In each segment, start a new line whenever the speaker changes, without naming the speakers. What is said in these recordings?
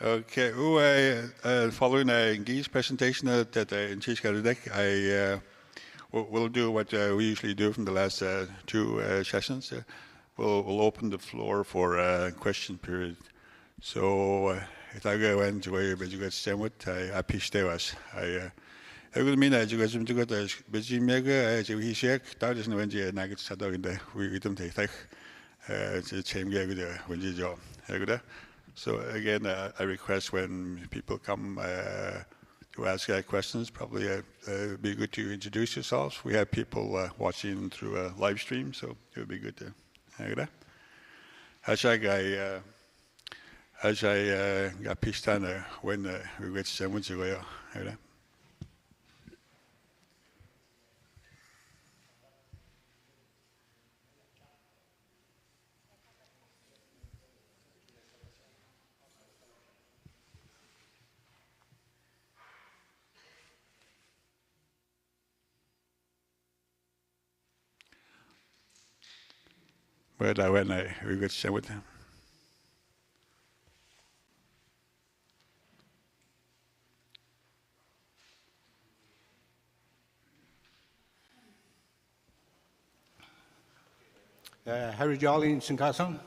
Okay, following Guy's presentation that in Chiskaridek, I will do what we usually do from the last two sessions. We'll open the floor for a question period. So if I go into where you get sandwich, I pitch there was. I will mean that you guys do good as busy mega as he shake. That isn't when you nugget saddle in the we don't take the same gag when you job. So again, I request when people come to ask questions, probably be good to introduce yourselves. We have people watching through a live stream, so it would be good to. As I got pitched on when we get someone to go. But when we got some with them.
Harry Jolly in Sinkasam.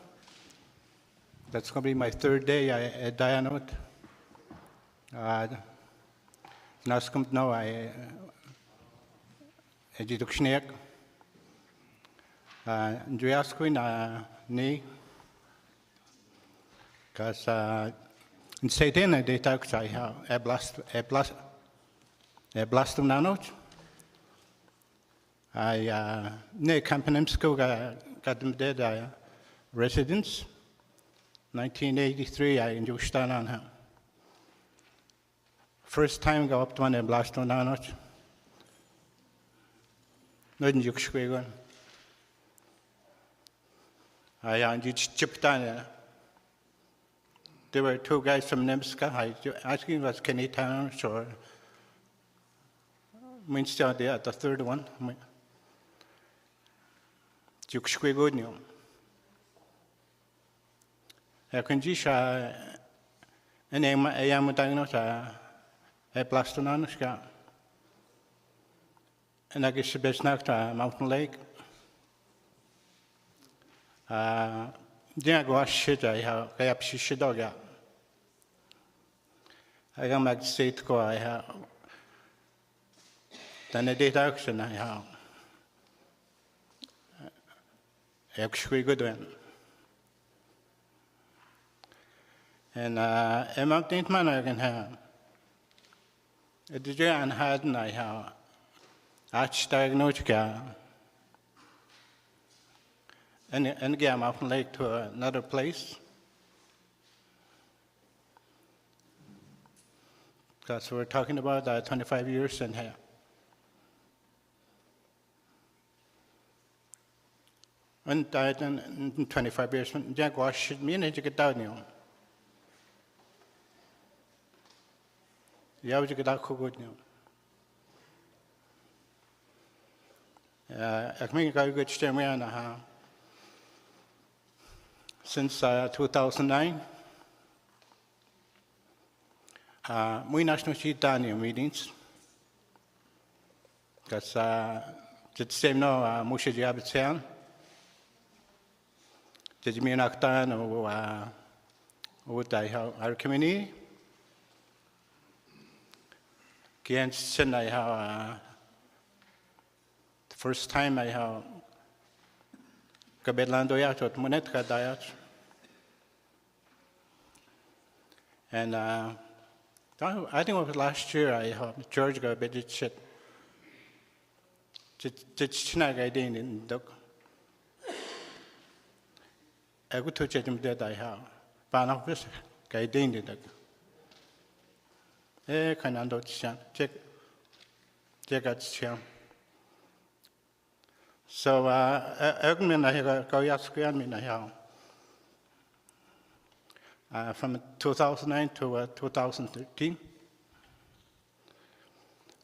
That's going to be my third day at Dianot. Naskumt now I did Schneek. Andreas Quinn, nee. Because in Satan, they talk I have a blastum nanot. I near Campanum School got them dead residence. 1983, I induced on him. First time go up to one and blast on nanot. Not in Yuksquegon. I did chipped on. There were two guys from Nemska. I asking was Kenny Towns or Minster there, the third one. Yuksquegon. I can just a name I am diagnosed a plastonanuska. And I guess the best knocked a mountain lake. Didn't go shit. I have shit dog. I got back to state go. I have then a date auction. I have actually good one. And a mountain man I can have. At the Jan Haddon I have Arch Diagnostica. And get Mountain Lake to another place. Because we're talking about 25 years in here. And died in 25 years. Jack wash me and you get down here. Yeah, you get out good now. I mean, I got to me on since 2009, we national sheet Daniel meetings. Because the same now, Musha Jabitsan, the Jimmy Naktan, or what I have our community. Against I have the first time I have Kabelando Yat at Monetka Diet. And I think it was last year I have George got a bit of shit. Just I didn't in the I go to check him that I have. Ban office, I didn't in the kind of check out Cham. So, I go Yasquian Minahao from 2009 to 2013.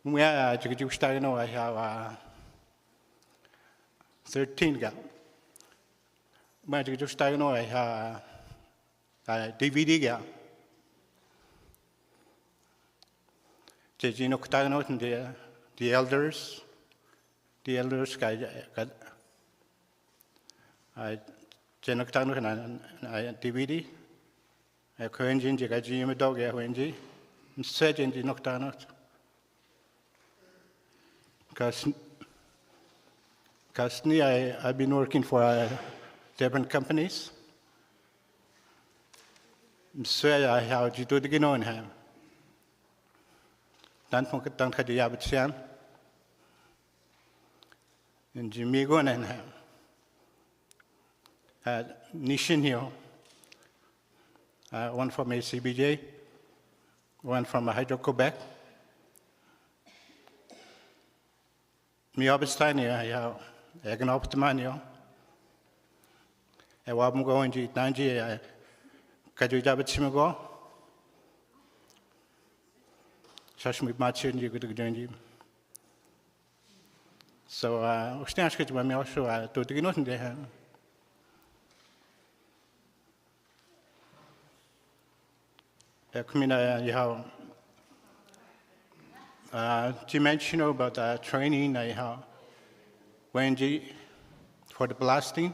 Where you start, I have 13 gal. Where you start, I have DVD gal. the elders, DVD, a coinjin, Jim dog, a wingy, surgeon in Noctanot. Because I've been working for different companies. So I have to do the Gino in him. Don't have the Abitian. And Jimmy Gun and him. Nishin here. One from ACBJ, one from Hydro-Quebec. Mi Abistani, I have an optimanio. I want to go in G90. Kaju Jabit Simago. Shashmi Machin, you could do. So, Stansk to my also to the nothing they have. You have to mention about training. I have Wendy for the blasting.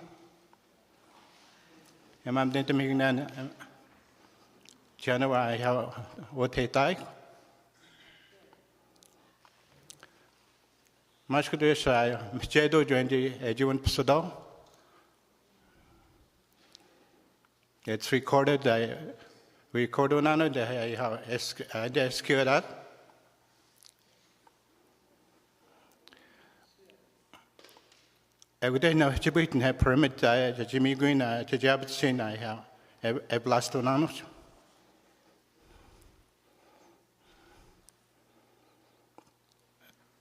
And I'm going to make an channel. I have what they like. Much good is I Jedo joined the June Pseudo. It's recorded. I recorded on it. I have secured that. I would know Djibouti have permit the Jimmy Green to Jabit Sin. I have a blast on it.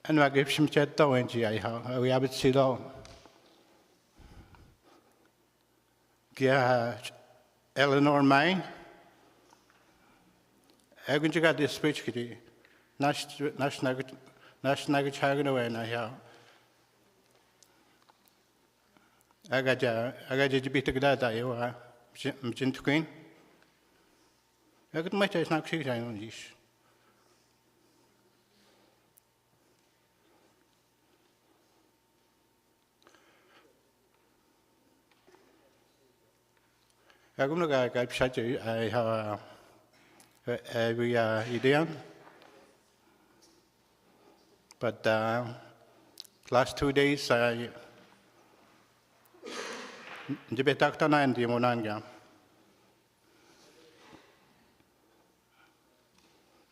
And I give some chat to NG. I have it sit down. Yeah, Eleanor mine. I going to get this speech. National Chagano and I have. I got to be together that you are Jint Queen. I got my taste not cheating on this. I'm going to get shut. I have every idea. But last 2 days, I Jibetakana and Dimonanga.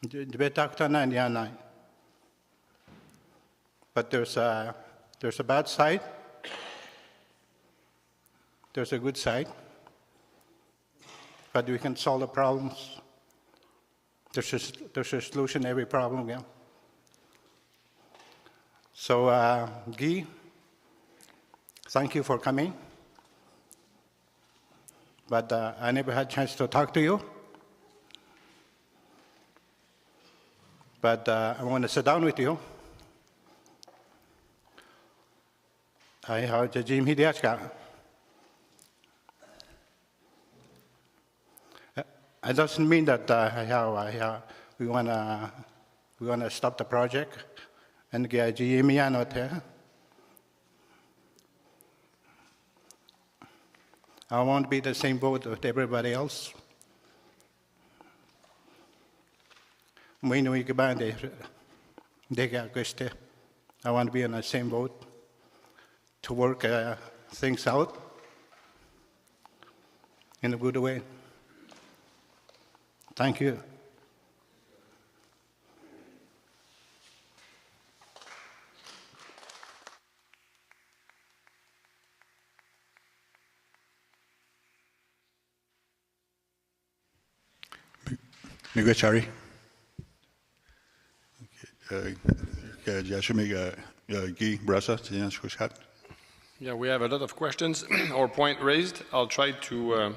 Jibetakana and Yana. But there's a bad side. There's a good side. But we can solve the problems. There's a solution to every problem. Yeah. So, Guy, thank you for coming. But I never had a chance to talk to you. But I want to sit down with you. I heard Jim Hideachka. It doesn't mean that we want to stop the project and get Jimmy out there. I won't be the same boat with everybody else. When we get back, they get good. I want to be in the same boat to work things out in a good way. Thank you.
Miigwechari.
Yeah, we have a lot of questions or points raised. I'll try to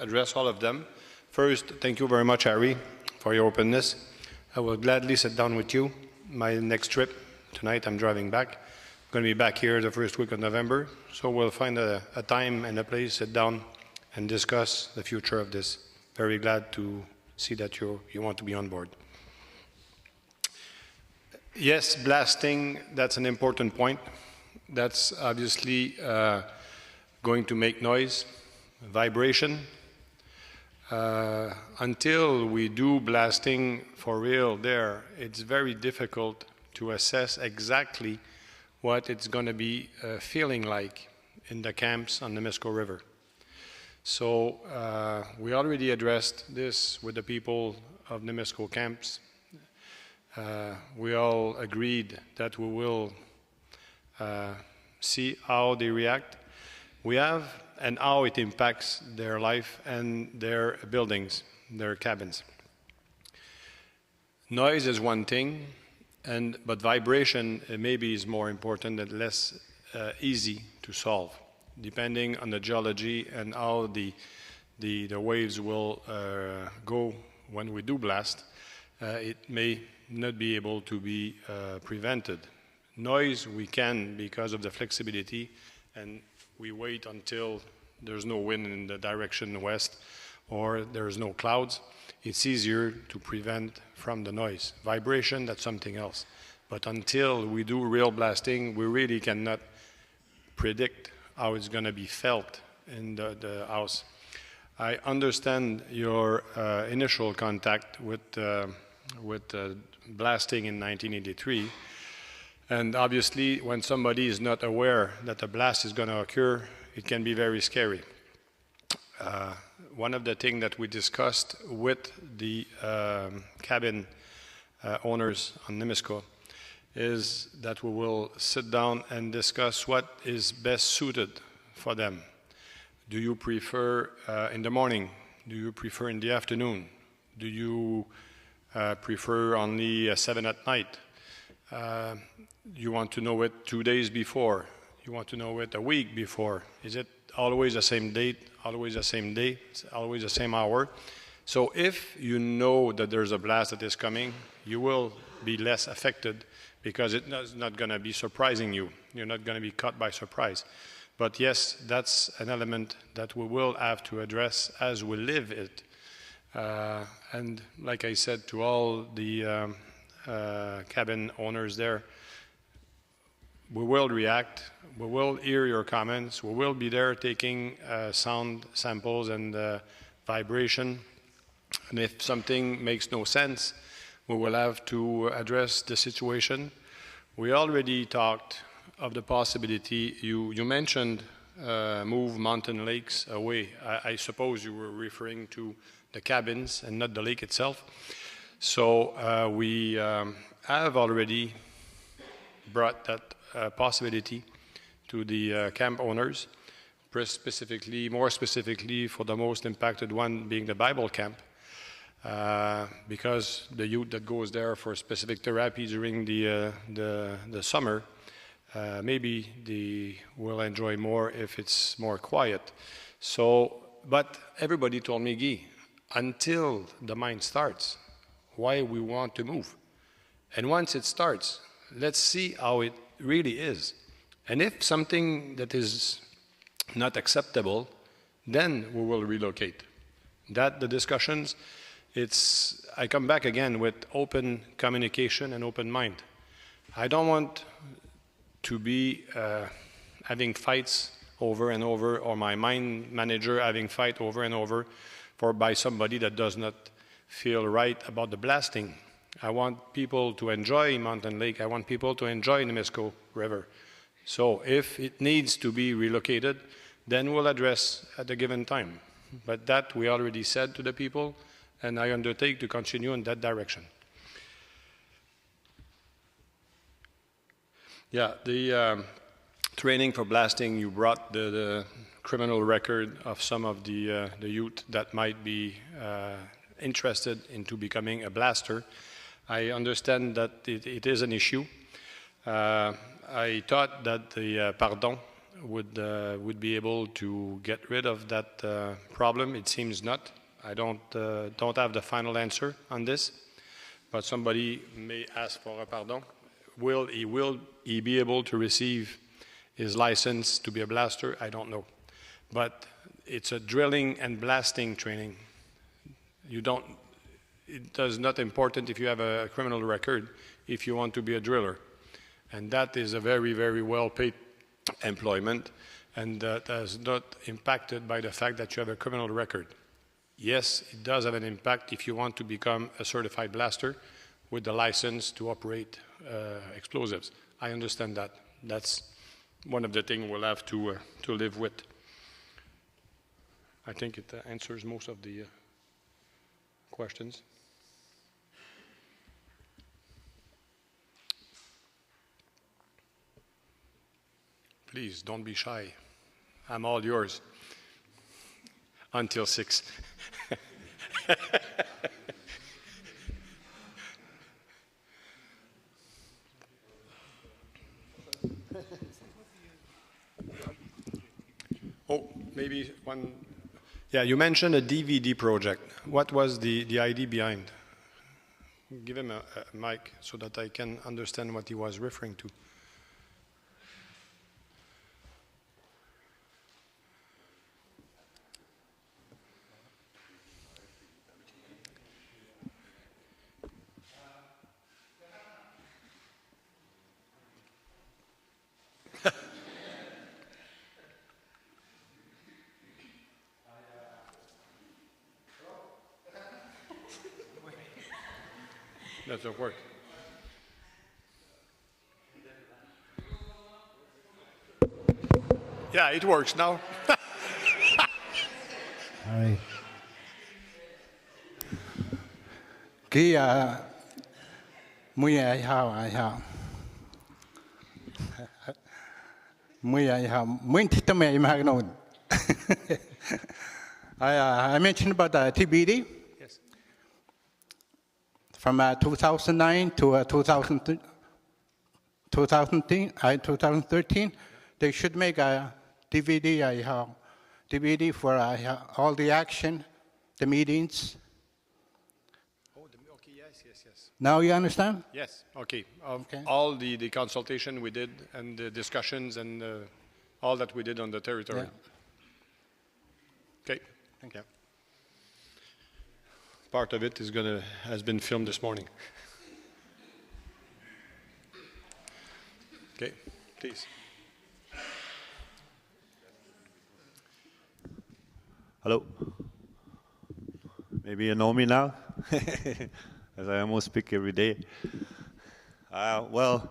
address all of them. First, thank you very much, Harry, for your openness. I will gladly sit down with you. My next trip, tonight I'm driving back. I'm going to be back here the first week of November, so we'll find a time and a place, sit down and discuss the future of this. Very glad to see that you want to be on board. Yes, blasting, that's an important point. That's obviously going to make noise, vibration. Until we do blasting for real there, it's very difficult to assess exactly what it's going to be feeling like in the camps on the Nemisco River. So we already addressed this with the people of Nemisco camps. We all agreed that we will see how they react. We have, and how it impacts their life and their buildings, their cabins. Noise is one thing, but vibration maybe is more important and less easy to solve, depending on the geology and how the waves will go when we do blast. It may not be able to be prevented. Noise we can because of the flexibility, and we wait until there's no wind in the direction west or there's no clouds. It's easier to prevent from the noise. Vibration, that's something else. But until we do real blasting, we really cannot predict how it's going to be felt in the house. I understand your initial contact with blasting in 1983. And obviously, when somebody is not aware that a blast is going to occur, it can be very scary. One of the things that we discussed with the cabin owners on Nemisco is that we will sit down and discuss what is best suited for them. Do you prefer in the morning? Do you prefer in the afternoon? Do you prefer only 7 at night? You want to know it 2 days before. You want to know it a week before. Is it always the same date, always the same day, always the same hour? So if you know that there's a blast that is coming, you will be less affected because it's not going to be surprising you. You're not going to be caught by surprise. But yes, that's an element that we will have to address as we live it. And like I said to all the cabin owners there, we will react, we will hear your comments, we will be there taking sound samples and vibration. And if something makes no sense, we will have to address the situation. We already talked of the possibility, you mentioned move mountain lakes away. I suppose you were referring to the cabins and not the lake itself. So we have already brought that possibility to the camp owners, more specifically for the most impacted one being the Bible camp, because the youth that goes there for specific therapy during the summer, maybe they will enjoy more if it's more quiet. So, but everybody told me, Guy, until the mine starts, why we want to move? And once it starts, let's see how it really is. And if something that is not acceptable, then we will relocate. That the discussions, I come back again with open communication and open mind. I don't want to be having fights over and over, or my mine manager having fight over and over by somebody that does not feel right about the blasting. I want people to enjoy Mountain Lake. I want people to enjoy Nemisco River. So if it needs to be relocated, then we'll address at a given time. But that we already said to the people, and I undertake to continue in that direction. Yeah, the training for blasting, you brought the criminal record of some of the youth that might be interested into becoming a blaster. I understand that it is an issue. I thought that the Pardon would be able to get rid of that problem. It seems not. I don't have the final answer on this, but somebody may ask for a pardon. Will he be able to receive his license to be a blaster? I don't know. But it's a drilling and blasting training. it does not important if you have a criminal record if you want to be a driller. And that is a very, very well-paid employment, and that is not impacted by the fact that you have a criminal record. Yes, it does have an impact if you want to become a certified blaster with the license to operate explosives. I understand that. That's one of the things we'll have to live with. I think it answers most of the questions. Please, don't be shy. I'm all yours. Until 6. Oh, maybe one. Yeah, you mentioned a DVD project. What was the idea behind? Give him a mic so that I can understand what he was referring to. That doesn't work. Yeah, it works now.
Hi. Kia muya how muya how muintame magno. I mentioned about the TBD.
Yes.
From 2009 to 2013, they should make a DVD for all the action, the meetings.
Oh, okay, yes.
Now you understand?
Yes, okay.
Okay.
All the consultation we did and the discussions and all that we did on the territory.
Yeah.
Okay, thank you. Part of it has been filmed this morning. Okay, please.
Hello. Maybe you know me now, as I almost speak every day. Well,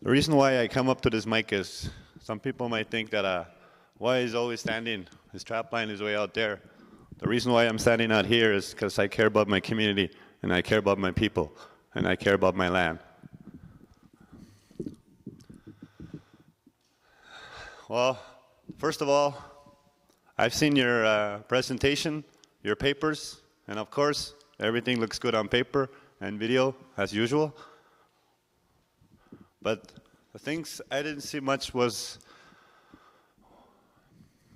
the reason why I come up to this mic is some people might think that why he's always standing, his trap line is way out there. The reason why I'm standing out here is because I care about my community, and I care about my people, and I care about my land. Well, first of all, I've seen your presentation, your papers, and of course, everything looks good on paper and video, as usual. But the things I didn't see much was,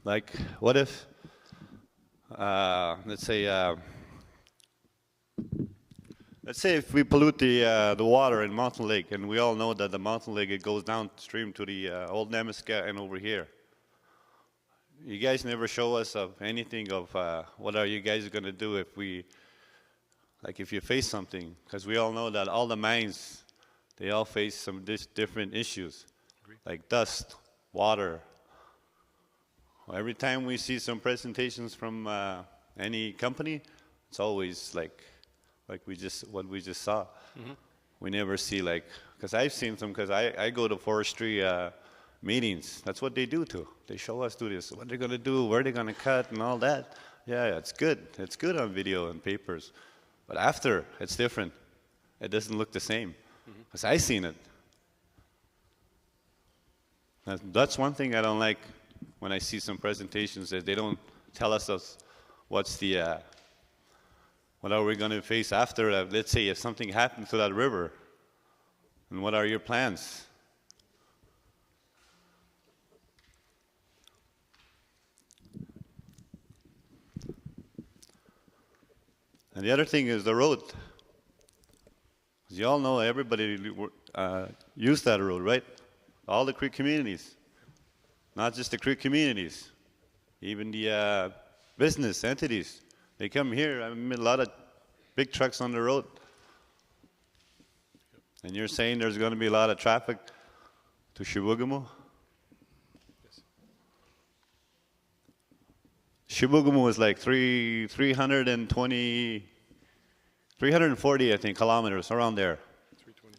like, what if, let's say if we pollute the water in Mountain Lake, and we all know that the Mountain Lake, it goes downstream to the old Nemaska and over here. You guys never show us of anything of what are you guys going to do if we, like if you face something, because we all know that all the mines, they all face some different issues, like dust, water. Every time we see some presentations from any company, it's always like what we just saw. Mm-hmm. We never see like, because I've seen some, because I go to forestry meetings. That's what they do too. They show us do this, what they're going to do, where they're going to cut and all that. Yeah, it's good. It's good on video and papers. But after, it's different. It doesn't look the same. Because I've seen it. That's one thing I don't like when I see some presentations, that they don't tell us what's the, what are we going to face after, let's say if something happens to that river, and what are your plans? And the other thing is the road. As you all know, everybody used that road, right? All the Creek communities. Not just the Creek communities. even the business entities. They come here. I mean, a lot of big trucks on the road. And you're saying there's going to be a lot of traffic to Shibugamu? Shibugamu is like 340, I think, kilometers, around there.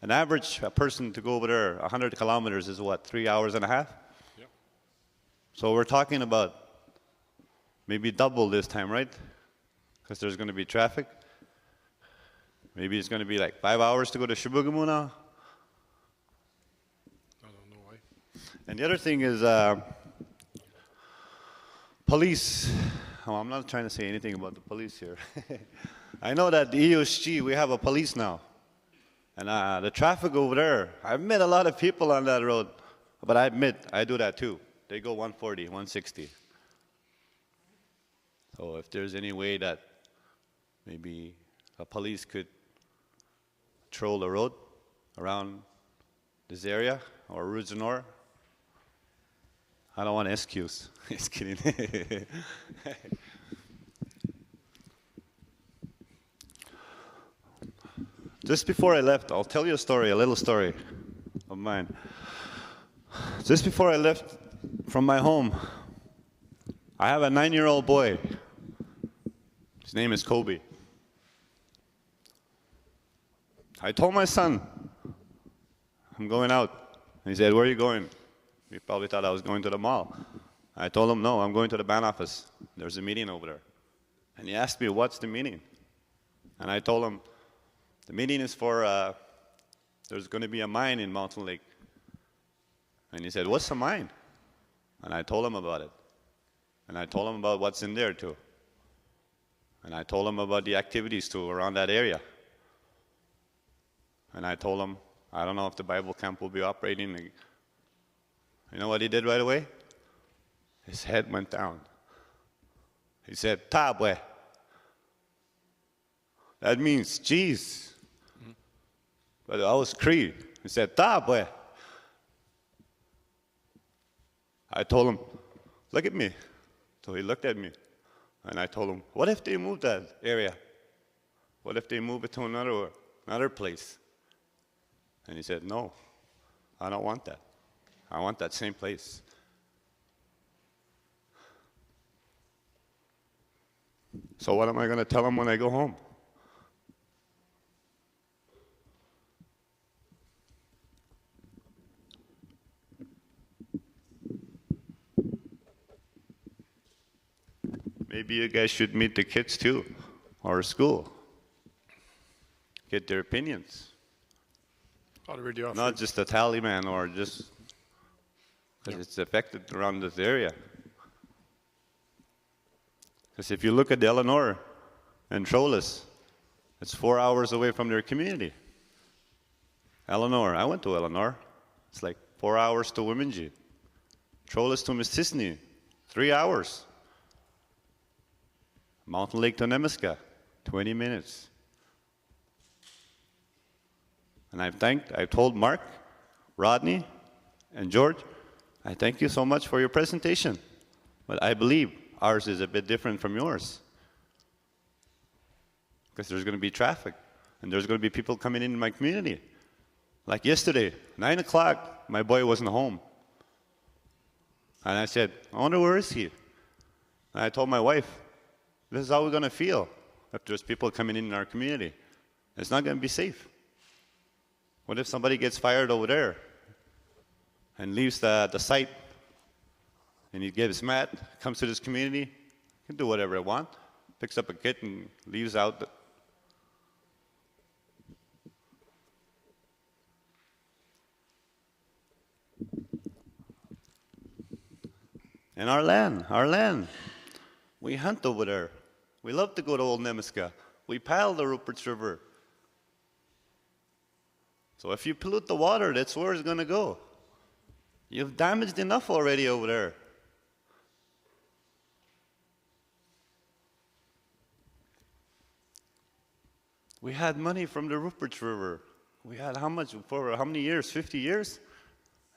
An average person to go over there, 100 kilometers is what, 3 hours and a half?
Yep.
So we're talking about maybe double this time, right? Because there's going to be traffic. Maybe it's going to be like 5 hours to go to Shibugamu now.
I don't know why.
And the other thing is police. Oh, I'm not trying to say anything about the police here. I know that the EOSG, we have a police now. And the traffic over there, I've met a lot of people on that road. But I admit, I do that too. They go 140, 160. So if there's any way that maybe a police could patrol the road around this area or Rujanor, I don't want an excuse. Just kidding. Just before I left, I'll tell you a story, a little story of mine. Just before I left from my home, I have a 9-year-old boy. His name is Kobe. I told my son, I'm going out. And he said, where are you going? He probably thought I was going to the mall. I told him, no, I'm going to the band office. There's a meeting over there. And he asked me, what's the meeting? And I told him, the meeting is for, there's going to be a mine in Mountain Lake. And he said, what's a mine? And I told him about it. And I told him about what's in there too. And I told him about the activities too around that area. And I told him, I don't know if the Bible camp will be operating. You know what he did right away? His head went down. He said, Tabwe. That means cheese. But I was Cree. He said, Tabwe. I told him, look at me. So he looked at me. And I told him, what if they move that area? What if they move it to another place? And he said, no, I don't want that. I want that same place. So what am I going to tell him when I go home? Maybe you guys should meet the kids too, or school. Get their opinions.
Already offered.
Not just a tally man or just because it's affected around this area. Because if you look at Eleanor and Trollus, it's 4 hours away from their community. Eleanor, I went to Eleanor. It's like 4 hours to Wiminji. Trollus to Mississini, 3 hours. Mountain Lake to Nemiska, 20 minutes. And I told Mark, Rodney, and George, I thank you so much for your presentation. But I believe ours is a bit different from yours. Because there's going to be traffic, and there's going to be people coming in my community. Like yesterday, 9 o'clock, my boy wasn't home. And I said, I wonder where is he? And I told my wife, this is how we're going to feel if there's people coming in our community. It's not going to be safe. What if somebody gets fired over there and leaves the site and he gets mad, comes to this community, can do whatever he wants, picks up a kid and leaves out. And our land, we hunt over there. We love to go to Old Nemiska. We paddle the Rupert's River. So if you pollute the water, that's where it's going to go. You've damaged enough already over there. We had money from the Rupert's River. We had how much for how many years? 50 years?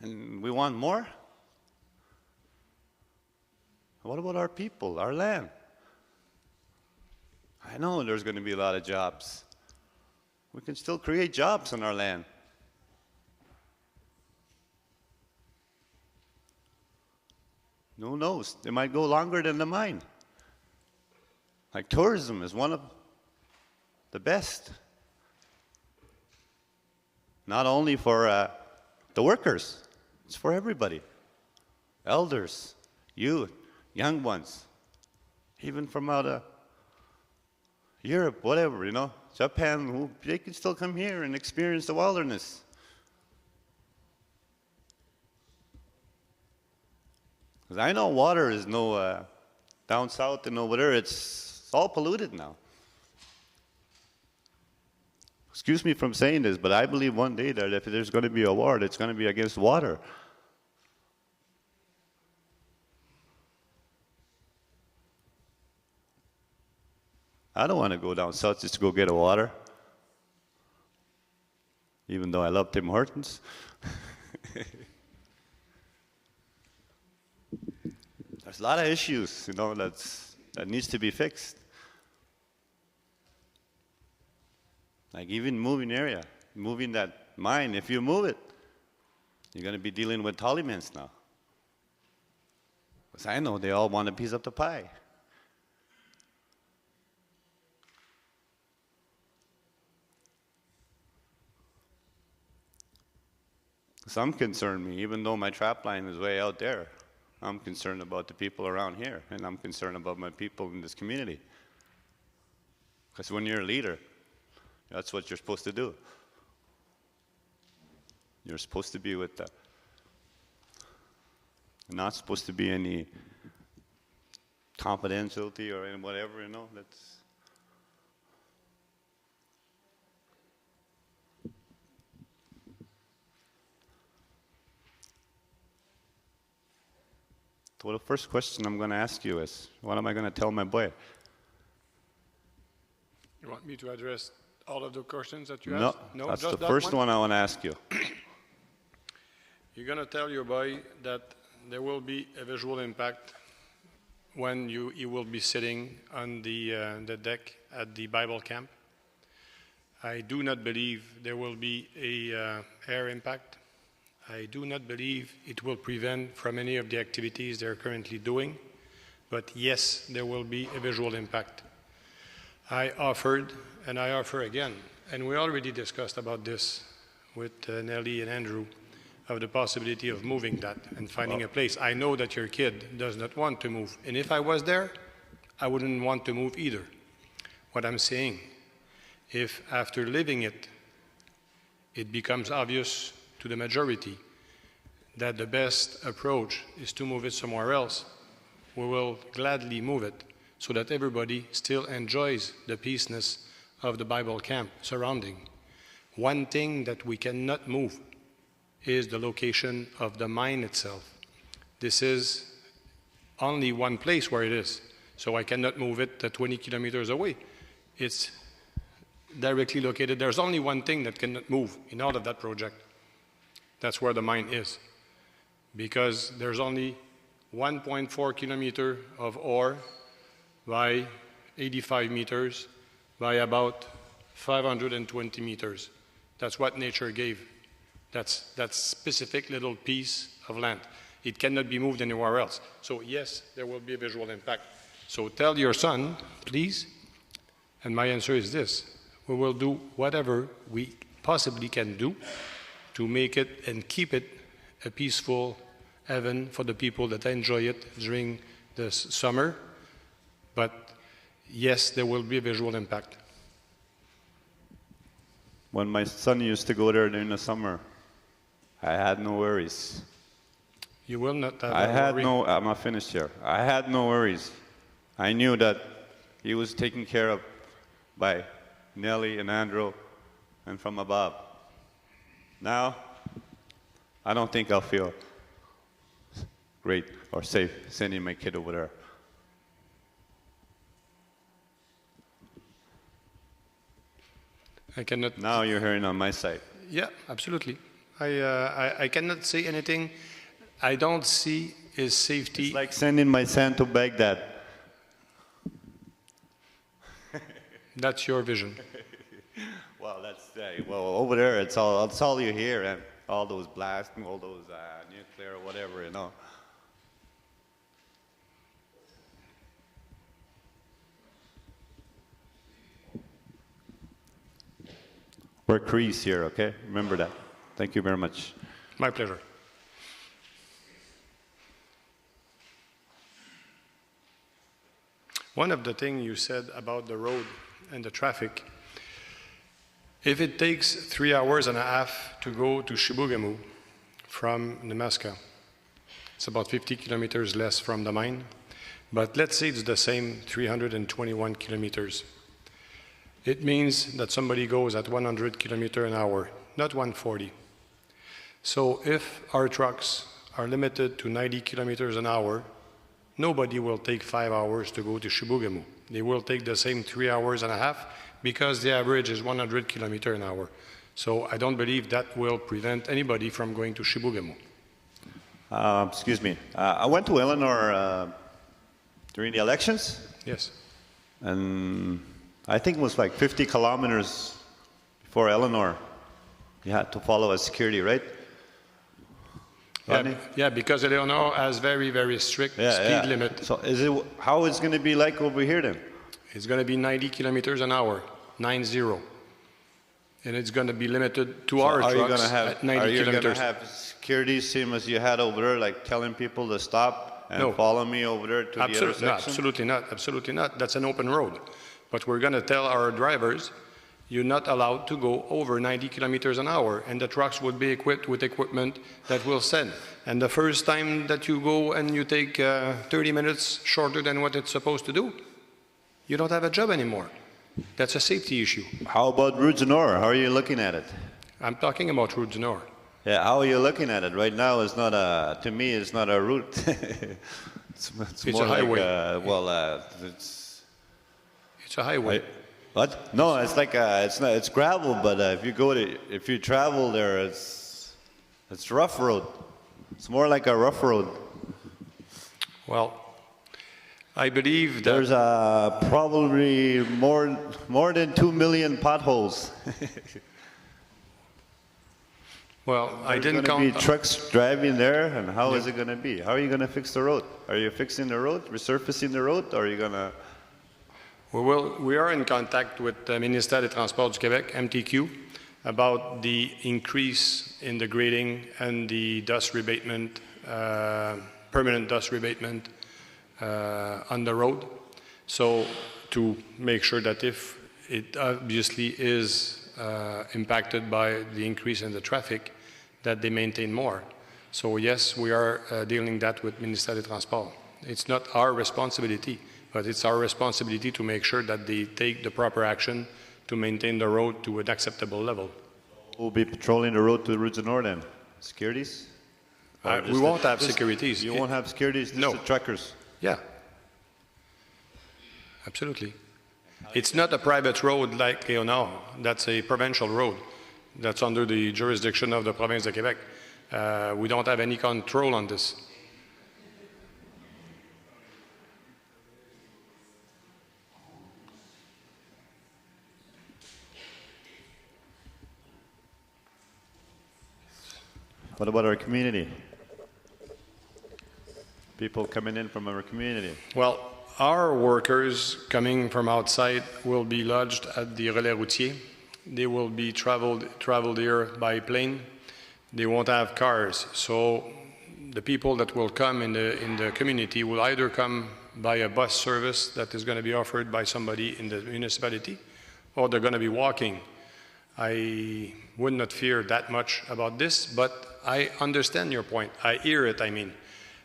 And we want more? What about our people, our land? I know there's going to be a lot of jobs. We can still create jobs on our land. Who knows? They might go longer than the mine. Like tourism is one of the best. Not only for the workers, it's for everybody. Elders, youth, young ones, even from out of Europe, whatever, Japan, they can still come here and experience the wilderness. Because I know water is down south and over there, it's all polluted now. Excuse me from saying this, but I believe one day that if there's going to be a war, it's going to be against water. I don't want to go down south just to go get a water, even though I love Tim Hortons. There's a lot of issues, that needs to be fixed. Like even moving that mine, if you move it, you're going to be dealing with Talibans now. Because I know they all want a piece of the pie. Some concern me, even though my trap line is way out there. I'm concerned about the people around here, and I'm concerned about my people in this community. Because when you're a leader, that's what you're supposed to do. You're supposed to be with not supposed to be any confidentiality or any whatever, that's. So the first question I'm going to ask you is, what am I going to tell my boy?
You want me to address all of the questions that you
No,
asked? No,
that's
just
the first one I want to ask you.
You're going to tell your boy that there will be a visual impact when he will be sitting on the deck at the Bible camp. I do not believe there will be a air impact. I do not believe it will prevent from any of the activities they're currently doing. But yes, there will be a visual impact. I offered, and I offer again, and we already discussed about this with Nellie and Andrew, of the possibility of moving that and finding a place. I know that your kid does not want to move. And if I was there, I wouldn't want to move either. What I'm saying, if after living it, it becomes obvious to the majority that the best approach is to move it somewhere else, we will gladly move it so that everybody still enjoys the peaceness of the Bible camp surrounding. One thing that we cannot move is the location of the mine itself. This is only one place where it is, so I cannot move it 20 kilometers away. It's directly located. There's only one thing that cannot move in all of that project. That's where the mine is, because there's only 1.4 kilometer of ore by 85 meters by about 520 meters. That's what nature gave. That's that specific little piece of land. It cannot be moved anywhere else. So yes, there will be a visual impact. So tell your son, please, and my answer is this: we will do whatever we possibly can do to make it and keep it a peaceful heaven for the people that enjoy it during the summer. But yes, there will be a visual impact.
When my son used to go there during the summer, I had no worries.
You will not have
I'm not finished here. I had no worries. I knew that he was taken care of by Nellie and Andrew and from above. Now, I don't think I'll feel great or safe sending my kid over there.
I cannot.
Now you're hearing on my side.
Yeah, absolutely. I cannot say anything. I don't see is safety.
It's like sending my son to Baghdad.
That's your vision.
Well, over there, it's all you hear, and all those blasts, and all those nuclear, whatever, you know. We're Crees here, okay? Remember that. Thank you very much.
My pleasure. One of the things you said about the road and the traffic, if it takes 3 hours and a half to go to Chibougamau from Nemaska, it's about 50 kilometers less from the mine, but let's say it's the same 321 kilometers. It means that somebody goes at 100 kilometers an hour, not 140. So if our trucks are limited to 90 kilometers an hour, nobody will take 5 hours to go to Chibougamau. They will take the same 3 hours and a half because the average is 100 kilometers an hour. So I don't believe that will prevent anybody from going to Chibougamau.
Excuse me. I went to Eleanor during the elections,
Yes.
and I think it was like 50 kilometers before Eleanor. You had to follow a security, right? Rodney?
Yeah, because Eleanor has very, very strict speed limit.
So how is it going to be like over here then?
It's going to be 90 kilometers an hour, 90. And it's going to be limited to our trucks at 90
are you
kilometers.
going to have security same as you had over there, like telling people to stop and follow me over there to the other section?
No, absolutely not. Absolutely not. That's an open road. But we're going to tell our drivers, you're not allowed to go over 90 kilometers an hour, and the trucks would be equipped with equipment that will send. And the first time that you go and you take 30 minutes shorter than what it's supposed to do, you don't have a job anymore. That's a safety issue.
How about Route du Nord? How are you looking at it?
I'm talking about Route du Nord.
Yeah, how are you looking at it? Right now, it's not to me, it's not a route. it's more
a highway.
It's
a highway.
What? No, it's like it's gravel, but if you travel there, it's rough road. It's more like a rough road.
Well, I believe that
there's probably more than 2 million potholes.
Well, I didn't
count. There's going to be trucks driving there, and how is it going to be? How are you going to fix the road? Are you fixing the road, resurfacing the road, or are you going to?
We are in contact with the Ministère des Transports du Québec, MTQ, about the increase in the grading and the dust rebatement, permanent dust rebatement on the road. So to make sure that if it obviously is impacted by the increase in the traffic, that they maintain more. So yes, we are dealing that with Ministère des Transports. It's not our responsibility, but it's our responsibility to make sure that they take the proper action to maintain the road to an acceptable level.
We'll be patrolling the road to Route du Nord then? Securities?
We won't have securities.
You won't have securities, just the truckers?
Yeah. Absolutely. It's not a private road like Léonard. That's a provincial road. That's under the jurisdiction of the province de Québec. We don't have any control on this.
What about our community? People coming in from our community.
Well, our workers coming from outside will be lodged at the Relais Routier. They will be traveled here by plane. They won't have cars. So the people that will come in the community will either come by a bus service that is going to be offered by somebody in the municipality, or they're going to be walking. I would not fear that much about this, but I understand your point. I hear it, I mean.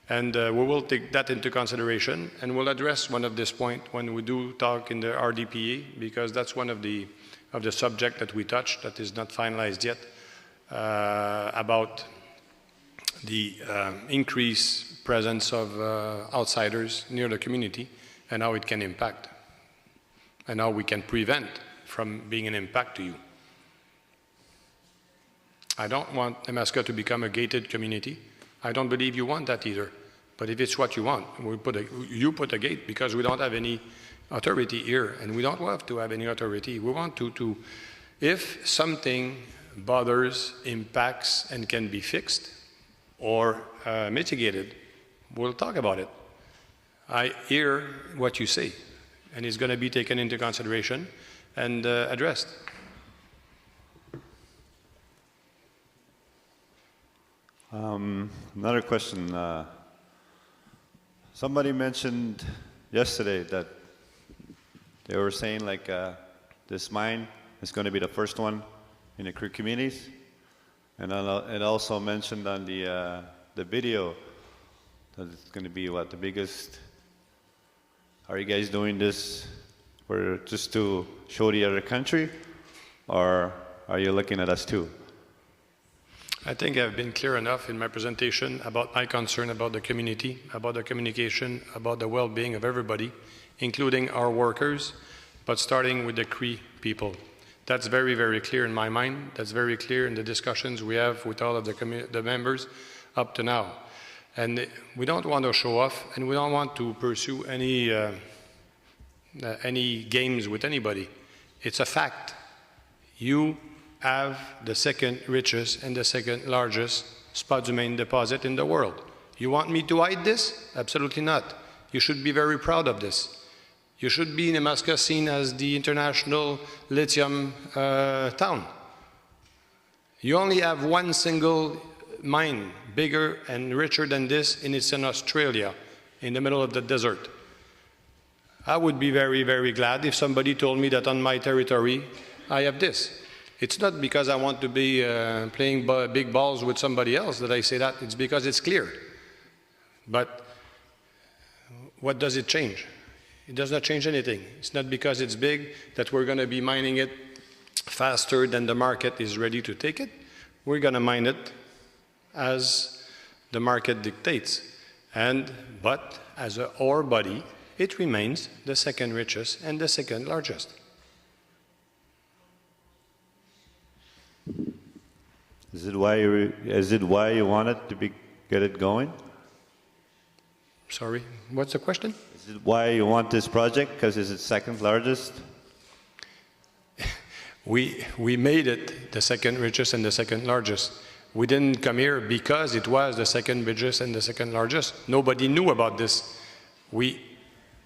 And we will take that into consideration, and we'll address one of this point when we do talk in the RDPA, because that's one of the subject that we touched that is not finalized yet, about the increased presence of outsiders near the community and how it can impact, and how we can prevent from being an impact to you. I don't want Nemaska to become a gated community. I don't believe you want that either. But if it's what you want, you put a gate because we don't have any authority here, and we don't have to have any authority. We want to if something bothers, impacts, and can be fixed or mitigated, we'll talk about it. I hear what you say, and it's going to be taken into consideration and addressed.
Another question. Somebody mentioned yesterday that they were saying like this mine is going to be the first one in the Cree communities, and it also mentioned on the video that it's going to be what the biggest. Are you guys doing this for just to show the other country, or are you looking at us too?
I think I've been clear enough in my presentation about my concern about the community, about the communication, about the well-being of everybody, including our workers, but starting with the Cree people. That's very, very clear in my mind. That's very clear in the discussions we have with all of the members up to now. And we don't want to show off, and we don't want to pursue any games with anybody. It's a fact. You have the second richest and the second largest spodumene deposit in the world. You want me to hide this? Absolutely not. You should be very proud of this. You should be in Nemaska seen as the international lithium town. You only have one single mine, bigger and richer than this, and it's in Australia, in the middle of the desert. I would be very, very glad if somebody told me that on my territory I have this. It's not because I want to be playing big balls with somebody else that I say that. It's because it's clear. But what does it change? It does not change anything. It's not because it's big that we're going to be mining it faster than the market is ready to take it. We're going to mine it as the market dictates. But as an ore body, it remains the second richest and the second largest.
Is it why you wanted to get it going?
Sorry, what's the question?
Is it why you want this project? Because it's the second largest?
We made it the second richest and the second largest. We didn't come here because it was the second richest and the second largest. Nobody knew about this. We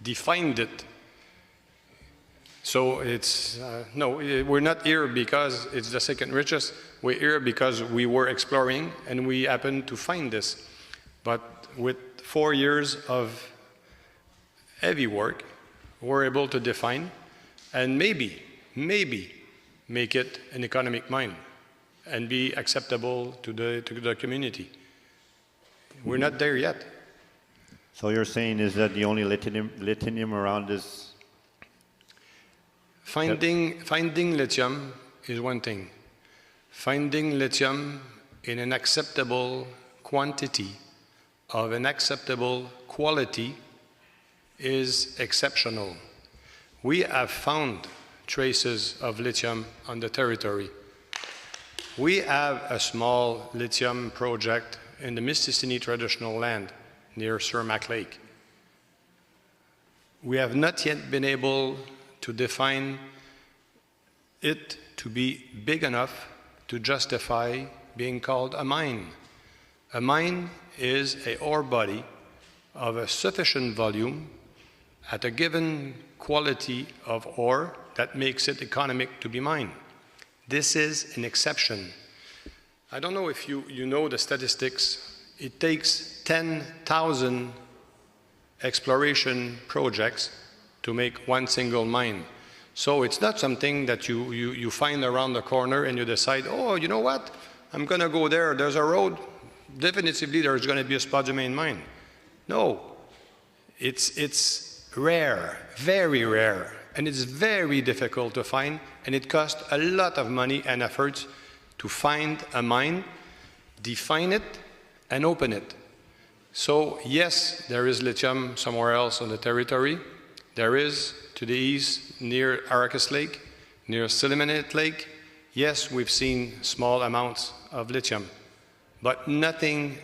defined it. So it's, no, we're not here because it's the second richest. We're here because we were exploring and we happened to find this. But with 4 years of heavy work, we're able to define and maybe make it an economic mine and be acceptable to the community. We're not there yet.
So you're saying is that the only lithium around this?
Finding lithium is one thing. Finding lithium in an acceptable quantity of an acceptable quality is exceptional. We have found traces of lithium on the territory. We have a small lithium project in the Mississini traditional land near Surmac Lake. We have not yet been able to define it to be big enough to justify being called a mine. A mine is an ore body of a sufficient volume at a given quality of ore that makes it economic to be mined. This is an exception. I don't know if you know the statistics. It takes 10,000 exploration projects to make one single mine. So it's not something that you find around the corner and you decide, oh, you know what? I'm going to go there. There's a road. Definitively, there's going to be a spodumene mine. No. It's rare, very rare. And it's very difficult to find. And it costs a lot of money and efforts to find a mine, define it, and open it. So yes, there is lithium somewhere else on the territory. There is to the east near Aracus Lake, near Silimanite Lake. Yes, we've seen small amounts of lithium, but nothing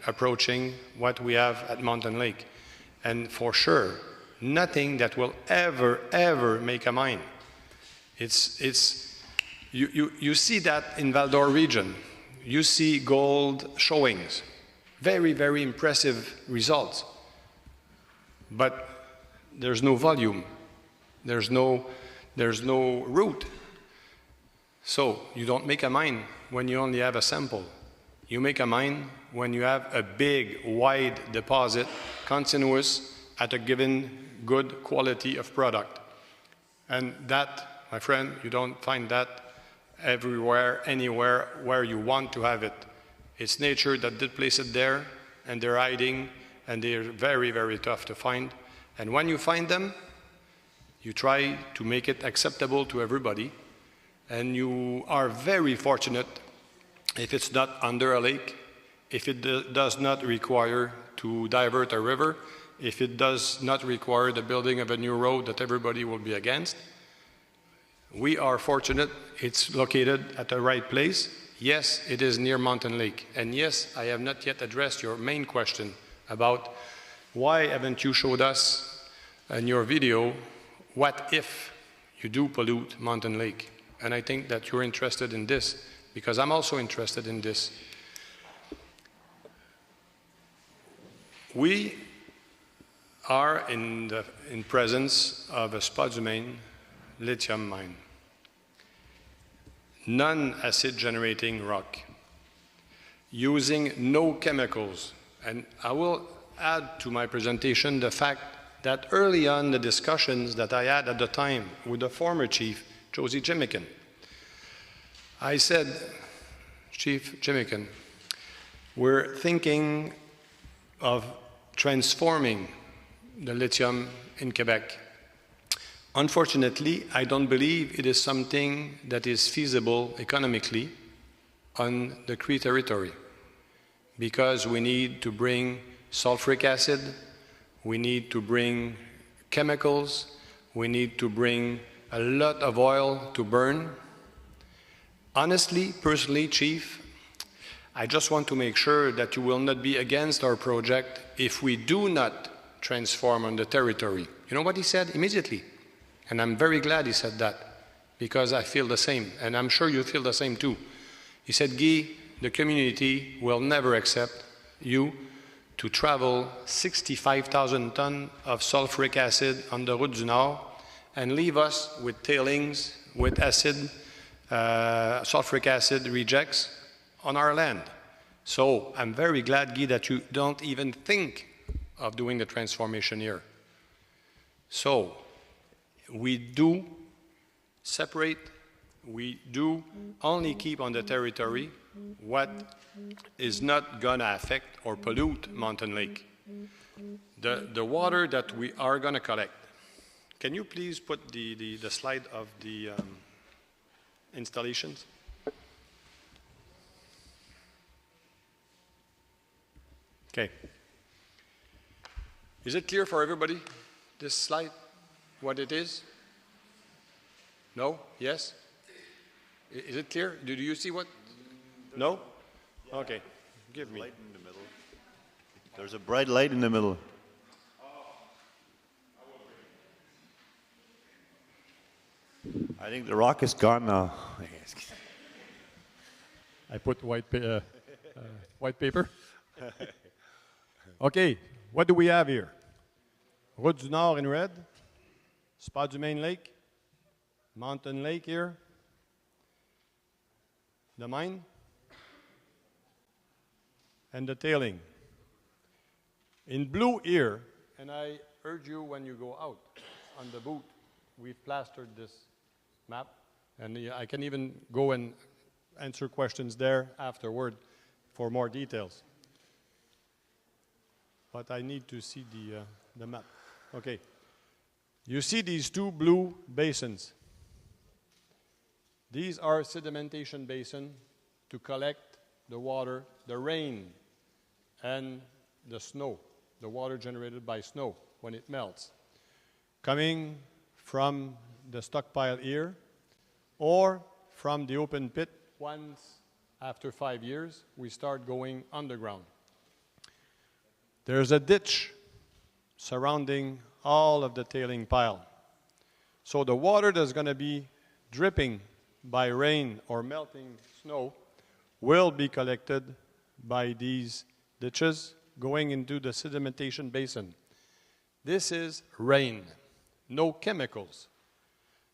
approaching what we have at Mountain Lake. And for sure, nothing that will ever make a mine. You see that in Val-d'Or region. You see gold showings, very impressive results. But there's no volume, there's no route. So you don't make a mine when you only have a sample. You make a mine when you have a big, wide deposit, continuous, at a given good quality of product. And that, my friend, you don't find that everywhere, anywhere where you want to have it. It's nature that did place it there, and they're hiding, and they're very tough to find. And when you find them, you try to make it acceptable to everybody, and you are very fortunate if it's not under a lake, if it does not require to divert a river, if it does not require the building of a new road that everybody will be against. We are fortunate it's located at the right place. Yes, it is near Mountain Lake. And yes, I have not yet addressed your main question about why haven't you showed us in your video what if you do pollute Mountain Lake? And I think that you're interested in this, because I'm also interested in this. We are in presence of a spodumene lithium mine, non-acid generating rock, using no chemicals. And I will add to my presentation the fact that early on the discussions that I had at the time with the former chief, Josie Jimikin, I said, Chief Jimikin, we're thinking of transforming the lithium in Quebec. Unfortunately, I don't believe it is something that is feasible economically on the Cree territory, because we need to bring sulfuric acid, we need to bring chemicals, we need to bring a lot of oil to burn. Honestly, personally, Chief, I just want to make sure that you will not be against our project if we do not transform on the territory. You know what he said immediately? And I'm very glad he said that, because I feel the same, and I'm sure you feel the same too. He said, Guy, the community will never accept you to travel 65,000 tons of sulfuric acid on the Route du Nord and leave us with tailings, with acid, sulfuric acid rejects on our land. So I'm very glad, Guy, that you don't even think of doing the transformation here. So we do separate, we do only keep on the territory what is not going to affect or pollute Mountain Lake. The water that we are going to collect. Can you please put the slide of the installations? Okay. Is it clear for everybody, this slide, what it is? No? Yes? Is it clear? Do you see what? No? Okay. Give me.
Light in the middle. There's a bright light in the middle. I think the rock is gone now.
I put white paper. Okay, what do we have here? Route du Nord in red, Spodumene Lake, Mountain Lake here, the mine, and the tailing. In blue here, and I urge you when you go out on the boot, we've plastered this map, and I can even go and answer questions there afterward for more details. But I need to see the map. Okay. You see these two blue basins. These are sedimentation basins to collect the water, the rain, and the snow, the water generated by snow when it melts, coming from the stockpile here or from the open pit. Once after 5 years, we start going underground. There's a ditch surrounding all of the tailing pile. So the water that's going to be dripping by rain or melting snow will be collected by these ditches going into the sedimentation basin. This is rain, no chemicals.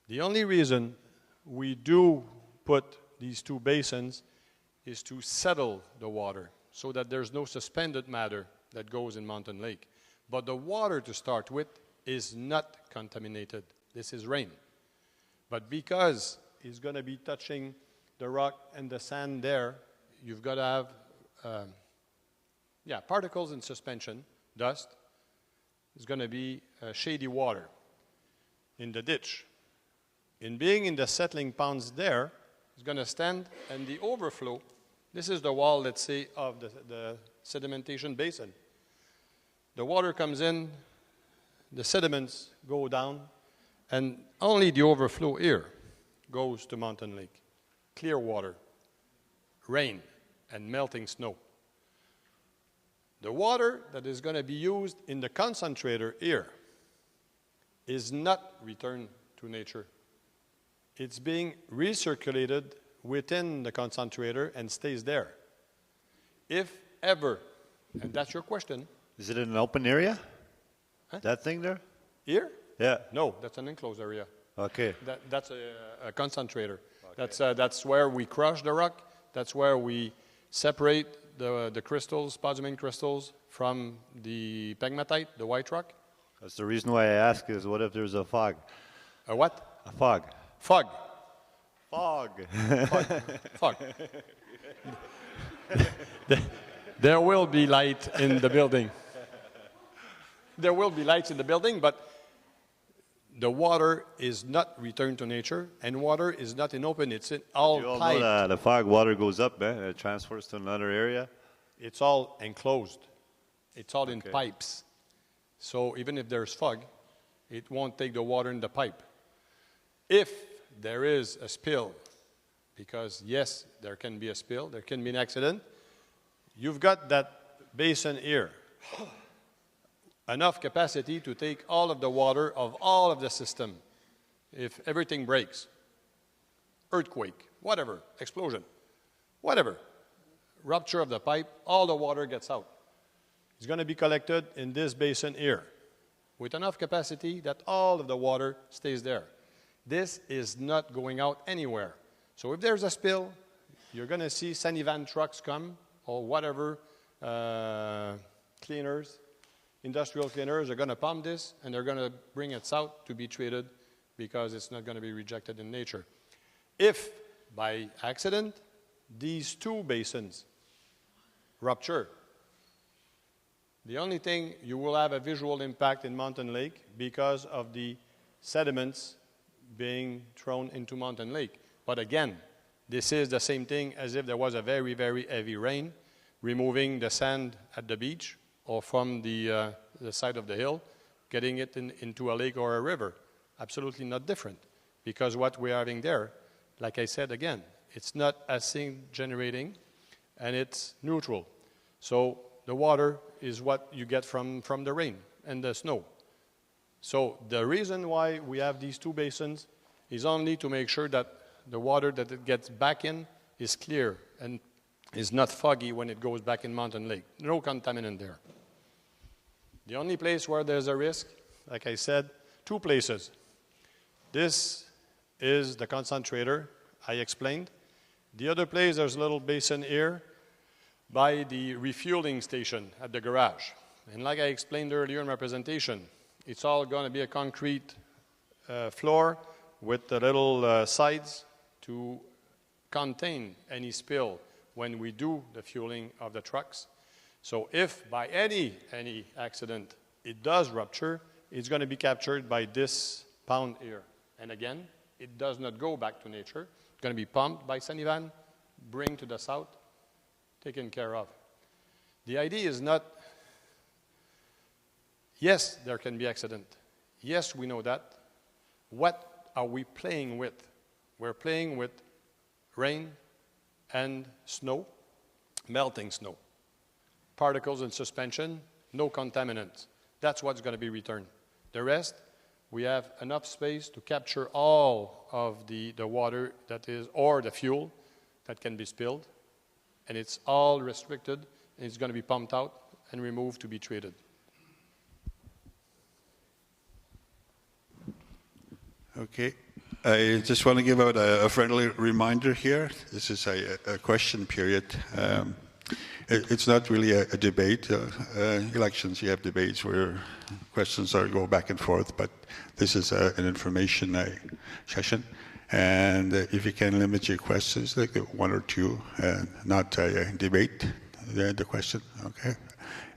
The only reason we do put these two basins is to settle the water so that there's no suspended matter that goes in Mountain Lake. But the water to start with is not contaminated. This is rain. But because it's going to be touching the rock and the sand there, you've got to have particles in suspension, dust. It's going to be shady water in the ditch. In being in the settling ponds there, it's going to stand, and the overflow, this is the wall, let's say, of the sedimentation basin. The water comes in, the sediments go down, and only the overflow here goes to Mountain Lake. Clear water, rain, and melting snow. The water that is going to be used in the concentrator here is not returned to nature. It's being recirculated within the concentrator and stays there. If ever, and that's your question.
Is it in an open area?
Huh?
That thing there?
Here?
Yeah.
No, that's an enclosed area.
Okay.
That's a concentrator. Okay. That's where we crush the rock. That's where we separate the crystals, spodumene crystals, from the pegmatite, the white rock.
That's the reason why I ask is what if there's a fog?
A what?
A fog.
Fog.
Fog.
Fog. There will be light in the building. There will be lights in the building, but the water is not returned to nature, and water is not in open. It's in all
You all
piped.
know that the fog water goes up, it transfers to another area.
It's all enclosed. It's all in
Okay.
pipes. So even if there's fog, it won't take the water in the pipe. If there is a spill, because yes, there can be a spill, there can be an accident, you've got that basin here. Enough capacity to take all of the water of all of the system. If everything breaks, earthquake, whatever, explosion, whatever, rupture of the pipe, all the water gets out. It's going to be collected in this basin here with enough capacity that all of the water stays there. This is not going out anywhere. So if there's a spill, you're going to see Sanivan trucks come or whatever, cleaners, industrial cleaners are going to pump this and they're going to bring it south to be treated because it's not going to be rejected in nature. If by accident these two basins rupture, the only thing you will have a visual impact in Mountain Lake because of the sediments being thrown into Mountain Lake. But again, this is the same thing as if there was a very, very heavy rain removing the sand at the beach or from the side of the hill, getting it into a lake or a river. Absolutely not different, because what we're having there, like I said again, it's not acid generating and it's neutral. So the water is what you get from the rain and the snow. So the reason why we have these two basins is only to make sure that the water that it gets back in is clear and is not foggy when it goes back in Mountain Lake. No contaminant there. The only place where there's a risk, like I said, two places. This is the concentrator I explained. The other place, there's a little basin here by the refueling station at the garage. And like I explained earlier in my presentation, it's all going to be a concrete floor with the little sides to contain any spill when we do the fueling of the trucks. So if by any accident it does rupture, it's going to be captured by this pound here. And again, it does not go back to nature. It's going to be pumped by Sanivan, bring to the south, taken care of. The idea is not, yes, there can be accident. Yes, we know that. What are we playing with? We're playing with rain and snow, melting snow. Particles in suspension, no contaminants. That's what's going to be returned. The rest, we have enough space to capture all of the water that is, or the fuel that can be spilled, and it's all restricted, and it's going to be pumped out and removed to be treated.
Okay. I just want to give out a friendly reminder here. This is a question period. It's not really a debate. Elections, you have debates where questions go back and forth, but this is an information session. And if you can limit your questions, like one or two, not debate the question, okay?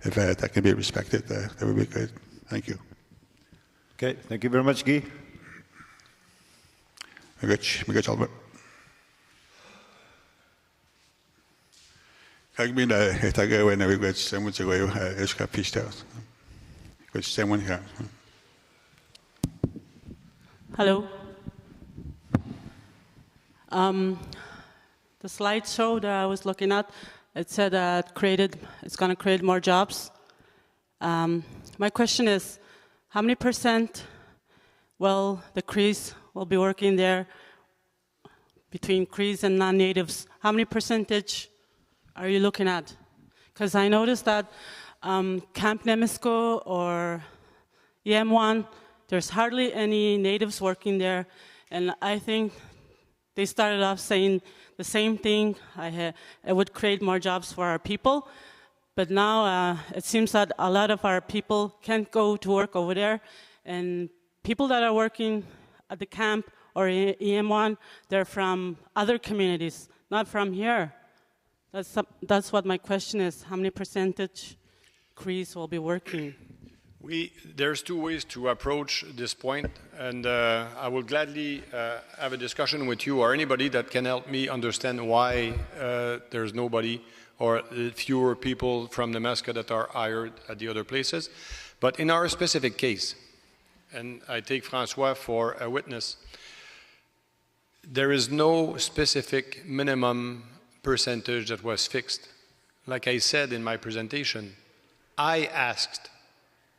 If that can be respected, that would be good. Thank you.
Okay, thank you very much, Guy.
Mycket Albert. Kijk me naar het agora na we stem moet go escapista. Good someone here.
Hello. The slideshow that I was looking at, it said it's going to create more jobs. My question is, how many percent will the Crees will be working there between Crees and non-natives? How many percentage are you looking at? Because I noticed that Camp Nemisco or EM1, there's hardly any natives working there, and I think they started off saying the same thing. It would create more jobs for our people, but now it seems that a lot of our people can't go to work over there, and people that are working at the camp or EM1, they're from other communities, not from here. That's what my question is. How many percentage Crees will be working?
There's two ways to approach this point, and I will gladly have a discussion with you or anybody that can help me understand why there's nobody or fewer people from Nemaska that are hired at the other places. But in our specific case, and I take François for a witness, there is no specific minimum percentage that was fixed. Like I said in my presentation, I asked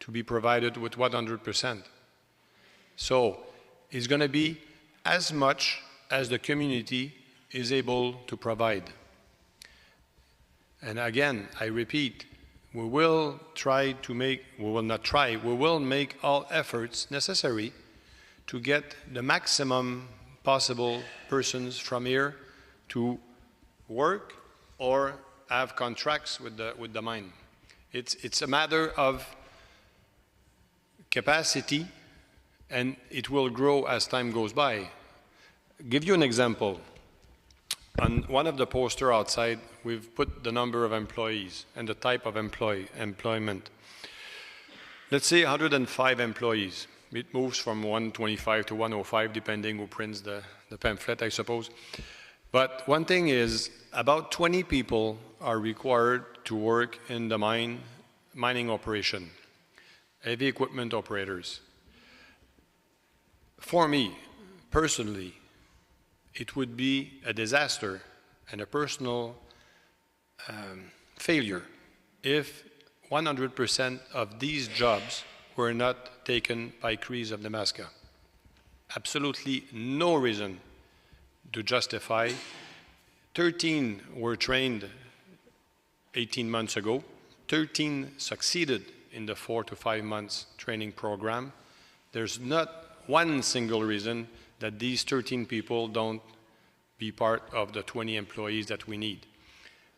to be provided with 100%. So it's going to be as much as the community is able to provide. And again, I repeat, we will make all efforts necessary to get the maximum possible persons from here to work or have contracts with the mine. It's a matter of capacity, and it will grow as time goes by. Give you an example. On one of the posters outside, we've put the number of employees and the type of employment. Let's say 105 employees. It moves from 125 to 105, depending who prints the pamphlet, I suppose. But one thing is, about 20 people are required to work in the mining operation, heavy equipment operators. For me, personally, it would be a disaster and a personal failure if 100% of these jobs were not taken by Crees of Nemaska. Absolutely no reason to justify. 13 were trained 18 months ago. 13 succeeded in the 4 to 5 months training program. There's not one single reason that these 13 people don't be part of the 20 employees that we need.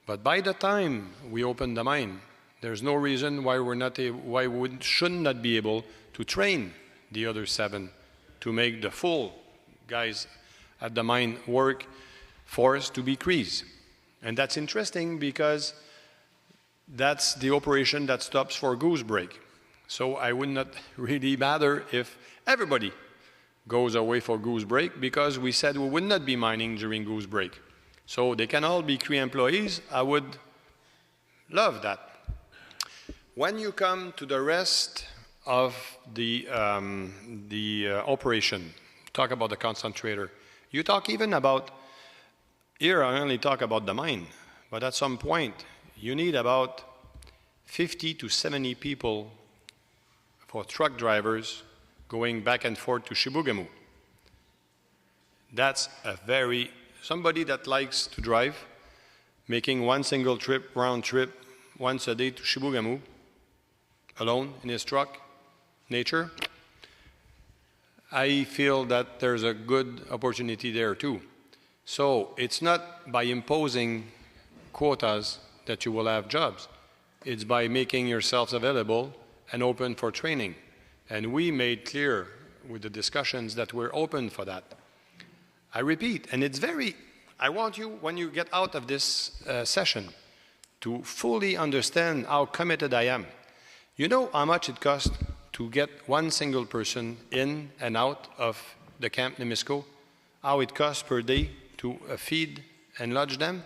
But by the time we open the mine, there's no reason why we should not be able to train the other 7 to make the full guys at the mine work force to be Crees. And that's interesting because that's the operation that stops for goose break. So I would not really matter if everybody goes away for goose break, because we said we would not be mining during goose break. So they can all be Cree employees. I would love that. When you come to the rest of the operation, talk about the concentrator. You talk even about, here I only talk about the mine, but at some point you need about 50 to 70 people for truck drivers going back and forth to Chibougamau. That's somebody that likes to drive, making one single trip, round trip, once a day to Chibougamau, alone in his truck, nature. I feel that there's a good opportunity there too. So it's not by imposing quotas that you will have jobs. It's by making yourselves available and open for training. And we made clear with the discussions that we're open for that. I repeat, and I want you, when you get out of this session, to fully understand how committed I am. You know how much it costs to get one single person in and out of the Camp Nemisco? How it costs per day to feed and lodge them?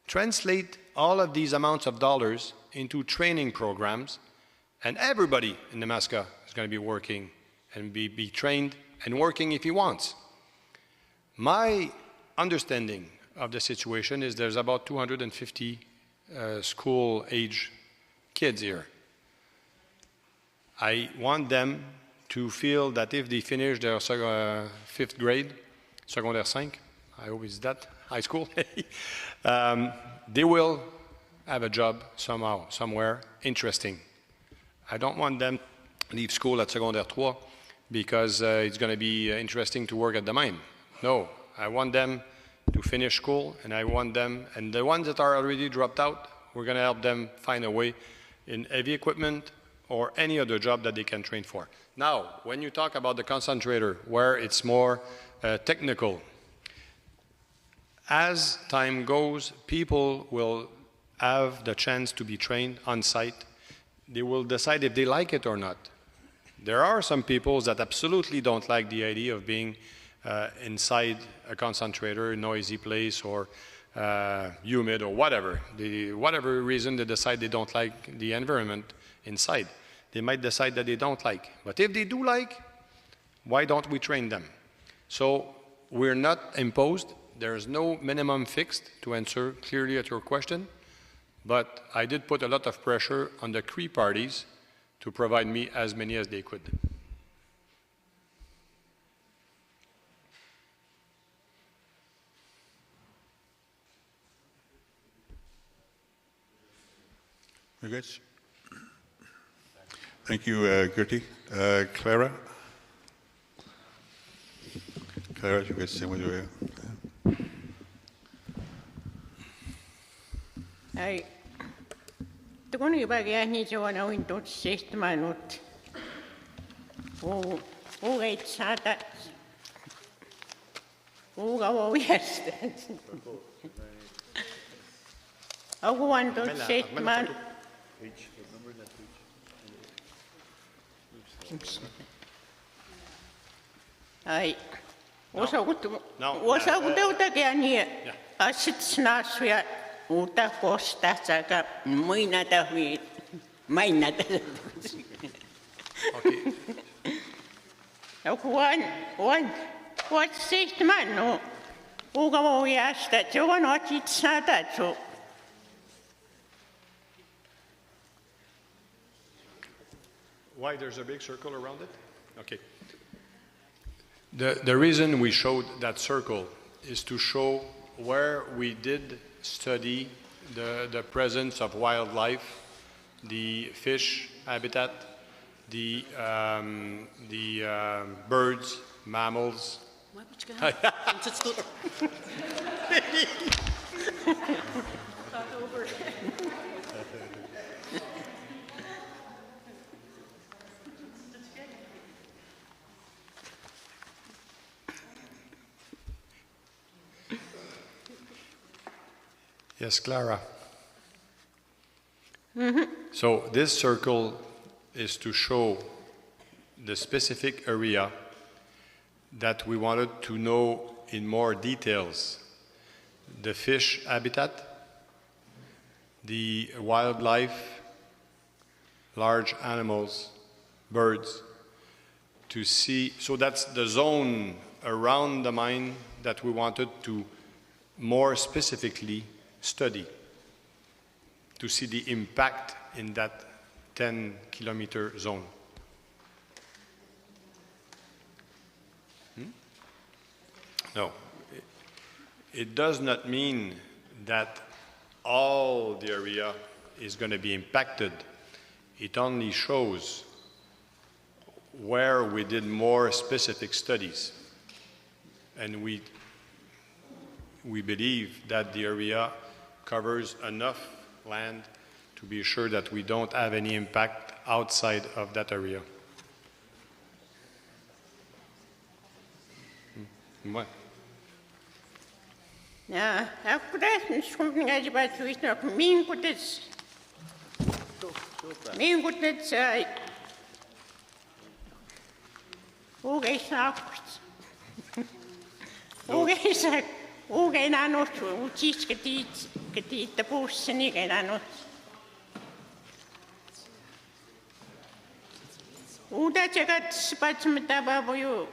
Translate all of these amounts of dollars into training programs, and everybody in Nemaska is going to be working and be trained and working if he wants. My understanding of the situation is there's about 250 school-age kids here. I want them to feel that if they finish their 5th grade, secondaire 5, I hope it's that, high school, they will have a job somehow, somewhere interesting. I don't want them to leave school at secondaire 3 because it's going to be interesting to work at the mine. No, I want them to finish school, and I want them, and the ones that are already dropped out, we're going to help them find a way in heavy equipment or any other job that they can train for. Now, when you talk about the concentrator, where it's more technical, as time goes, people will have the chance to be trained on site. They will decide if they like it or not. There are some people that absolutely don't like the idea of being inside a concentrator, noisy place, or humid, or whatever. Whatever reason they decide they don't like the environment inside. They might decide that they don't like. But if they do like, why don't we train them? So we're not imposed. There's no minimum fixed, to answer clearly at your question. But I did put a lot of pressure on the Cree parties to provide me as many as they could.
Very good. Thank you, Gertie. Clara? Clara, you guys say what you are.
Ai, tukun ibagia ni jawana wintot sest manut. O gait sata. O gawo yest. Aku wantot sest man. Ai, osa kutu kiani asit snasvia uta kosta saka muina tahui maina ta.
Okay.
Aku wan what sest man no. Uga mo yasta joan asit snata so.
Why there's a big circle around it? Okay. The reason we showed that circle is to show where we did study the presence of wildlife, the fish habitat, the birds, mammals. Yes, Clara. So this circle is to show the specific area that we wanted to know in more details. The fish habitat, the wildlife, large animals, birds, to see. So that's the zone around the mine that we wanted to more specifically study, to see the impact in that 10-kilometer zone. No, it does not mean that all the area is going to be impacted. It only shows where we did more specific studies. And we believe that the area covers enough land to be sure that we don't have any impact outside of that area. What?
Ja, akkurat skumpen ngaji ba tuisna min kutets ugeisnaakut ugenanut utis ketit tapussani genanut uda jagat spatsmata babuyu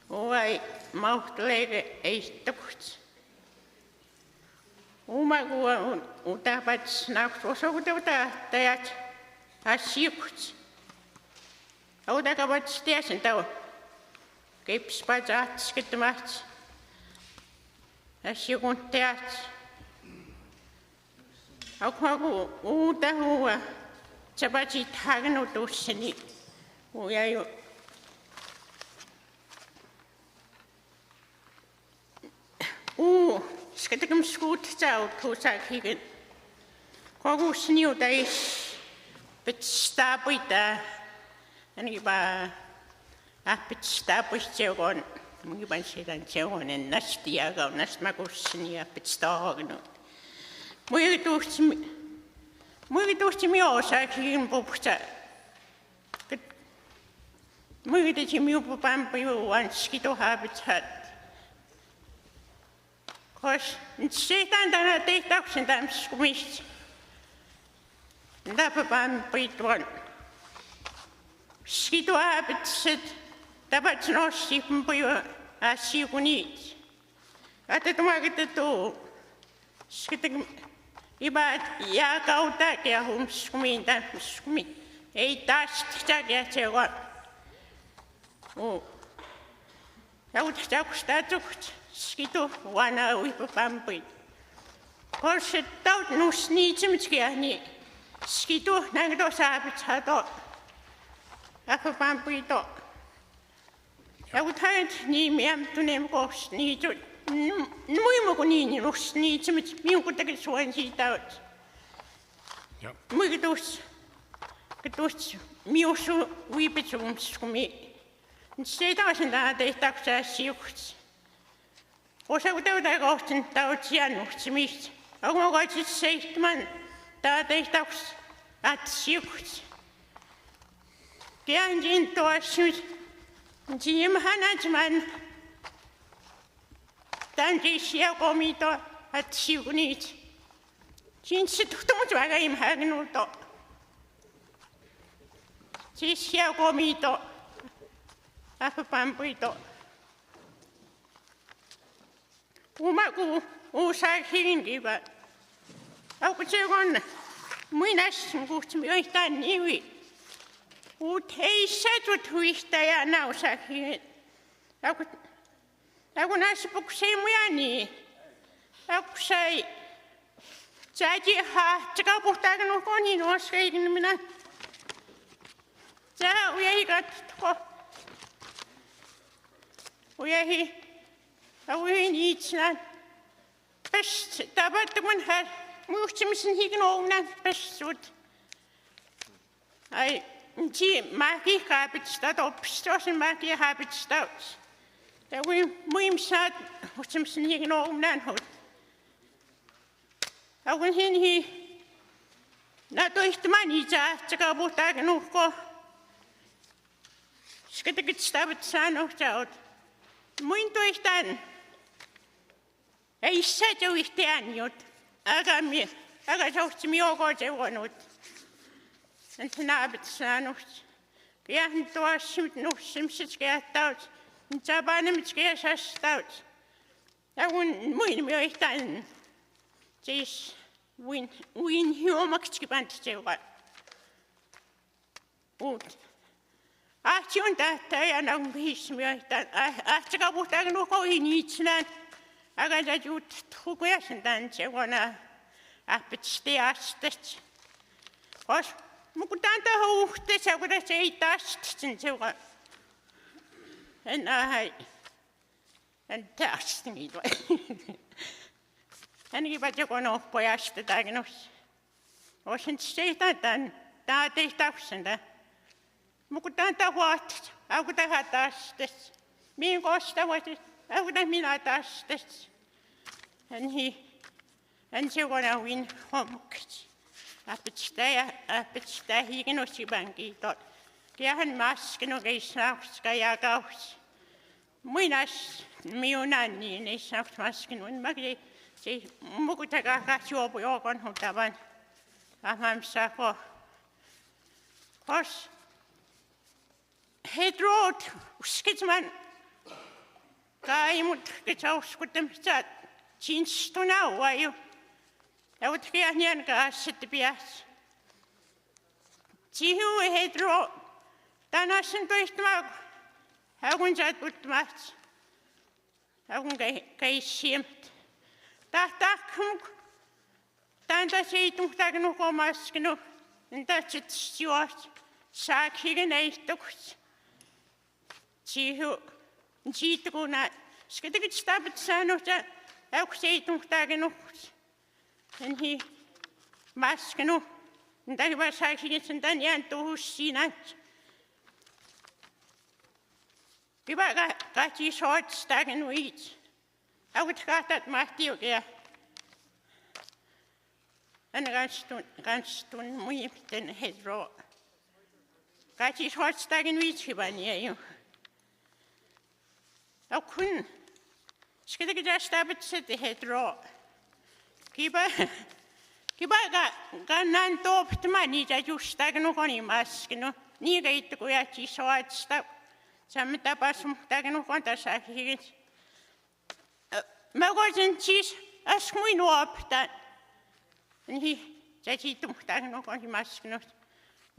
uai mautlege eistakut Umagu utapats naksosuututa tajat asiukuts. Autakavats tiesin tau. Kipspats atskitmats. Asiukun teats. Aukagu utahua. Tsapatsit hagnutussani. Ujayu. Skatekum skuut tau kusak higen. Kogu sniu dais pitstapuita. Ani ba pitstapuistegon. Mungi ban sedan tegon en nastiaga nastmakusnia pitstagno. Muigi tuhti miosa higen popsa. Muigi tehti miu popampa ju anskito habitat. Kos setan tänä tehtäyksen tämmöiskumista. Täpäpään piituan. Skituaapitset tapat nossi kumpuju asiukuniit. Atatumakitettu. Skitek ibaat jaakauta ja humskumiin tämmöiskumiin. Ei taas tätä seua. Ja uudestaan tukut. Skitu wana uipapampi. Korset taut nus niitsimitskiahni. Skitu nangdo saapit hato. Apapampi to. Ja uthait ni miam tunem kos niitu. Muimuku niini nus niitsimits miukuttakin suon siitaut. Muikitus. Kitus miusu uipitsumskumi. Se taasen tähän tehtäksää siukuts. Osa utauta kohtin tautsia nuhtsimista. Onko kaitsit seitsemän tää tehtauks atsiuks. Kääntin tuossa Jimhanatman tän tisiä komito atsiukniit. Siin se tuhtumut väga imhägnulto. Tisiä komito apapampuito. Umaku usak hilinkiva. Auku tsegon muinas kuhtsimi yhtään nivi. Uut heissatut huista ja nausak hilin. Auku nasipuksei mujani. Auku sai tsäji hahtaka puhtaakan ukoni nuoskeikin minä. Tää ujahi katko. Ujahi. Auin itsenään. Pest tapattaman här. Muistamisen hiikin ounan pestut. Ai, mäki kaapitsta toppistosen mäki kaapitsta. Ja kuin muimsaat muistamisen hiikin ounan hot. Auin hinhi. Natoihtaman itää, tsaka puhtaakin uhko. Skatakit stavat sanohtaut. Muin toihtaan. Ei säätö yhtään jot. Aga sohtsi mioko seuonut. Entä naapit saanut. Kiahin tuossa nussimsit kiehtaut. Mitä paanemit kiesastat. Ja kun muin mioihtaan. Siis Win huomaksi pantseuga. Ahti on tähtäjä on hismiä, että ahtika puhtaan nukoihin itsenään. Aga ta juut tukuja sen tämän seurana ahpetsti astet. Kos mukutaan tähän uhteessa, kun tässä ei tästä sen seurana. En tästä niitä. Ainakin vaikka joku noppojasta tai noissa. Osin siitä tämä tehtävän tämä. Mukutaan tämä huolet, auku tähän tästä. Mihin kostavat, auku tähän minä tästä. En seurana win hommuksi. Apetsitä hiikinusi pankiito. Kiahan masken oikein snauska ja kaus. Muinas miunan niin ei snauks masken. Se mukutakaa katsoa joukon huutavan. Ahmamsako. Kos. Hedroot. Uskitsman. Kaimut. Kitsauskuttamista. Tsinstuna uaju. Ja utkia nian kanssa pias. Sihu hedro. Tänäsen toistuma. Hakun saat puuttumat. Hakun käisimt. Tahtakum. Tanta seitungtakin nukomaskinu. Entätset sijoat. Saakhigen eihtokus. Sihu. Siitukuna. Skatakit stapat sanoa. Hauk seitungtakin nukus. Enhi. Maskinu. Entäkin vaan saakhigen sen tän jään tuhus siinä. Kiva kahti soitstakin uits. Aut kahtat mahtiukia. Aina kanstun muimten hedro. Kahti soitstakin uitsivan jäi. Au kun. Skitakin tästä apetset hedro. Kiva kannan tooptamaan niitä justakin ukonimaskinu. Niin keittu kun jätsi soitsta. Samme tapas muhtakin ukon tässä hiikin. Mä koisin siis asmuin nuoptaan. Niin, se siitä muhtakin ukon maskinut.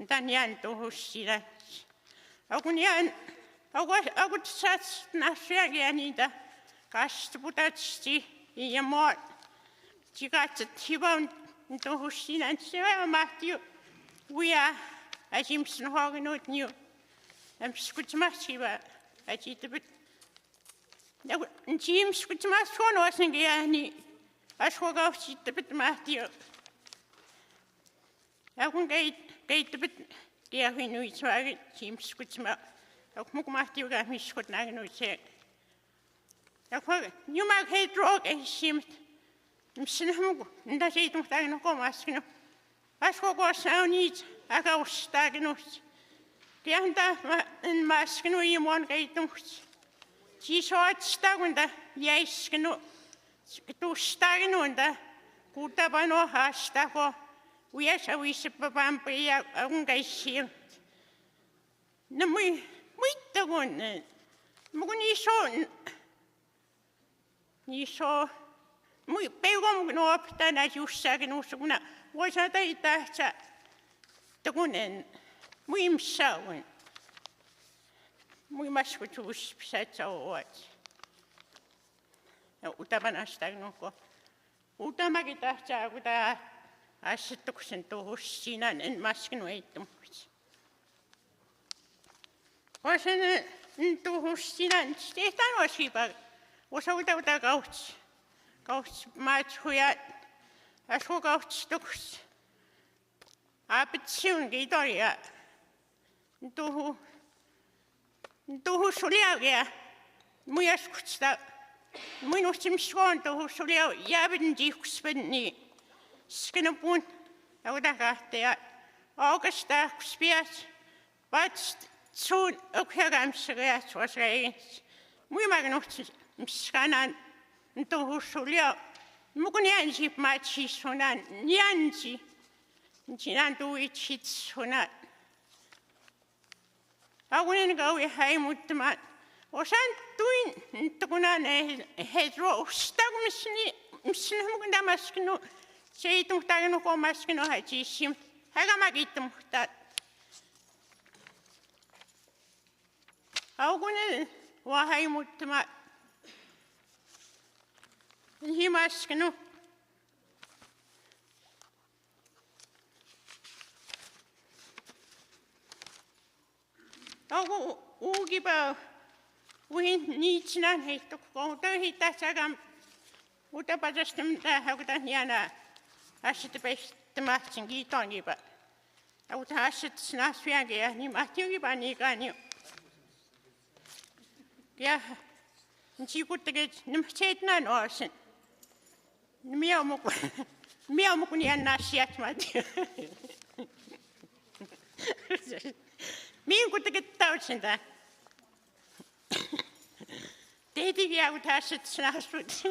Tän jään tuhus siinä. Aukut saat nasujakin niitä kastuputatsi ja mua. Sikatset hivan tuhus siinä. Se vähän mahti uja. Asimsin hoakinut niu. Skutmashiva, ajittelut. Jim skutmas huonoasen kiäni, ashuokausittepet mahtia. Ja kun keittepet kiähin uitsvaari, Jim skutsma, ja kun muku mahtia miskut näin uitseen. Ja kun jumak hei droogeisimmet, missä muku, mitä seitumuhtakin on komaskinu. Ashuokaussa on niitä, akaustaakin uitseen. Kian en maskinu imuan keitumuksia. Siis ootstakunta jäiskinu. Tustakinu kuutapano haastako. Uiasa uisapa pampi ja unkaisiin. No muittakun. Muku niiso. Mui peukomukun optana jussakin usukuna. Voisa taitahsa. Takunen. Muimsauin. Muimaskutus pisatsa oot. Ja utapanastaan nuko. Utamakin tahtsaa, kun tää asettuksen tuhus siinä en maskinu eittumuksia. Osan tuhus siinä, tehtään osipa. Osa uta kautsi. Kautsi maatsuja. Asu kautsi tukus. Apetsion kiitoria. Tuhu suliagia. Mujaskutsta. Minusta miskoon tuhu sulia jäävän tihkuspenni. Skenopun. Ja utakahtaja. Aukastaa kuspias. Vatst suun okjakamssa reatsuvassa eigens. Muimakin uhti miskanan tuhu sulia. Mukun jänsi matsisunan jänsi. Sinä tuit hitsuna. Akunen kauan haimuttamaan. Osan tuin, kun on hedro ustakumissani, missä on mukana maskinu. Se itong tayo no ko mas kino hai chi sim. Haga magitum ta. Au gune wahai mutma. Himas kino. Au ugi ba uhin ni chinan hei to ko ta hita sagam uta pajastem ta haguta niana asit best matchingi tongi ba au ta asit snas fiange ni matchingi ba ni kanyo ya nchi kutte nim chetna no asin miao mo ni anna siat mat Min kutte tausin ta Teti via utasit snasut.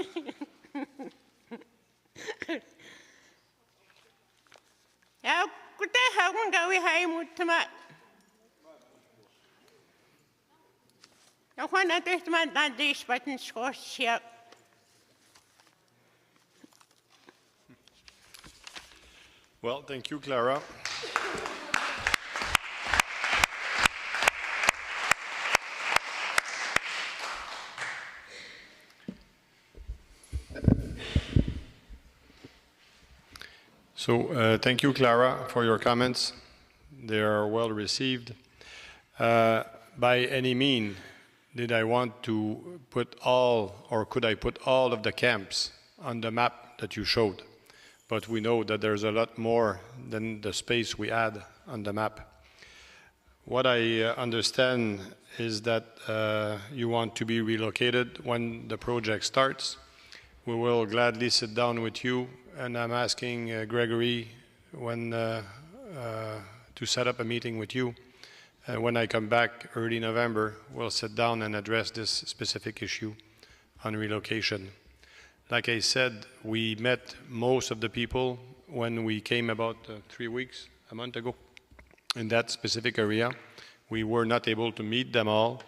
Ja, kutte hagun gawi hai mutma. Ja, kwana tehtämään tämän dispatin skossia.
Well, thank you, Clara. So, thank you, Clara, for your comments. They are well received. By any mean, did I want to put all, or could I put all of the camps on the map that you showed? But we know that there's a lot more than the space we add on the map. What I understand is that you want to be relocated when the project starts. We will gladly sit down with you, and I'm asking Gregory when to set up a meeting with you. When I come back early November, we'll sit down and address this specific issue on relocation. Like I said, we met most of the people when we came about 3 weeks, a month ago, in that specific area. We were not able to meet them all,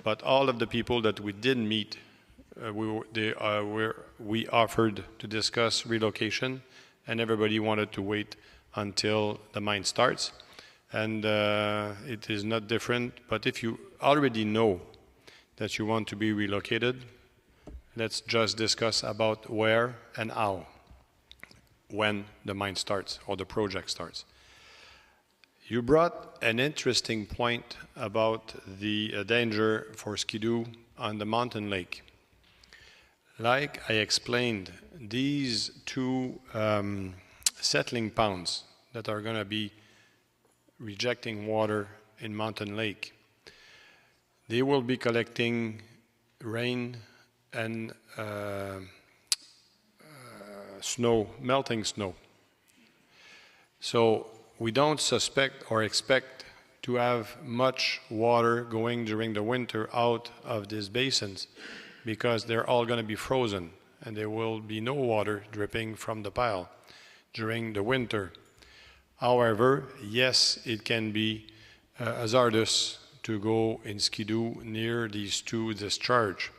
but all of the people that we did meet, we offered to discuss relocation, and everybody wanted to wait until the mine starts. And it is not different, but if you already know that you want to be relocated, let's just discuss about where and how, when the mine starts or the project starts. You brought an interesting point about the danger for skidoo on the mountain lake. Like I explained, these two settling ponds that are going to be rejecting water in mountain lake, they will be collecting rain and snow, melting snow. So we don't suspect or expect to have much water going during the winter out of these basins, because they're all going to be frozen and there will be no water dripping from the pile during the winter. However, yes, it can be hazardous to go in skidoo near these two discharges.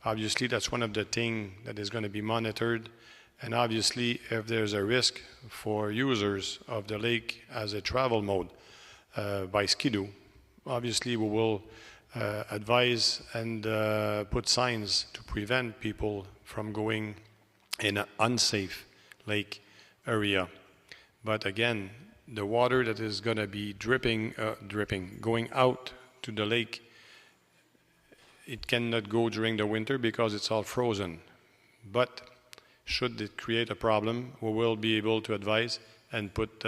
Obviously, that's one of the things that is going to be monitored. And obviously, if there's a risk for users of the lake as a travel mode by skidoo, obviously we will advise and put signs to prevent people from going in an unsafe lake area. But again, the water that is going to be going out to the lake, it cannot go during the winter because it's all frozen. But should it create a problem, we will be able to advise and put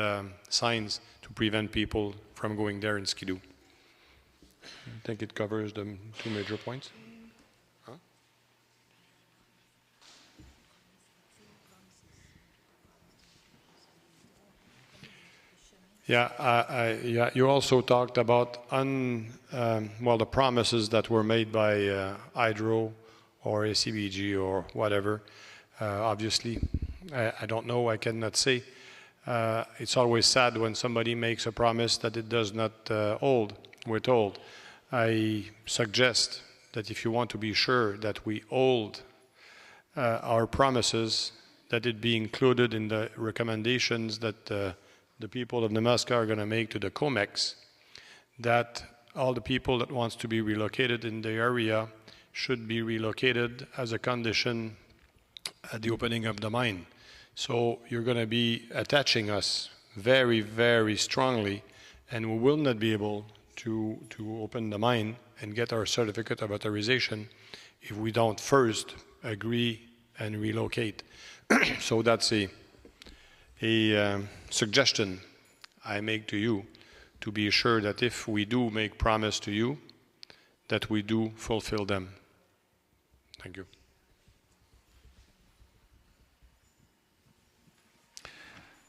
signs to prevent people from going there in skidoo. I think it covers the two major points. Huh? Yeah, you also talked about the promises that were made by Hydro or ACBG or whatever. Obviously, I don't know, I cannot say. It's always sad when somebody makes a promise that it does not hold. We're told. I suggest that if you want to be sure that we hold our promises,
that it be included in the recommendations that the people of Nemaska are going to make to the COMEX, that all the people that wants to be relocated in the area should be relocated as a condition at the opening of the mine. So you're going to be attaching us very, very strongly, and we will not be able to open the mine and get our certificate of authorization if we don't first agree and relocate. So that's a suggestion I make to you, to be sure that if we do make promise to you, that we do fulfill them. Thank you.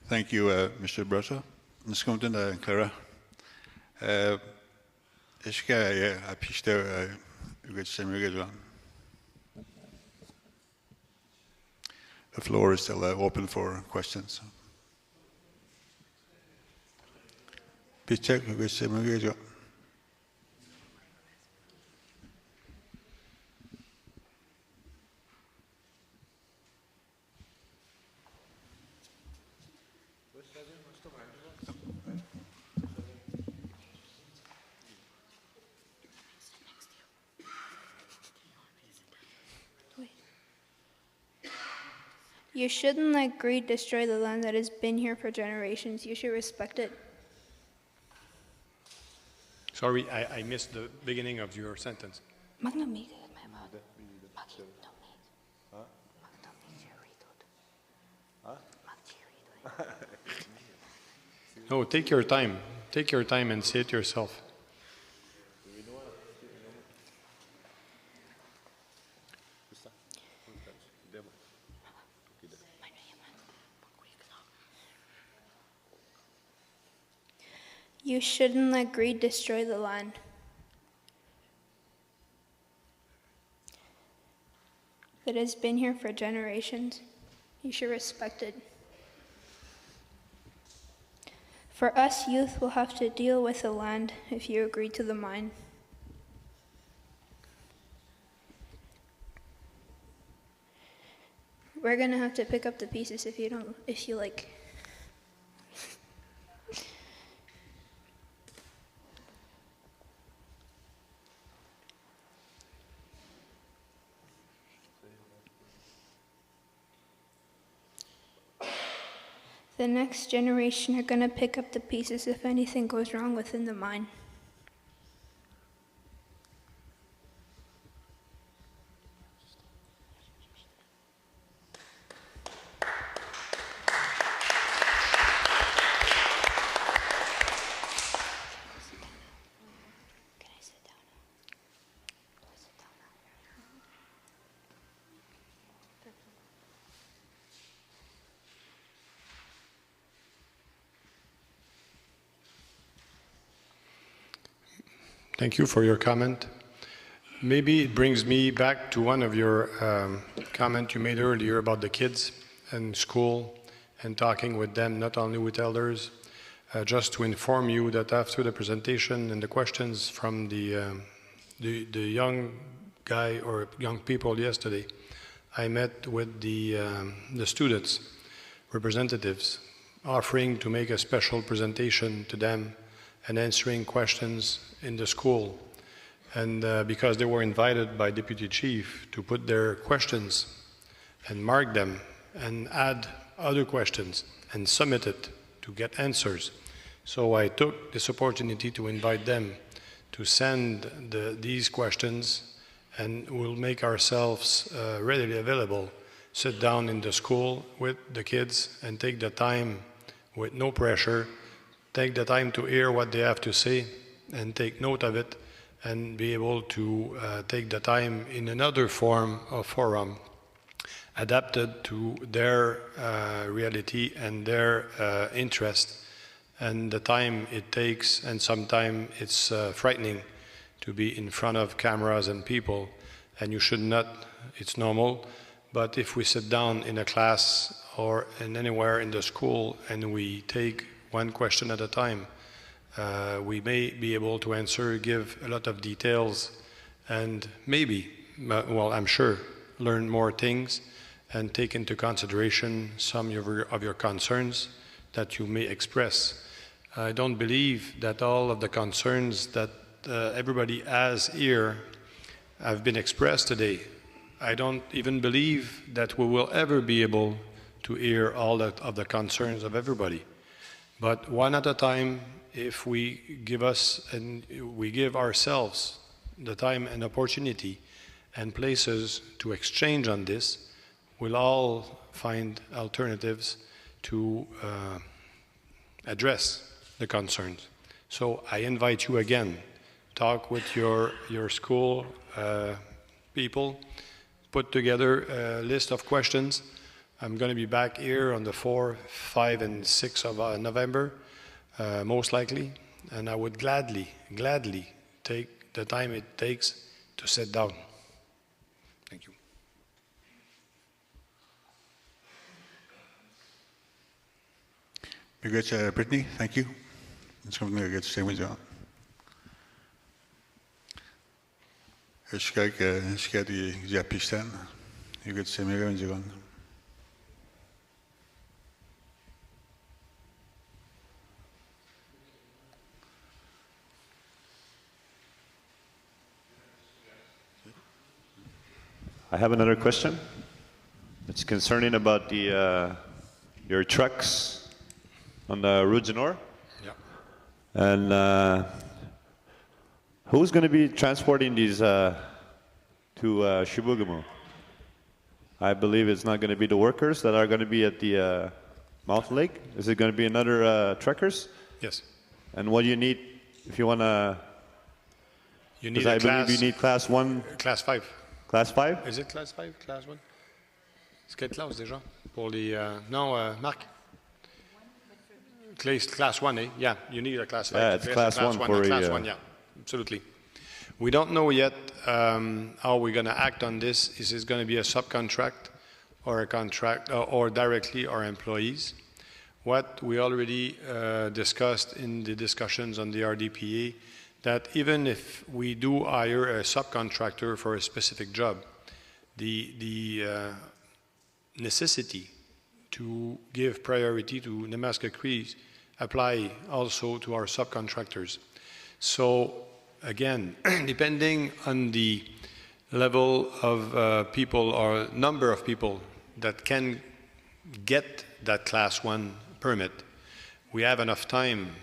Thank you, Mr. Brosa. Ms. Compton, Clara. The floor is still open for questions.
You shouldn't let greed destroy the land that has been here for generations. You should respect it.
Sorry, I missed the beginning of your sentence. No, take your time. Take your time and say it yourself.
You shouldn't let greed destroy the land. That has been here for generations. You should respect it. For us, youth will have to deal with the land if you agree to the mine. We're gonna have to pick up the pieces if you like. The next generation are going to pick up the pieces if anything goes wrong within the mine.
Thank you for your comment. Maybe it brings me back to one of your comments you made earlier about the kids and school and talking with them, not only with elders. Just to inform you that after the presentation and the questions from the young guy or young people yesterday, I met with the students, representatives, offering to make a special presentation to them and answering questions in the school. And because they were invited by Deputy Chief to put their questions and mark them and add other questions and submit it to get answers. So I took this opportunity to invite them to send these questions, and we'll make ourselves readily available, sit down in the school with the kids and take the time with no pressure, take the time to hear what they have to say and take note of it, and be able to take the time in another form of forum adapted to their reality and their interest and the time it takes. And sometimes it's frightening to be in front of cameras and people, and you should not, it's normal. But if we sit down in a class or in anywhere in the school and we take one question at a time, we may be able to answer, give a lot of details, and maybe, well, I'm sure, learn more things
and take into consideration some of your concerns that you may express. I don't believe that all of the concerns that everybody has here have been expressed today. I don't even believe that we will ever be able to hear all of the concerns of everybody. But one at a time, if we give ourselves the time and opportunity and places to exchange on this, we'll all find alternatives to address the concerns. So I invite you again, talk with your school people, put together a list of questions. I'm going to be back here on the 4th, 5th, and 6th of November, most likely, and I would gladly take the time it takes to sit down. Thank you.
Very good, Brittany. Thank you. It's something I get to say with you. Skal de Pakistan? You get to say me with you.
I have another question. It's concerning about the your trucks on the Route du Nord.
Yeah.
And who's going to be transporting these to Chibougamau? I believe it's not going to be the workers that are going to be at the Mountain Lake. Is it going to be another truckers?
Yes.
And what do you need if you want to?
You need
I believe you need class 1.
Class 5.
Class 5?
Is it class 5, class 1? C'est quelle classe déjà? Pour les... non, Marc? Class 1, eh? Yeah, you need a class 5.
Yeah, it's class 1 for
class 1, yeah, absolutely. We don't know yet how we're going to act on this. Is it going to be a subcontract or a contract or directly our employees? What we already discussed in the discussions on the RDPA, that even if we do hire a subcontractor for a specific job, the necessity to give priority to Nemaska Crees apply also to our subcontractors. So again, depending on the level of people or number of people that can get that class 1 permit, we have enough time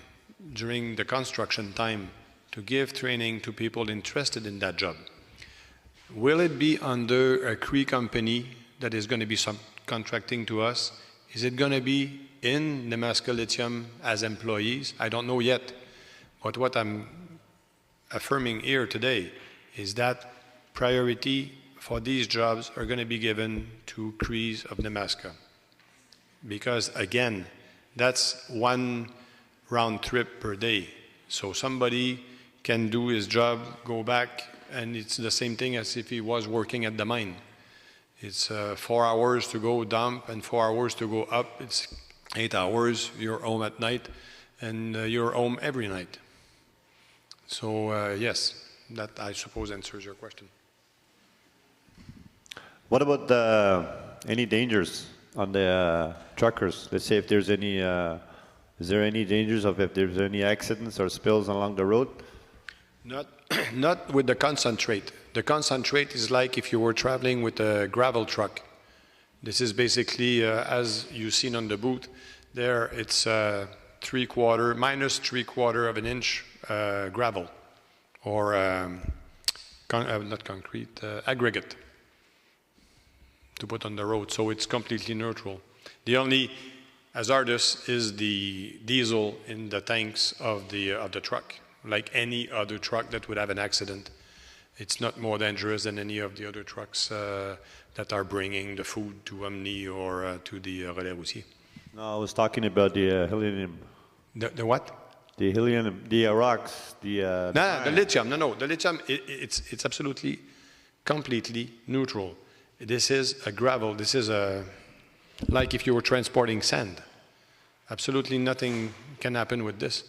during the construction time to give training to people interested in that job. Will it be under a Cree company that is going to be subcontracting to us? Is it going to be in Nemaska Lithium as employees? I don't know yet. But what I'm affirming here today is that priority for these jobs are going to be given to Crees of Nemaska. Because again, that's one round trip per day. So somebody can do his job, go back, and it's the same thing as if he was working at the mine. It's 4 hours to go dump and 4 hours to go up. It's 8 hours, you're home at night, and you're home every night. So yes, that I suppose answers your question.
What about any dangers on the truckers? Let's say if there's any, is there any dangers of if there's any accidents or spills along the road?
Not with the concentrate. The concentrate is like if you were traveling with a gravel truck. This is basically, as you've seen on the booth, there it's minus 3/4 of an inch gravel, or not concrete, aggregate to put on the road. So it's completely neutral. The only hazardous is the diesel in the tanks of the truck. Like any other truck that would have an accident. It's not more dangerous than any of the other trucks that are bringing the food to Omni or to the Whabouchi.
No, I was talking about the helium.
The what?
The helium, the rocks, the...
the lithium. No, the lithium, it's absolutely, completely neutral. This is a gravel. This is like if you were transporting sand. Absolutely nothing can happen with this.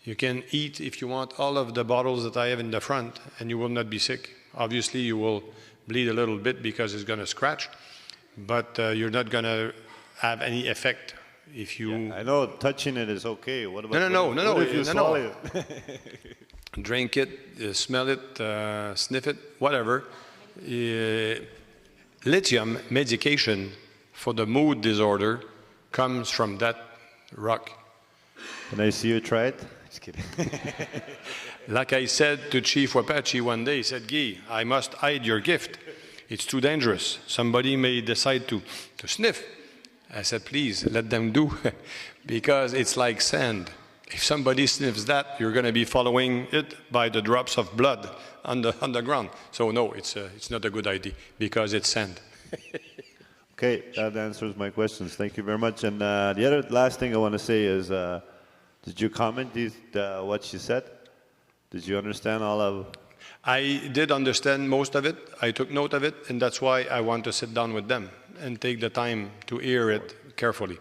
You can eat, if you want, all of the bottles that I have in the front, and you will not be sick. Obviously, you will bleed a little bit because it's going to scratch, but you're not going to have any effect if you...
I know touching it is okay. What about
No.
what if you swallow it?
Drink it, smell it, sniff it, whatever. Lithium medication for the mood disorder comes from that rock.
Can I see you try it? Just kidding.
Like I said to Chief Whabouchi one day, he said, Guy, I must hide your gift. It's too dangerous. Somebody may decide to sniff. I said, please, let them do, because it's like sand. If somebody sniffs that, you're going to be following it by the drops of blood on the ground. So no, it's not a good idea, because it's sand.
Okay, that answers my questions. Thank you very much. And the other last thing I want to say is, did you comment what she said? Did you understand all of?
I did understand most of it. I took note of it, and that's why I want to sit down with them and take the time to hear it carefully.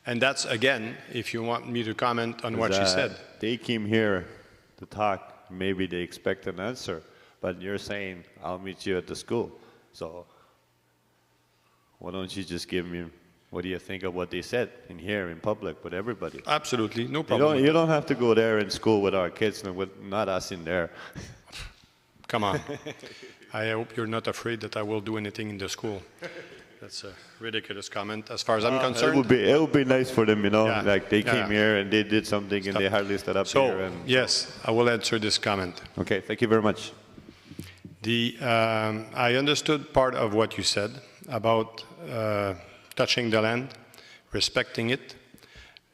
And that's, again, if you want me to comment on what she said.
They came here to talk. Maybe they expect an answer, but you're saying, I'll meet you at the school. So why don't you just give me, what do you think of what they said in here in public with everybody?
Absolutely, no problem.
You don't have to go there in school with our kids and with not us in there.
Come on. I hope you're not afraid that I will do anything in the school. That's a ridiculous comment as far as I'm concerned.
It would be nice for them,
Yeah.
like they came here and they did something and they hardly stood up here. And
yes, I will answer this comment.
Okay, thank you very much.
I understood part of what you said about touching the land, respecting it.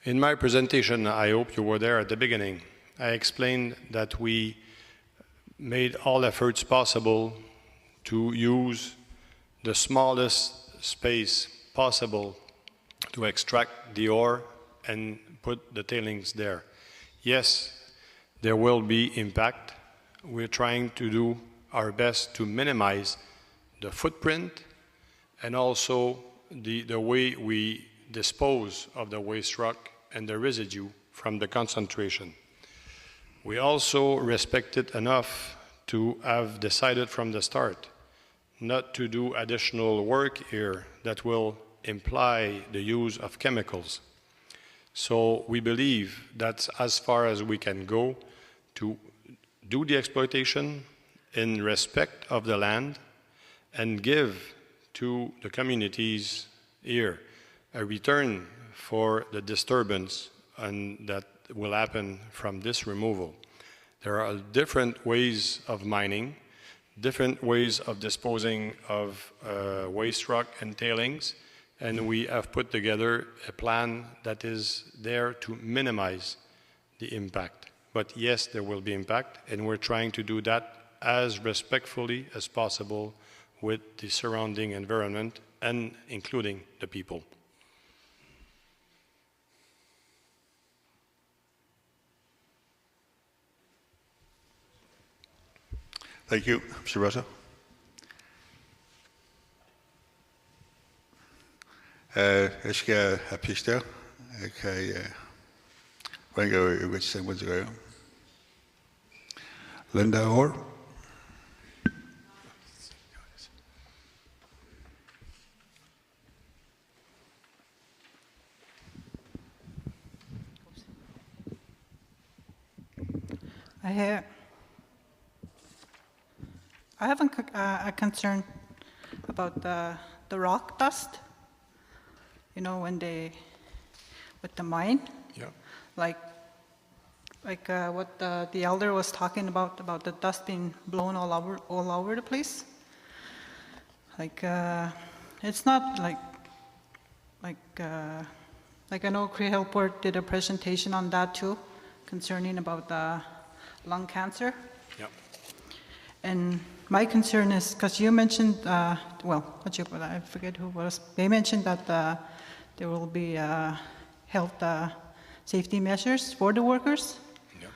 In my presentation, I hope you were there at the beginning, I explained that we made all efforts possible to use the smallest space possible to extract the ore and put the tailings there. Yes, there will be impact. We're trying to do our best to minimize the footprint and also the way we dispose of the waste rock and the residue from the concentration. We also respect it enough to have decided from the start not to do additional work here that will imply the use of chemicals. So we believe that's as far as we can go to do the exploitation in respect of the land and give to the communities here a return for the disturbance and that will happen from this removal. There are different ways of mining, different ways of disposing of waste rock and tailings, and we have put together a plan that is there to minimize the impact. But yes, there will be impact, and we're trying to do that as respectfully as possible with the surrounding environment and including the people.
Thank you, Mr. Rosa. Jeg skal have pister. Jeg kan bringe ud til Windsor. Linda Orr.
I have a concern about the rock dust. You know, when with the mine.
Yeah.
Like what the elder was talking about the dust being blown all over the place. Like it's not like I know Cree Hillport did a presentation on that too, concerning about the lung cancer.
Yeah.
And my concern is, because you mentioned, I forget who it was, they mentioned that there will be health safety measures for the workers.
Yeah.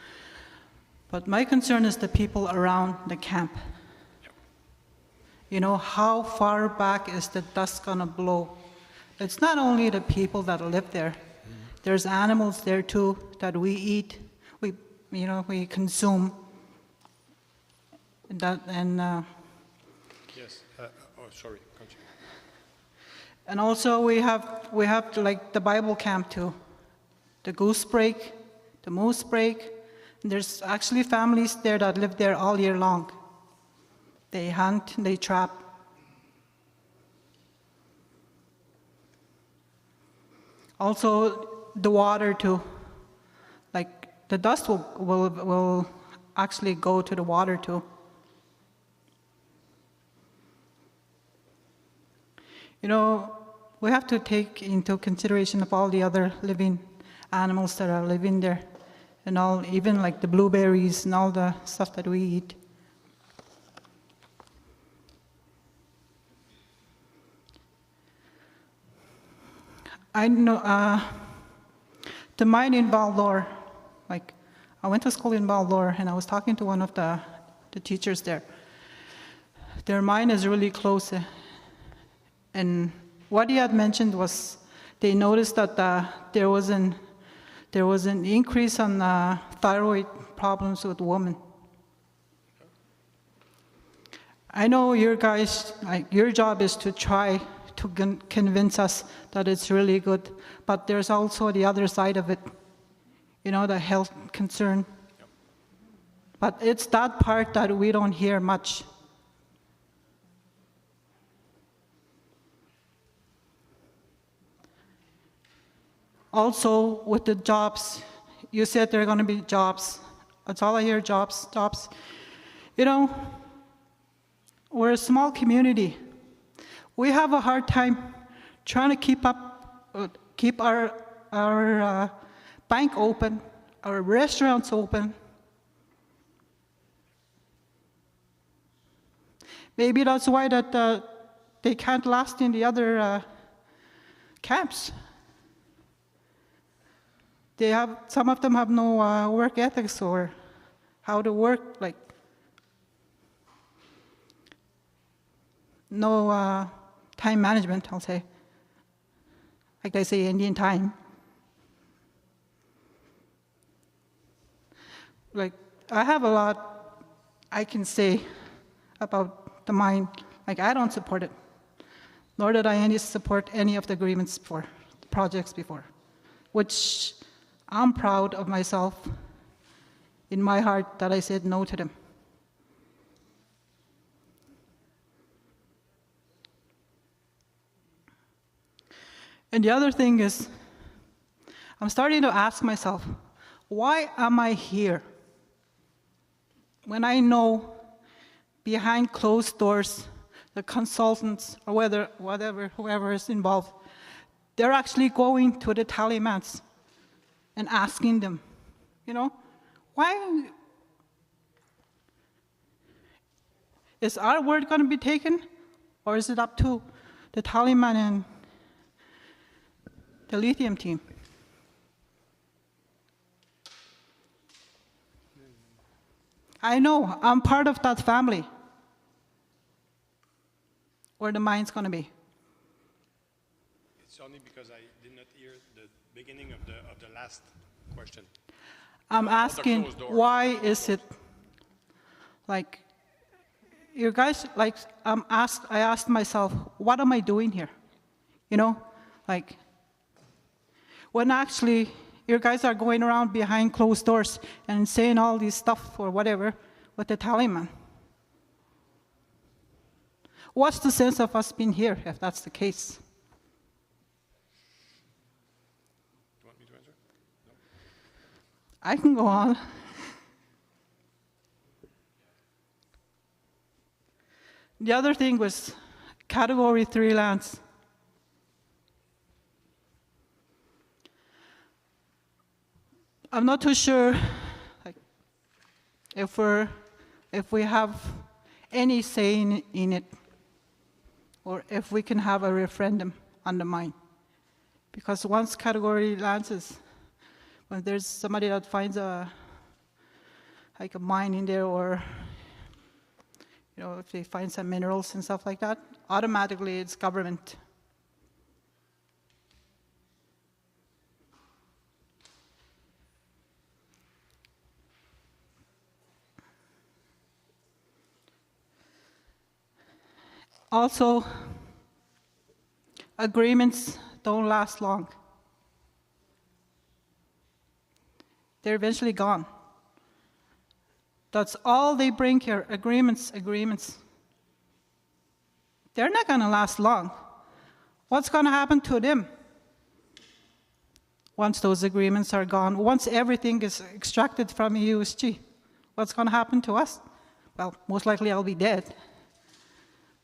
But my concern is the people around the camp.
Yeah.
You know, how far back is the dust going to blow? It's not only the people that live there. Mm-hmm. There's animals there too that we eat, we consume. Yes.
sorry, continue.
And also we have like the Bible camp too, the goose break, the moose break. And there's actually families there that live there all year long. They hunt, they trap. Also the water too, like the dust will actually go to the water too. You know, we have to take into consideration of all the other living animals that are living there, and all, even like the blueberries and all the stuff that we eat. I know the mine in Val-d'Or, like I went to school in Val-d'Or and I was talking to one of the teachers there. Their mine is really close. And what he had mentioned was they noticed that there was an increase on thyroid problems with women. I know your guys, like your job is to try to convince us that it's really good, but there's also the other side of it, you know, the health concern. Yep. But it's that part that we don't hear much. Also, with the jobs, you said there are going to be jobs. That's all I hear, jobs, jobs. You know, we're a small community. We have a hard time trying to keep our bank open, our restaurants open. Maybe that's why that they can't last in the other camps. Some of them have no work ethics or how to work, like no time management, I'll say. Like they say, Indian time. Like, I have a lot I can say about the mine. Like, I don't support it. Nor did I support any of the agreements before, the projects before, which I'm proud of myself in my heart that I said no to them. And the other thing is, I'm starting to ask myself, why am I here? When I know behind closed doors, the consultants or whoever is involved, they're actually going to the Talibans and asking them, you know, why is our word going to be taken, or is it up to the Taliban and the lithium team? I know, I'm part of that family, where the mine's going to be.
It's only because I did not hear the beginning of the last question.
I'm asking, why is it like you guys, like I asked myself, what am I doing here? You know, like when actually you guys are going around behind closed doors and saying all this stuff or whatever with the Taliban. What's the sense of us being here if that's the case?
You want me to answer? No.
I can go on. The other thing was Category 3 lands. I'm not too sure like, if we have any say in it, or if we can have a referendum on the mine. Because once category lands is, when there's somebody that finds a mine in there, or you know, if they find some minerals and stuff like that, automatically it's government. Also, agreements don't last long. They're eventually gone. That's all they bring here, agreements, agreements. They're not going to last long. What's going to happen to them once those agreements are gone? Once everything is extracted from USG, what's going to happen to us? Well, most likely I'll be dead.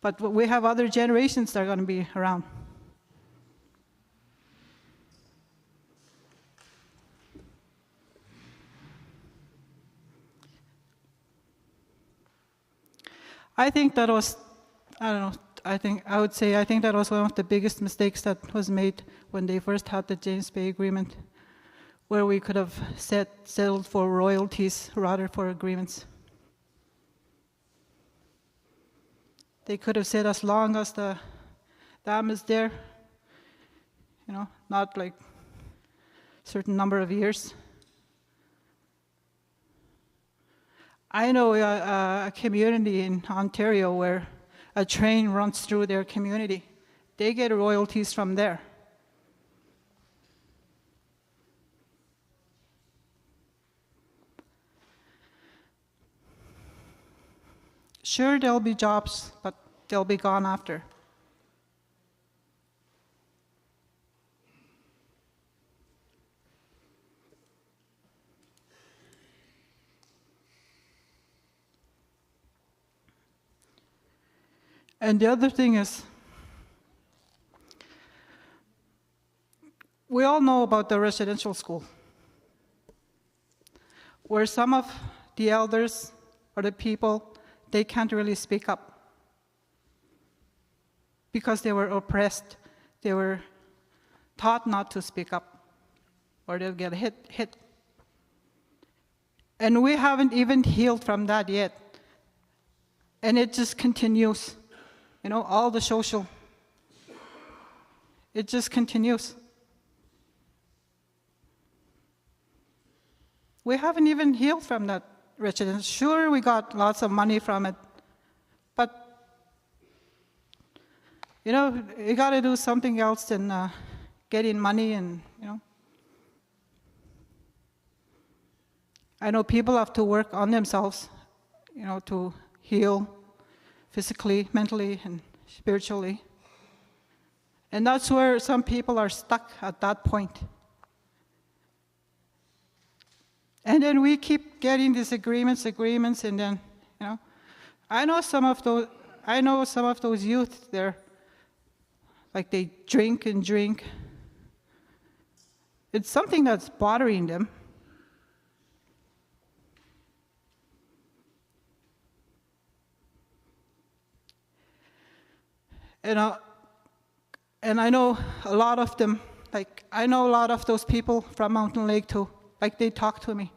But we have other generations that are going to be around. I think that was, I don't know, I think that was one of the biggest mistakes that was made when they first had the James Bay Agreement, where we could have settled for royalties rather for agreements. They could have said as long as the dam is there, not like a certain number of years. I know a community in Ontario where a train runs through their community. They get royalties from there. Sure, there'll be jobs, but they'll be gone after. And the other thing is, we all know about the residential school, where some of the elders or the people, they can't really speak up because they were oppressed. They were taught not to speak up or they'll get hit. And we haven't even healed from that yet. And it just continues. All the social, it just continues. We haven't even healed from that wretchedness. Sure, we got lots of money from it, but, you got to do something else than getting money and, I know people have to work on themselves, to heal physically, mentally, and spiritually. And that's where some people are stuck at that point. And then we keep getting these agreements, and then, I know some of those youth, they're like they drink and drink. It's something that's bothering them. And I know a lot of them, I know a lot of those people from Mountain Lake too, they talk to me.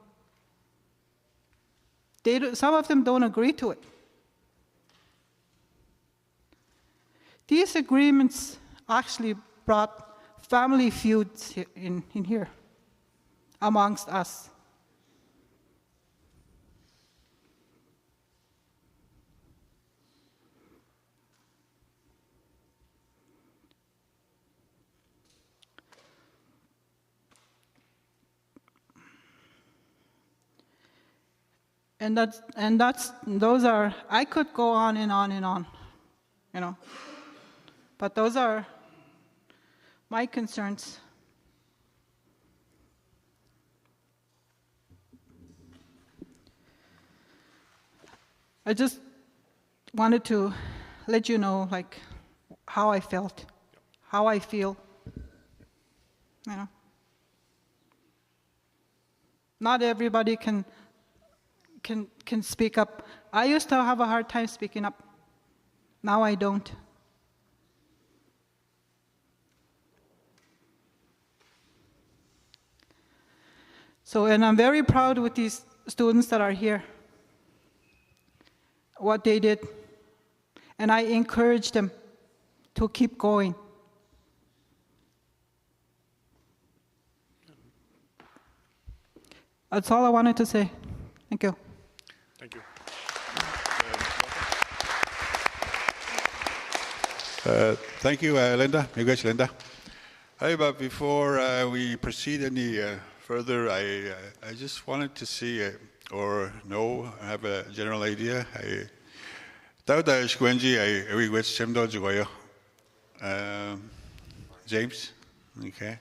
Some of them don't agree to it. These agreements actually brought family feuds in here amongst us. Those are, I could go on and on and on, but those are my concerns. I just wanted to let you know, how I felt, how I feel, Not everybody can speak up. I used to have a hard time speaking up. Now I don't. And I'm very proud with these students that are here, what they did. And I encourage them to keep going. That's all I wanted to say. Thank you.
Thank you.
Thank you, Linda. Linda. Hey, but before we proceed any further, I just wanted to see or know, have a general idea. Dauda Shkwenji, I request Semdo Jugoyo. James, okay.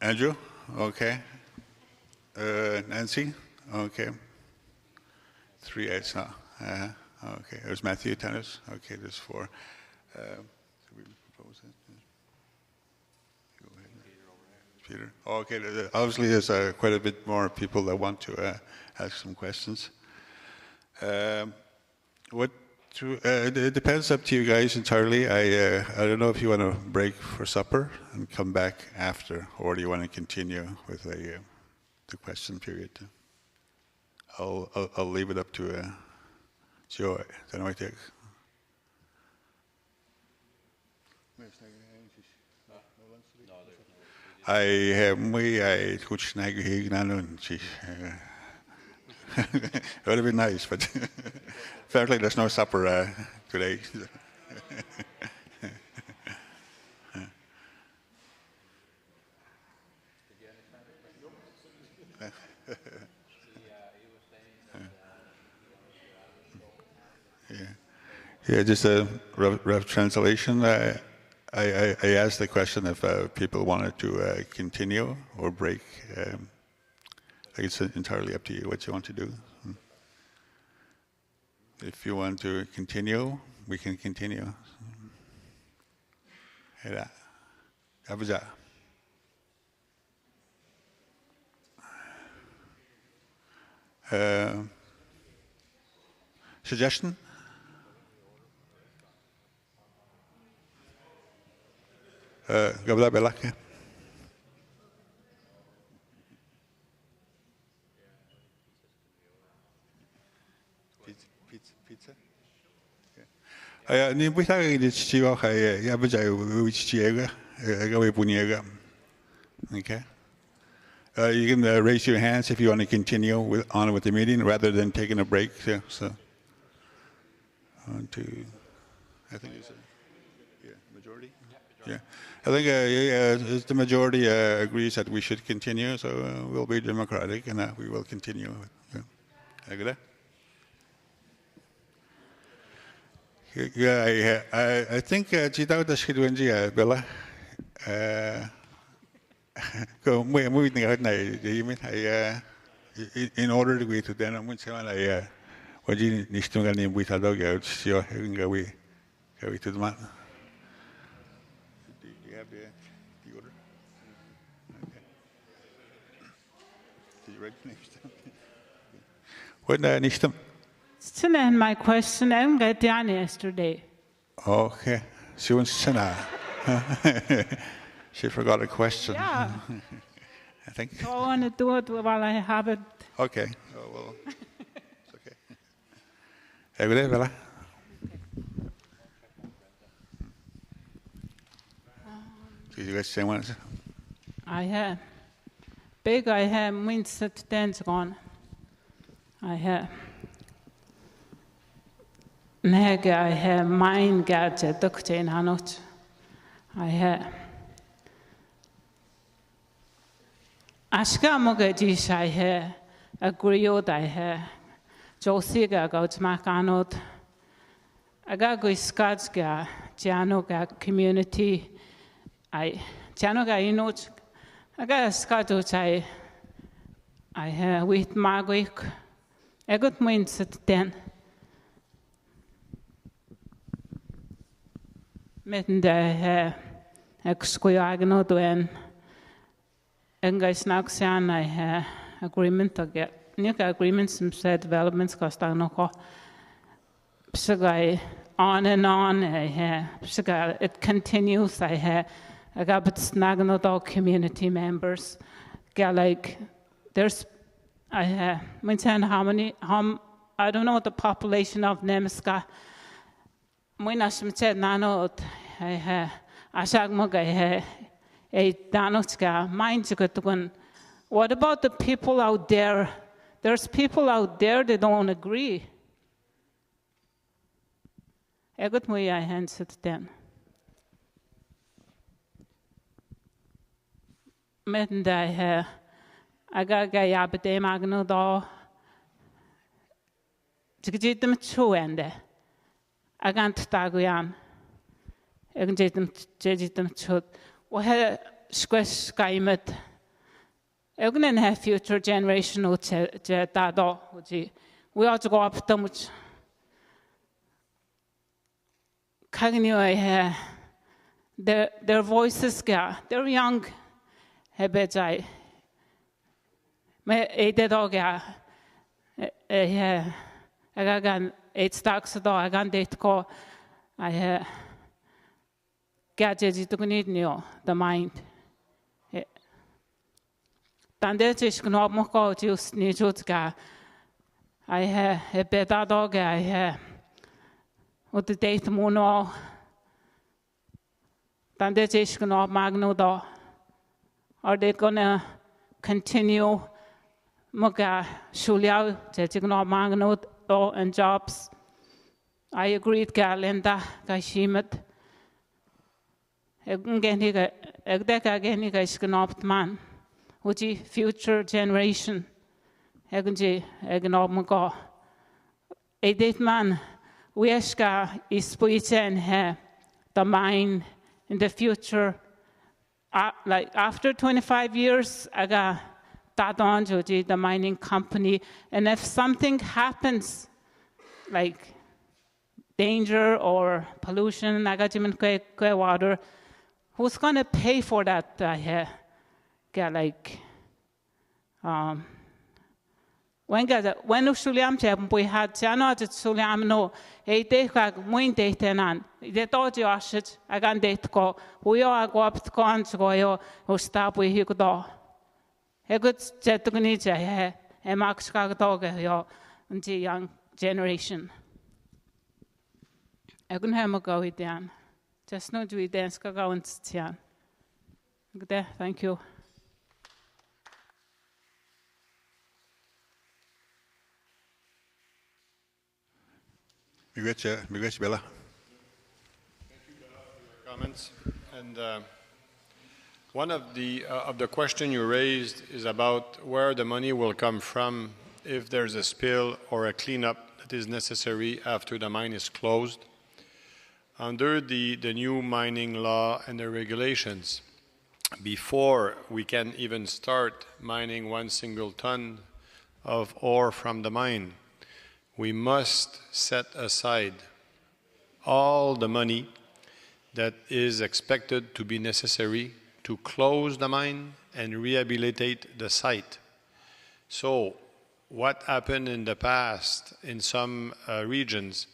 Andrew, okay. Nancy, okay. 3 8, huh? Okay, there's Matthew, Tennis. Okay, there's 4. Should we propose it? Go ahead. Peter. Oh, okay, obviously there's quite a bit more people that want to ask some questions. It depends up to you guys entirely. I don't know if you want to break for supper and come back after, or do you want to continue with the question period? I'll leave it up to Joe. I have I it would have been nice, but apparently there's no supper today. Yeah, just a rough translation. I asked the question if people wanted to continue or break. I think it's entirely up to you what you want to do. If you want to continue, we can continue. Suggestion? Gabla Belaka. Pizza? Ni buta ni chiwa kai ya bajai wichiega gawe puniega. Okay. You can raise your hands if you want to continue on with the meeting rather than taking a break. So 1, 2, I think it's majority. Yeah, I think the majority agrees that we should continue. So we'll be democratic and we will continue. Yeah. Yeah, I think Chitao da Shkidwenji Bella. In order to go to them, I'm going to say, what do you need to get with a dog? You're going to the man. Do you have the order? Okay. Did you write next time? What next time?
Still in my question, I didn't get done yesterday.
Okay. She wants to know. She forgot a question.
Yeah.
I think.
So I want to do it while I have it.
Okay. Oh, well, it's okay. Hey, good day, Bella. Did you guys say one?
I have. Big I have means that dance gone. I have. Nega I have mind gadget doctor in Hanot. I have. Ashka Mogadis I have. A griot I have. Josiga goes Macanot. I got go Scotsga, Janoga community. Janoga inot. I got a Scotus I have with Margwick. I got means at 10. Mitten der excluagno doen en guys now saying I have agreement to get new agreements and said developments cost I know so on and on I have it continues I got but snagno dog community members get like there's I have how I don't know the population of Nemiska. When I said nano, I shagmoga a danoska, mind you got one. What about the people out there? There's people out there that don't agree. Egot mwy I hands at den. Meten da he aga ga ya bede magno do Tigjitum chuende. Agant taguyan. Egnjitum chut. Wahe squish gaimet. Egnen have future generation je dado. We ought to go up to much. Kagnu their voices ga. They're young. Hebejai. Me ede dog ya. Agagan 8 stocks do agan date ko I gadget to need new the mind. Tandetish knob moko just need ga I a better dog I what the date mono Tandetish knob magno do. Are they gonna continue Moga Shuliao, Jetignor Magno and jobs? I agreed, Galinda, Gashimet. Egeniga, Egdeka Geniga is knopped man, which future generation. Egenji, Egnomago. A date man, Weska is Puichen he, the mine in the future. Like after 25 years, I got Tadon Joji, the mining company, and if something happens, like danger or pollution, nagajiman kwe water, who's gonna pay for that? Get like when Suliam we had Jano Suliam no, a day wing date tenan, the dodgy ashit, I can date go, we are go up to cons go or stop with you go. A good Jetunicha, a Max dog, and the young generation. I couldn't have a go with Dan. Just not do dance go and Tian. Good, thank you.
Miigwech Bella.
Comments. And one of the question you raised is about where the money will come from if there's a spill or a cleanup that is necessary after the mine is closed. Under the new mining law and the regulations, before we can even start mining 1 single ton of ore from the mine, we must set aside all the money that is expected to be necessary to close the mine and rehabilitate the site. So what happened in the past in some regions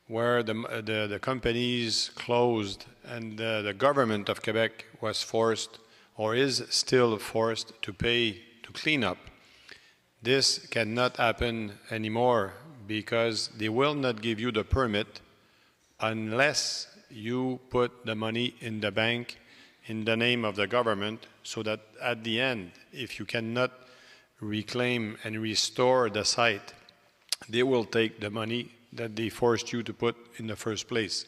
where the companies closed and the government of Quebec was forced or is still forced to pay to clean up, this cannot happen anymore because they will not give you the permit unless you put the money in the bank in the name of the government, so that at the end, if you cannot reclaim and restore the site, they will take the money that they forced you to put in the first place.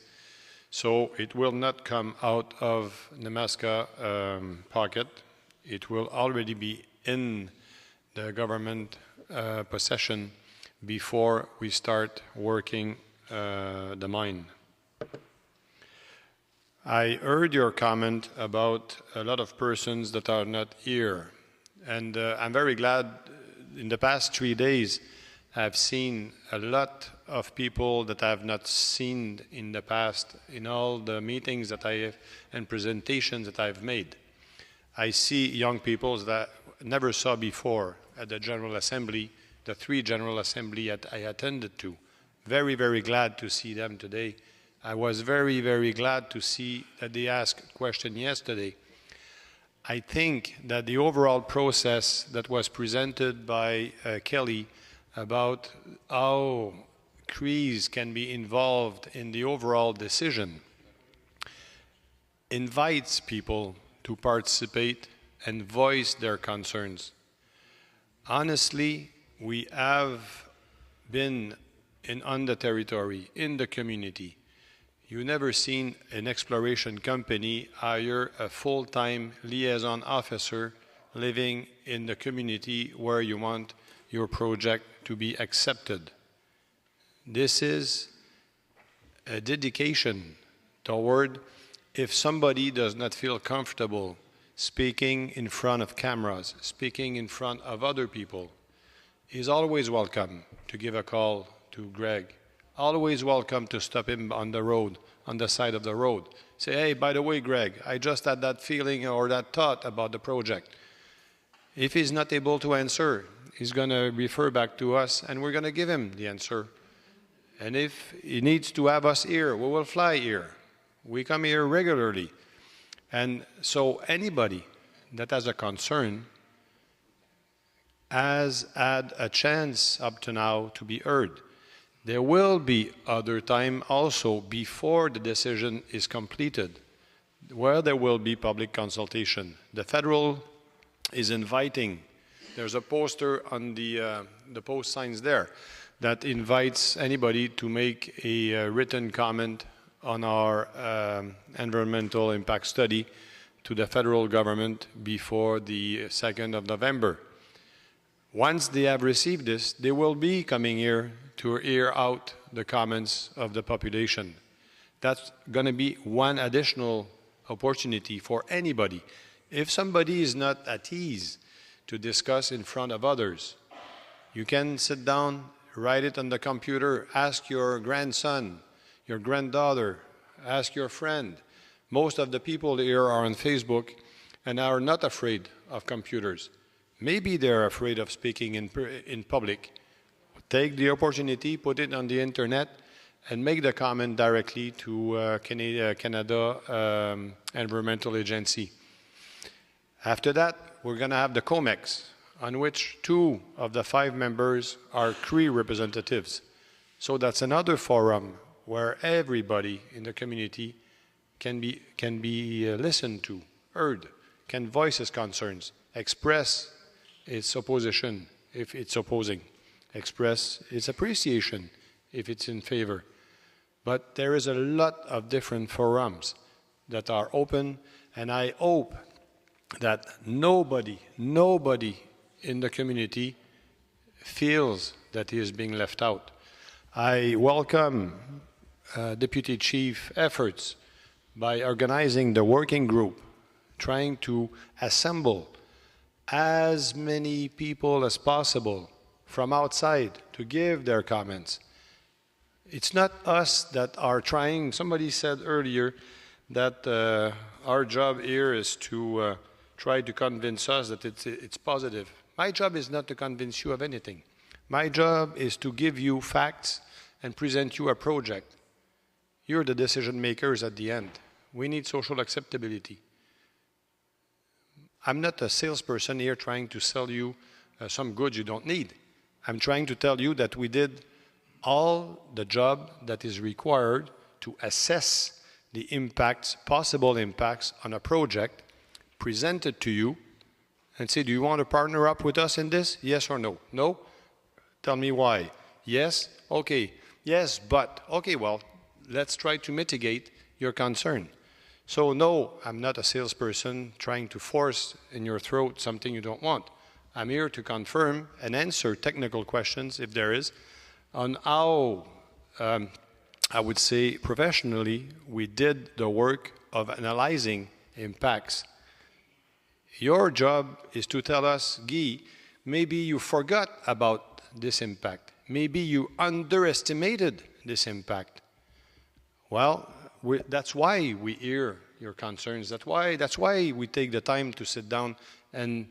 So it will not come out of Nemaska pocket. It will already be in the government possession before we start working the mine. I heard your comment about a lot of persons that are not here. And I'm very glad in the past 3 days I've seen a lot of people that I have not seen in the past in all the meetings that I have and presentations that I've made. I see young people that I never saw before at the General Assembly, the 3 General Assembly that I attended to. Very, very glad to see them today. I was very, very glad to see that they asked a question yesterday. I think that the overall process that was presented by Kelly about how Crees can be involved in the overall decision invites people to participate and voice their concerns. Honestly, we have been on the territory, in the community, You never seen an exploration company hire a full-time liaison officer living in the community where you want your project to be accepted. This is a dedication toward if somebody does not feel comfortable speaking in front of cameras, speaking in front of other people, is always welcome to give a call to Greg. Always welcome to stop him on the road, on the side of the road. Say, hey, by the way, Greg, I just had that feeling or that thought about the project. If he's not able to answer, he's going to refer back to us, and we're going to give him the answer. And if he needs to have us here, we will fly here. We come here regularly. And so anybody that has a concern has had a chance up to now to be heard. There will be other time also before the decision is completed, where there will be public consultation. The federal is inviting. There's a poster on the post signs there that invites anybody to make a written comment on our environmental impact study to the federal government before the 2nd of November. Once they have received this, they will be coming here to hear out the comments of the population. That's going to be one additional opportunity for anybody. If somebody is not at ease to discuss in front of others, you can sit down, write it on the computer, ask your grandson, your granddaughter, ask your friend. Most of the people here are on Facebook and are not afraid of computers. Maybe they're afraid of speaking in public. Take the opportunity, put it on the internet, and make the comment directly to Canada Environmental Agency. After that, we're going to have the COMEX, on which 2 of the 5 members are Cree representatives. So that's another forum where everybody in the community can be listened to, heard, can voice his concerns, express its opposition if it's opposing, express its appreciation if it's in favor. But there is a lot of different forums that are open, and I hope that nobody in the community feels that he is being left out. I welcome Deputy Chief efforts by organizing the working group, trying to assemble as many people as possible from outside to give their comments. It's not us that are trying. Somebody said earlier that our job here is to try to convince us that it's positive. My job is not to convince you of anything. My job is to give you facts and present you a project. You're the decision makers at the end. We need social acceptability. I'm not a salesperson here trying to sell you some goods you don't need. I'm trying to tell you that we did all the job that is required to assess the impacts, possible impacts on a project, present it to you, and say, do you want to partner up with us in this? Yes or no? No? Tell me why. Yes? Okay. Yes, but. Okay, well, let's try to mitigate your concern. So no, I'm not a salesperson trying to force in your throat something you don't want. I'm here to confirm and answer technical questions, if there is, on how, I would say professionally, we did the work of analyzing impacts. Your job is to tell us, Guy, maybe you forgot about this impact. Maybe you underestimated this impact. Well, that's why we hear your concerns. That's why we take the time to sit down and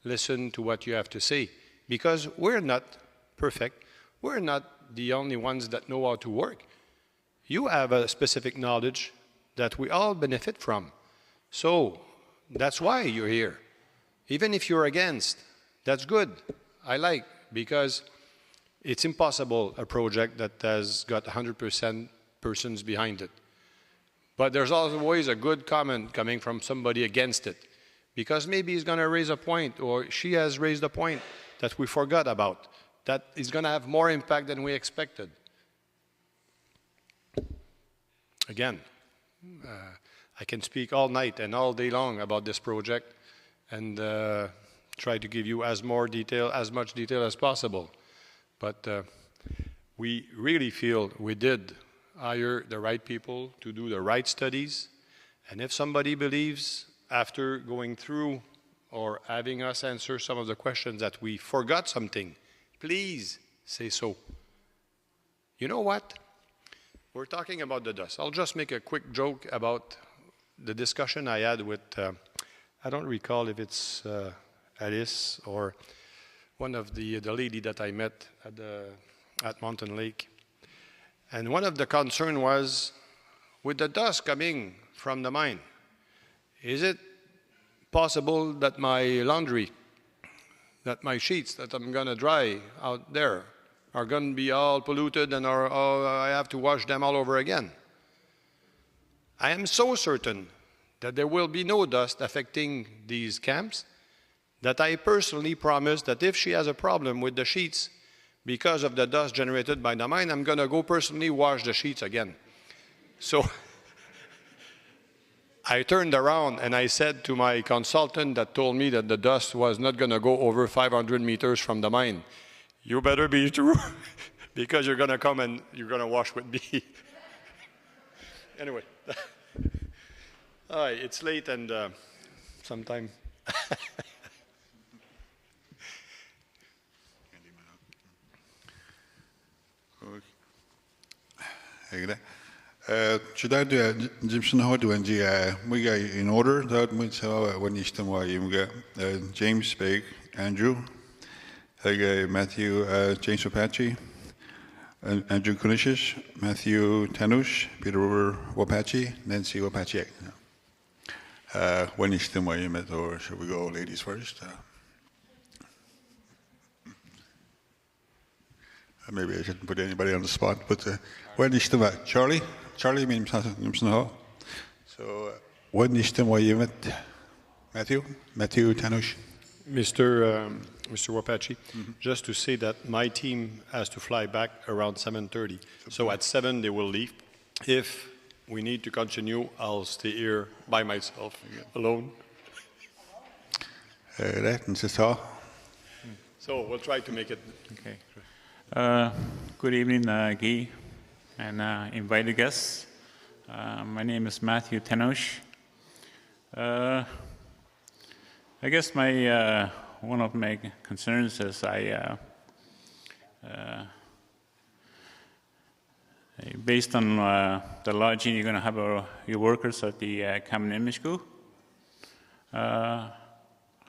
listen to what you have to say. Because we're not perfect. We're not the only ones that know how to work. You have a specific knowledge that we all benefit from. So that's why you're here. Even if you're against, that's good. I like, because it's impossible a project that has got 100% persons behind it. But there's always a good comment coming from somebody against it, because maybe he's going to raise a point, or she has raised a point that we forgot about, that is going to have more impact than we expected. again, I can speak all night and all day long about this project and try to give you as much detail as possible. But we really feel we did hire the right people to do the right studies. And if somebody believes after going through or having us answer some of the questions that we forgot something, please say so. You know what? We're talking about the dust. I'll just make a quick joke about the discussion I had with, I don't recall if it's Alice or one of the lady that I met at Mountain Lake. And one of the concern was, with the dust coming from the mine, is it possible that my laundry, that my sheets that I'm going to dry out there are going to be all polluted and I have to wash them all over again? I am so certain that there will be no dust affecting these camps that I personally promise that if she has a problem with the sheets because of the dust generated by the mine, I'm going to go personally wash the sheets again. So I turned around and I said to my consultant that told me that the dust was not going to go over 500 meters from the mine, you better be true because you're going to come and you're going to wash with me. Anyway, all right, it's late and sometime.
Today, Jimson Hodwin, we got in order that we saw when you got James Big, Andrew, Matthew, James Whabouchi, Andrew Kunishis, Matthew Tanush, Peter Whabouchi, Nancy Whabouchi. When you still met, or should we go ladies first? Maybe I shouldn't put anybody on the spot, but when you still met, Charlie means so when you still met, Matthew Tanush,
Mr. Whabouchi, just to say that my team has to fly back around 7:30. So at 7 they will leave. If we need to continue, I'll stay here by myself, alone. So we'll try to make it.
Okay. Good evening, Guy, and invited guests. My name is Matthew Tanush. I guess my one of my concerns is based on the lodging you're going to have your workers at the Common Image School. How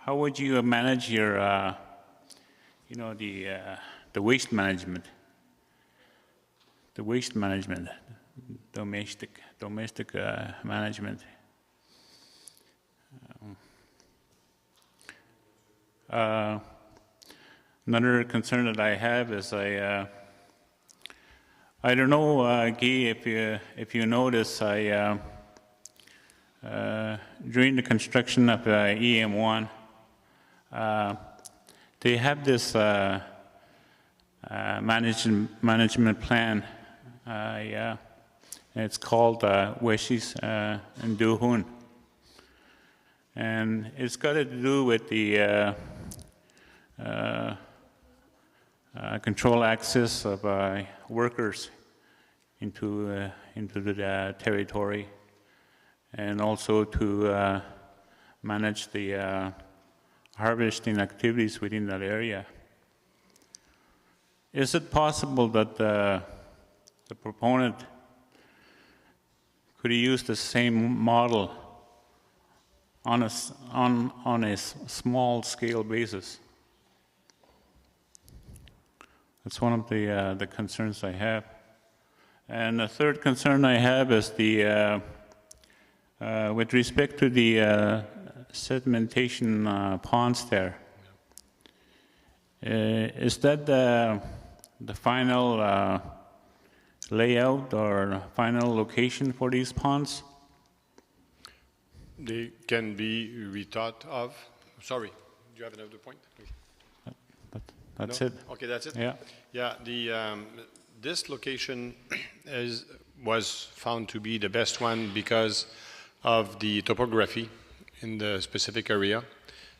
would you manage your, the waste management? The waste management, domestic management. Another concern that I have is I don't know, Guy, if you notice, during the construction of EM1, they have this management plan. It's called Weshis and Duhun. And it's got to do with the control access of workers into the territory, and also to manage the harvesting activities within that area. Is it possible that the proponent could use the same model on a small scale basis? That's one of the concerns I have. And the third concern I have is with respect to the sedimentation ponds there. Is that the final layout or final location for these ponds?
They can be rethought of. Sorry, do you have another point?
That's
no?
it.
Okay, that's it?
Yeah.
Yeah, this location is, was found to be the best one because of the topography in the specific area,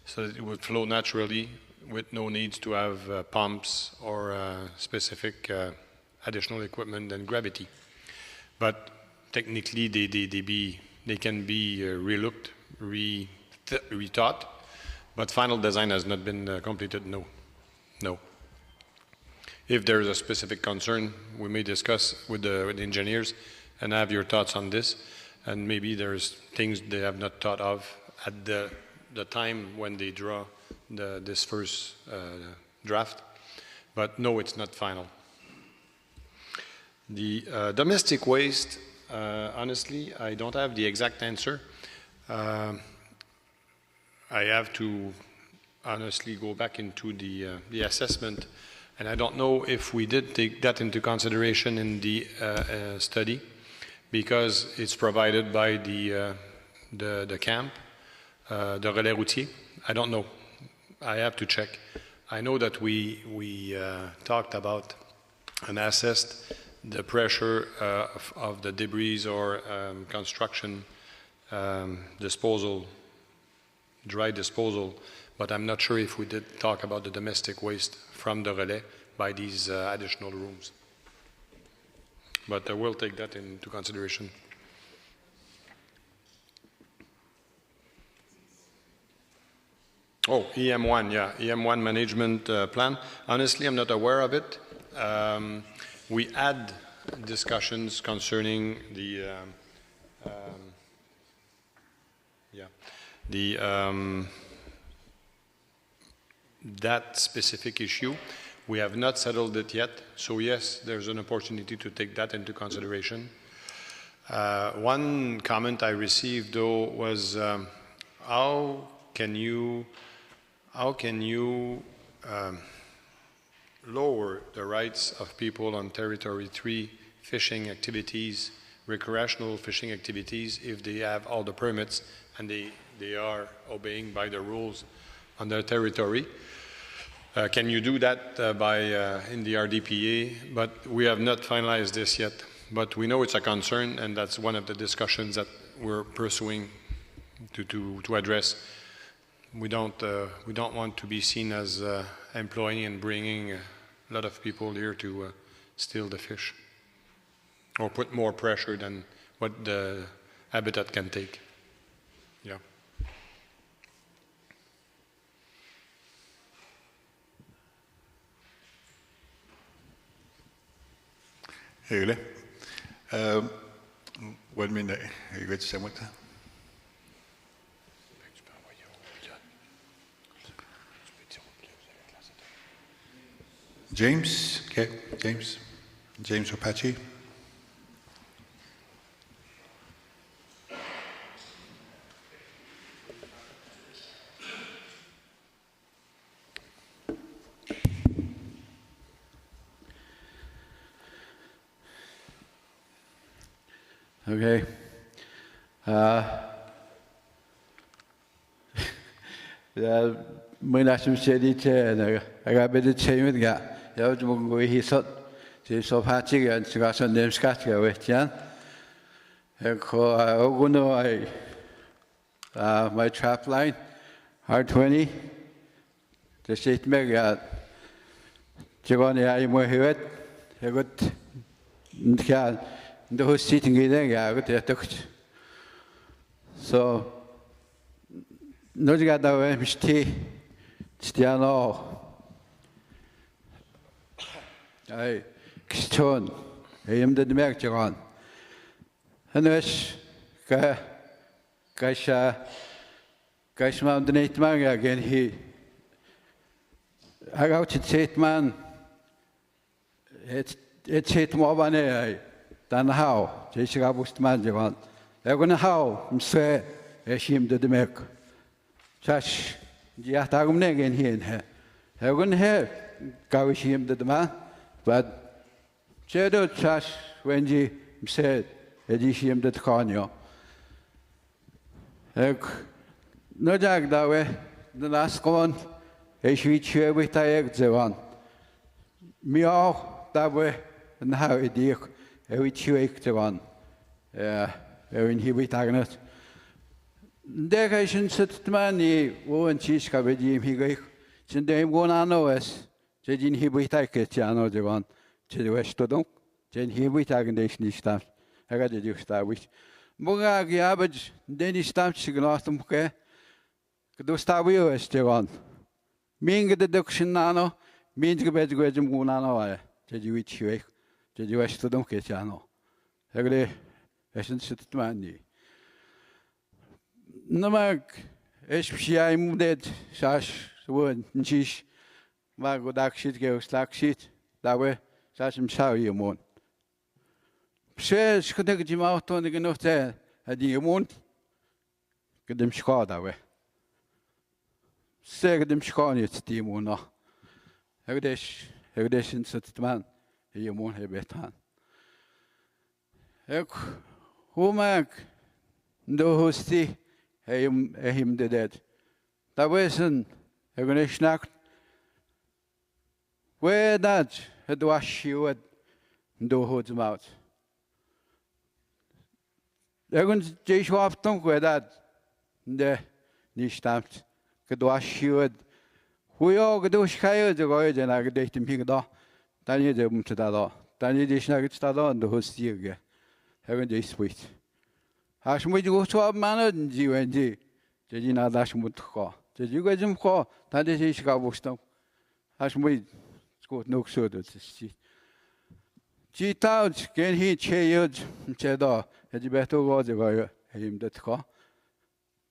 so that it would flow naturally with no needs to have pumps or specific additional equipment and gravity. But technically, they can be relooked, rethought, but final design has not been completed, no. If there's a specific concern, we may discuss with the engineers and have your thoughts on this, and maybe there's things they have not thought of at the time when they draw this first draft, but no, it's not final. The domestic waste, honestly, I don't have the exact answer. I have to honestly go back into the assessment, and I don't know if we did take that into consideration in the study, because it's provided by the camp, the Relais Routier. I don't know. I have to check. I know that we talked about and assessed the pressure of the debris or construction disposal, dry disposal, but I'm not sure if we did talk about the domestic waste from the Relais by these additional rooms. But I will take that into consideration. Oh, EM1, yeah, EM1 management plan. Honestly, I'm not aware of it. We had discussions concerning that specific issue. We have not settled it yet, so yes, there's an opportunity to take that into consideration. One comment I received, though, was how can you lower the rights of people on Territory 3 fishing activities, recreational fishing activities, if they have all the permits and they are obeying by the rules on their territory? Can you do that in the RDPA? But we have not finalized this yet. But we know it's a concern, and that's one of the discussions that we're pursuing to address. We don't want to be seen as employing and bringing a lot of people here to steal the fish or put more pressure than what the habitat can take. Yeah.
Hyggelig. 1 minute. Are you ready to say what? James? Okay, James. James Whabouchi.
Okay. Mới nói chung sẽ đi chơi này, anh bây giờ chơi mấy cái, giờ chúng mình ngồi hi sốt, thì số phát triển cái sự sản xuất scratch cái vậy chứ, anh có ông nói my trap line R20, the sheet mega, chỉ có này ai mua hết, anh có cái the whole sitting in there, I got so no got that MST Stiano I Kiston I am the Merchagon and this Gash Mountain 8 man again he I got to say man it's hit more than Dan how, Jessica Bustman, Javon. They're going to how, say, as him to the milk. Such, Yatagum again here and here. They're going to have Gawish him to the man, but Shadow Chash, when you said, Edishim the Conyo. No jack that way, the last one, as we share with the eggs, the one. Me all that way, and how it is. we check the one. We inhibit agnet. Decation set money, one cheese cabbage, he gave. Since they won't know us, they inhibit Tiano, the one to the west to don't. Then he with agonation stuff. I got the juice that which. Mugagi average, then he stamps to Gnotham care. Do start with us, the one. Meaning the deduction nano, means the bed graduate munano, did you eat you, did you west to don't get Jano. I got a sensitive money. No mag, SPI moved, sash, wood, and cheese. Mago dark sheet goes slack sheet, that way, sash him shower you moon. Says, could take him out on the enough there, at the moon. Get them score that way. Say, get them score it's the moon. Every day since it's the man, he won't have a tan. Who mag, no hosty. Him the dead. That wasn't a gonna snack. Where that had wash you at do hoods mouth. They're going to chase you off tongue where that the niche stamped could wash you at. We all go do sky the voyage and I could date him here. Then you do to that all. Then you dish nuggets that on the host here. Haven't they sweet? As we go to our manner and GNG, did you not dash wood call? Did you get him call? That is his Chicago. As we go no soda to see. G Towns can he chayed, said, oh, had you better go the way him that call?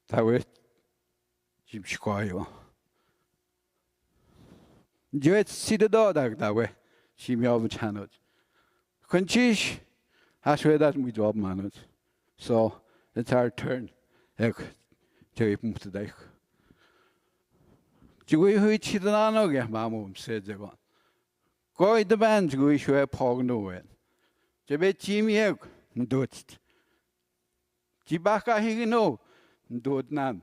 That way, Jim Chicago. Jet see the dog that way. She me over channel. Conchish, as well that we drop manners. So it's our turn. Jerry pumped the deck. Do we who each the nano get mamma said the one. Go in the band, go issue a pog no way. The bed Jimmy egg, do it. Jibaka he no, do it none.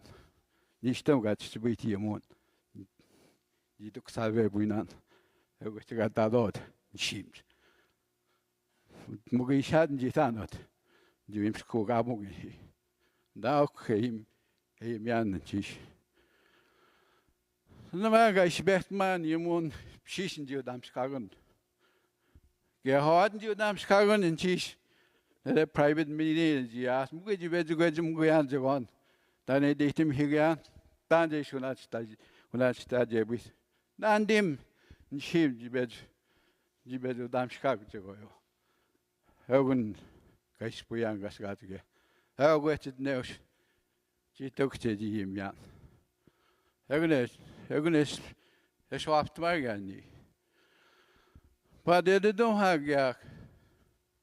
Nishtam got to be to your moon. You took salve buinan. I wish to get that out. Sheemed. Mugish hadn't jitanot. James Kogamogi. Now came a man and chish. No matter I bet man, you moon, she's in your damn scagon. Get hard in your damn scagon and chish. The private meeting, you asked, would you better go to Mugan one? Then I date him here. Then they should not study with. Then dim and sheep, you better damn scagon to go. I wouldn't. Guys, we young guys got to get. I waited now. She took to the man. I'm gonna swap to my gun. But they don't have yak.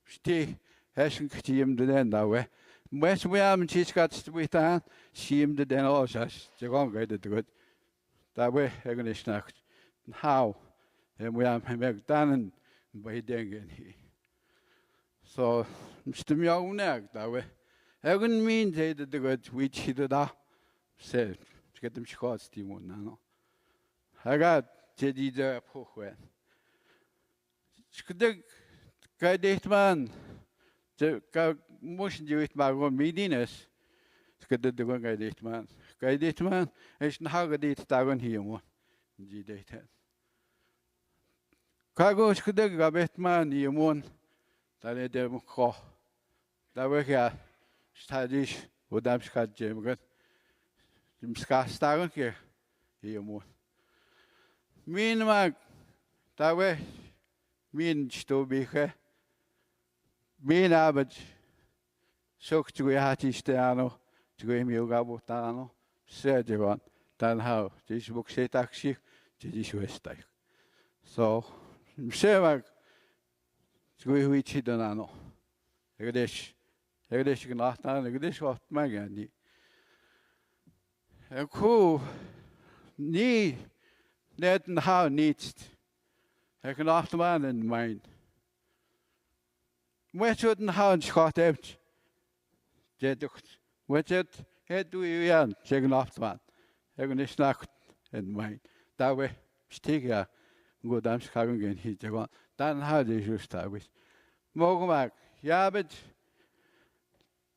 Stay, hasn't him the end that way. When we haven't she's got to be done, see him the den also. The wrong guy did good. That way, I'm gonna snack. How? And we have him done and by then he. So, Mr. Mjognak that way. I wouldn't mean they did the good which he did that. Said, to get them shots, Timon. No. I got Teddy the Pochwen. The guy date man, the motion do it by one meetings. The one guy date man. Guy date man, it's not how date Tagon here one. G date. Cargo could the bet man, you won. That I did call. That way here, studies, would have Scott Jim. Jim Scott Stagon here. Here more. Meanwhile, that way, mean to be here. Mean average. Soak to a hatty stiano, to go me Gabotano, said the one. Then how this book say taxi to this west. So, say like. We which he don't know. Egadish can not know, Egadish what my gandhi. A cool knee that and how needs. I can often man in mind. Where shouldn't how and Scott empty? What's it? Head do you yan, check an off man. Egadish knock in mind. That way, stick ya, go down Chicago again, he take on. Then how did you start with? Mogumak, Yabit,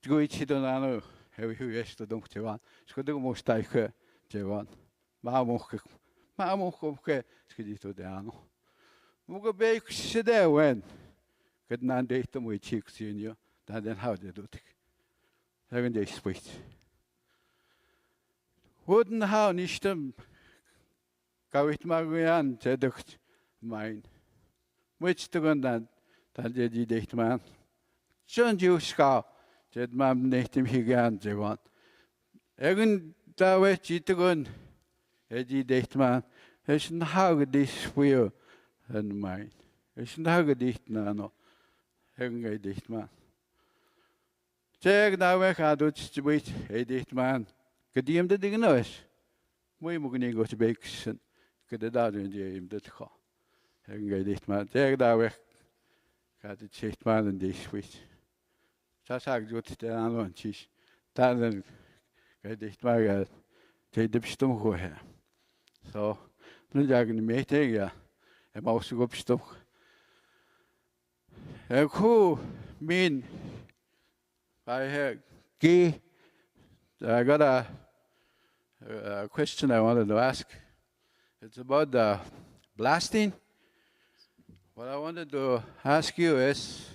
Guichidonano, have you yes to don't you want? Scudu most like Jewan, Mamok, Skidito Dano. Muga bake Sede when. Could not date them with chicks in you, then how they do it. Haven't they sweet? Wouldn't how Nishtam Kawit Maguian, Zeduct mine. Which to go that did date man. John Jew scow, said Mam Native Higan, they want. Egan Dawet Jitagun, Eddie date man, it's not how this wheel and mine. It's not how this nano. Egan date man. Check that way, I do to wait, a date man. Could you the dignose? We mugni go to Bakes, could the dad in the aim that call. Egan date man, check that way. Got the chase man and this week. Sasak do it down on cheese. Then get this my take the stomach here. So, no jagging me take ya. A mouse go stomach. A who mean I have key. I got a question I wanted to ask. It's about the blasting. What I wanted to ask you is,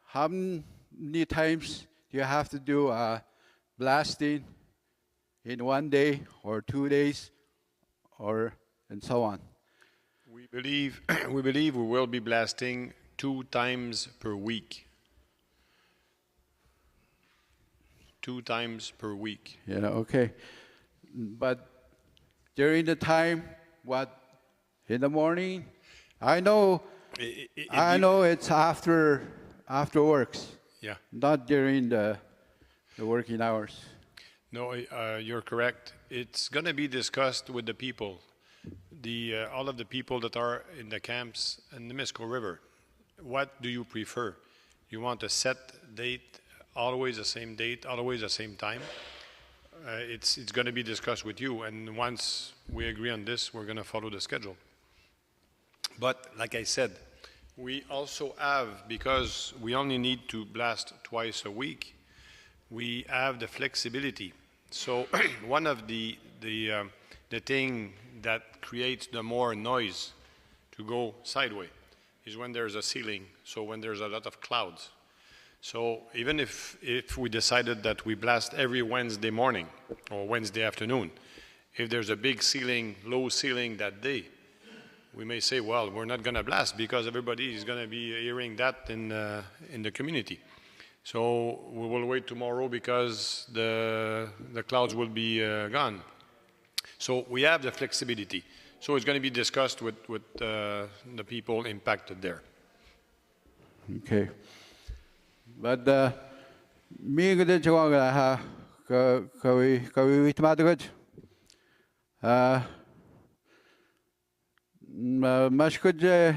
how many times do you have to do blasting in 1 day or 2 days, or and so on?
We believe we will be blasting 2 times per week. 2 times per week.
Yeah, okay. But during the time, what, in the morning? I know it's after works.
Yeah.
Not during the working hours.
No, you're correct. It's going to be discussed with the people, all of the people that are in the camps in the Misco River. What do you prefer? You want a set date, always the same date, always the same time? It's going to be discussed with you, and once we agree on this, we're going to follow the schedule. But like I said, we also have, because we only need to blast twice a week, we have the flexibility. So one of the thing that creates the more noise to go sideways is when there's a ceiling, so when there's a lot of clouds. So even if we decided that we blast every Wednesday morning or Wednesday afternoon, if there's a big ceiling, low ceiling that day, we may say, well, we're not going to blast because everybody is going to be hearing that in the community. So we will wait tomorrow because the clouds will be gone. So we have the flexibility. So it's going to be discussed with the people impacted there.
Okay. But me good job ha we good. Mashkudje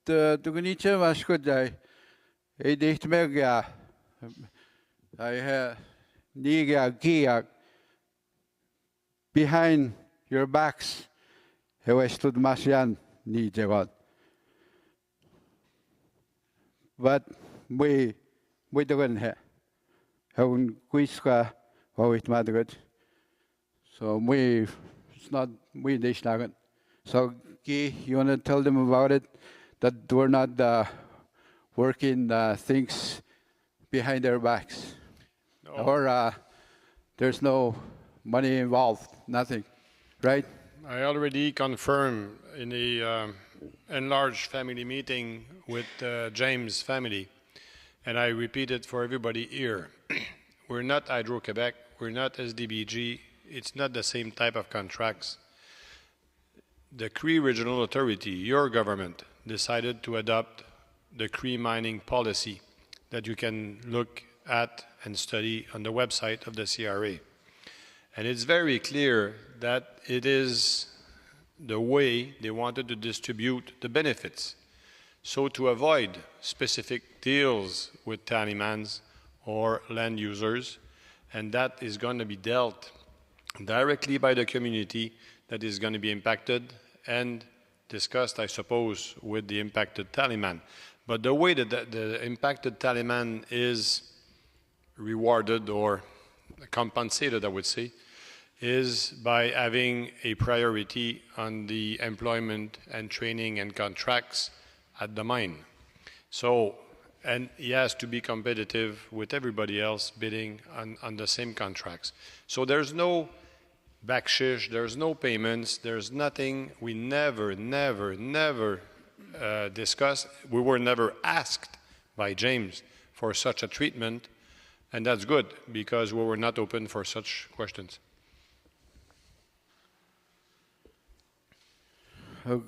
the Dugunicha Mashkudje. A dicht mega. I have Niga Gia behind your backs. I stood Masyan Nijagot. But we don't have un quiska or it matters. So it's not we dish nugget. So you want to tell them about it, that we're not working things behind their backs, no. Or there's no money involved, nothing, right?
I already confirmed in the enlarged family meeting with James' family, and I repeat it for everybody here. We're not Hydro-Quebec, we're not SDBG, it's not the same type of contracts. The Cree Regional Authority, your government, decided to adopt the Cree mining policy that you can look at and study on the website of the CRA. And it's very clear that it is the way they wanted to distribute the benefits. So to avoid specific deals with tallyman's or land users, and that is going to be dealt directly by the community that is going to be impacted and discussed, I suppose, with the impacted tallyman.
But the way that the impacted Taliban is rewarded or compensated, I would say, is by having a priority on the employment and training and contracts at the mine. So, and he has to be competitive with everybody else bidding on the same contracts. So there's no backshish, there's no payments, there's nothing. We never discussed. We were never asked by James for such a treatment, and that's good because we were not open for such questions.
But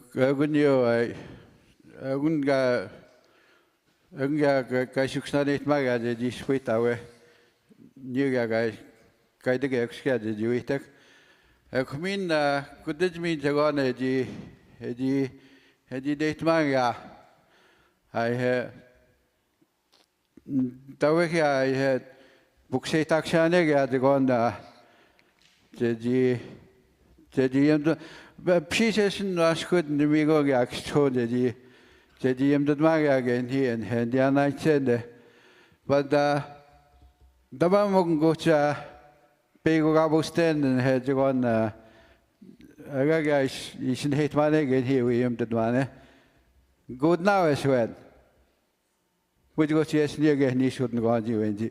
daba mong gocha pego gabusten and hedgegon agaga is hate money again here we am the money. Good now as well. Would you go to yes near again? He shouldn't go on you and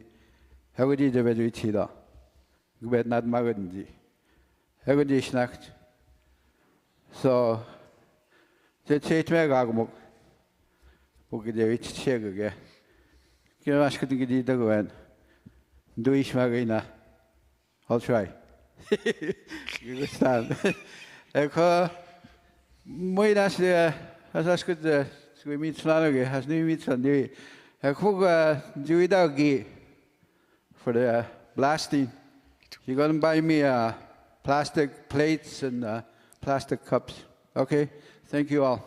how would you do it with Hida? You bet not Magandi. How would you snacked? So, the Tate Megagmuk. Book the rich check again. You ask to get it again. Do ish Magina. I'll try. You understand? Echo, my last as I could we meet Slanaga has new meets on the Echo do it out for the blasting. You're going to buy me plastic plates and plastic cups. Okay? Thank you all.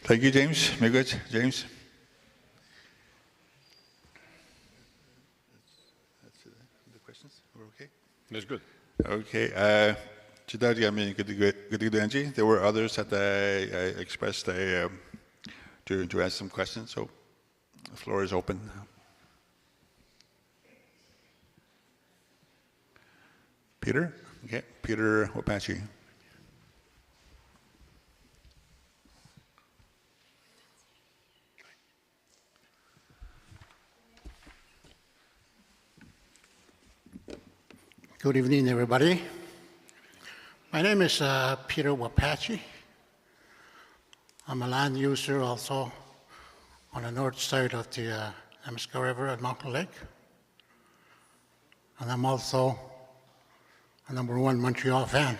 Thank you, James. Very good, James. That's the questions. We're okay.
That's good.
Okay. There were others that I expressed to ask some questions, so the floor is open. Peter? Okay, Peter Whabouchi.
Good evening, everybody. My name is Peter Whabouchi. I'm a land user also on the north side of the Nemaska River at Mountain Lake. And I'm also a #1 Montreal fan.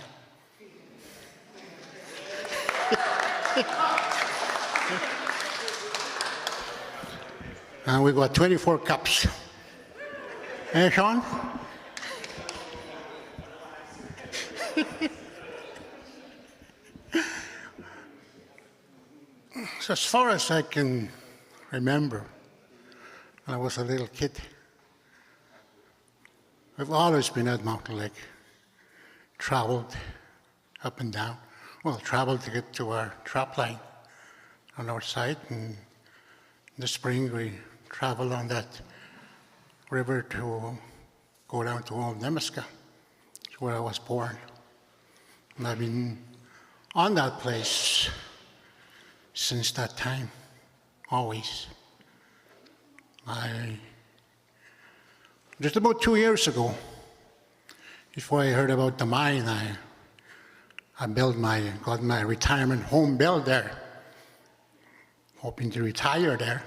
And we got 24 cups. Hey, Sean? So as far as I can remember, when I was a little kid, I've always been at Mountain Lake, traveled up and down. Well, traveled to get to our trap line on our site, and in the spring we traveled on that river to go down to Old Nemaska, where I was born. And I've been on that place since that time, always. Just about 2 years ago, before I heard about the mine, I got my retirement home built there, hoping to retire there.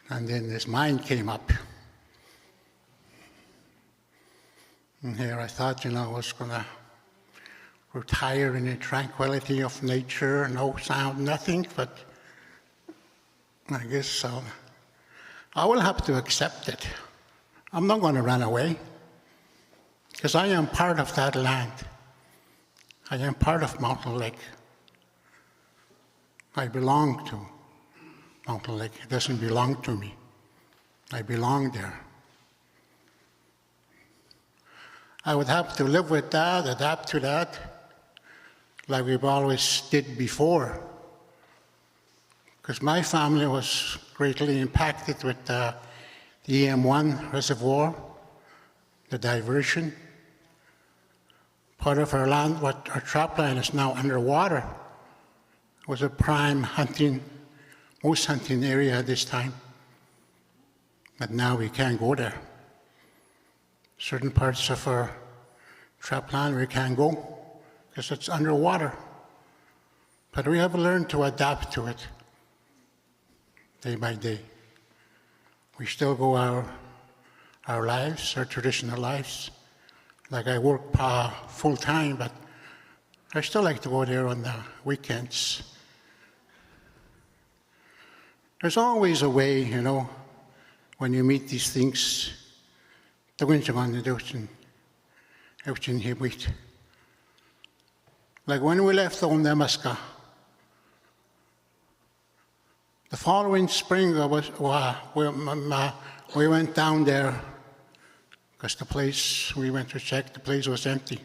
And then this mine came up. And here I thought, I was going to retire in the tranquility of nature, no sound, nothing, but I guess I will have to accept it. I'm not going to run away, because I am part of that land. I am part of Mountain Lake. I belong to Mountain Lake. It doesn't belong to me. I belong there. I would have to live with that, adapt to that, like we've always did before. Because my family was greatly impacted with the EM1 reservoir, the diversion. Part of our land, what our trap line is now underwater, was a prime hunting, moose hunting area at this time. But now we can't go there. Certain parts of our trap line we can't go because it's underwater. But we have learned to adapt to it day by day. We still go our lives, our traditional lives. Like I work full time, but I still like to go there on the weekends. There's always a way, you know, when you meet these things. The winter on the ocean, like when we left Old Nemaska, the following spring we went down there because the place we went to check, the place was empty.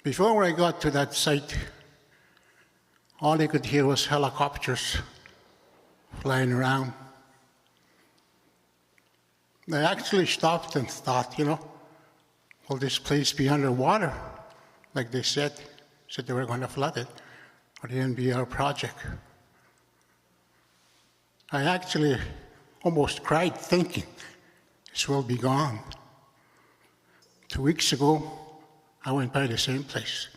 Before I got to that site, all I could hear was helicopters flying around. I actually stopped and thought, you know, will this place be underwater? Like they said they were going to flood it, or it didn't be our project. I actually almost cried thinking, this will be gone. 2 weeks ago, I went by the same place.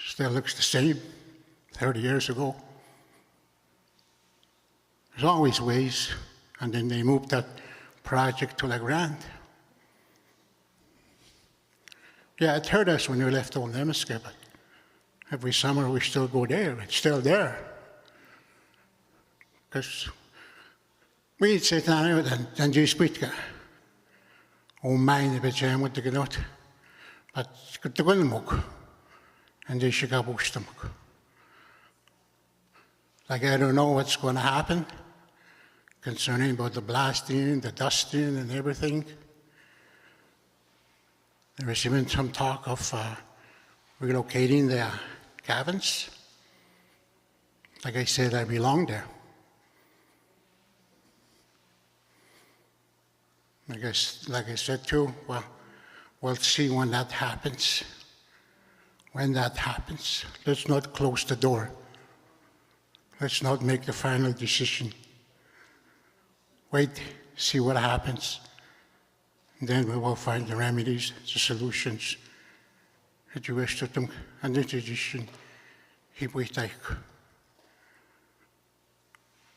Still looks the same, 30 years ago. There's always ways, and then they moved that project to La Grande. Yeah, it hurt us when we left Old Nemaska, but every summer we still go there. It's still there. Because we say dan you speak o mine be jam with the gnot, but the gunmuk and they should go stomach. Like I don't know what's going to happen concerning about the blasting, the dusting, and everything. There was even some talk of relocating the cabins. Like I said, I belong there. I guess, like I said too, well, we'll see when that happens. When that happens, let's not close the door. Let's not make the final decision. Wait, see what happens. And then we will find the remedies, the solutions. Het u wist het hem aan de tradition.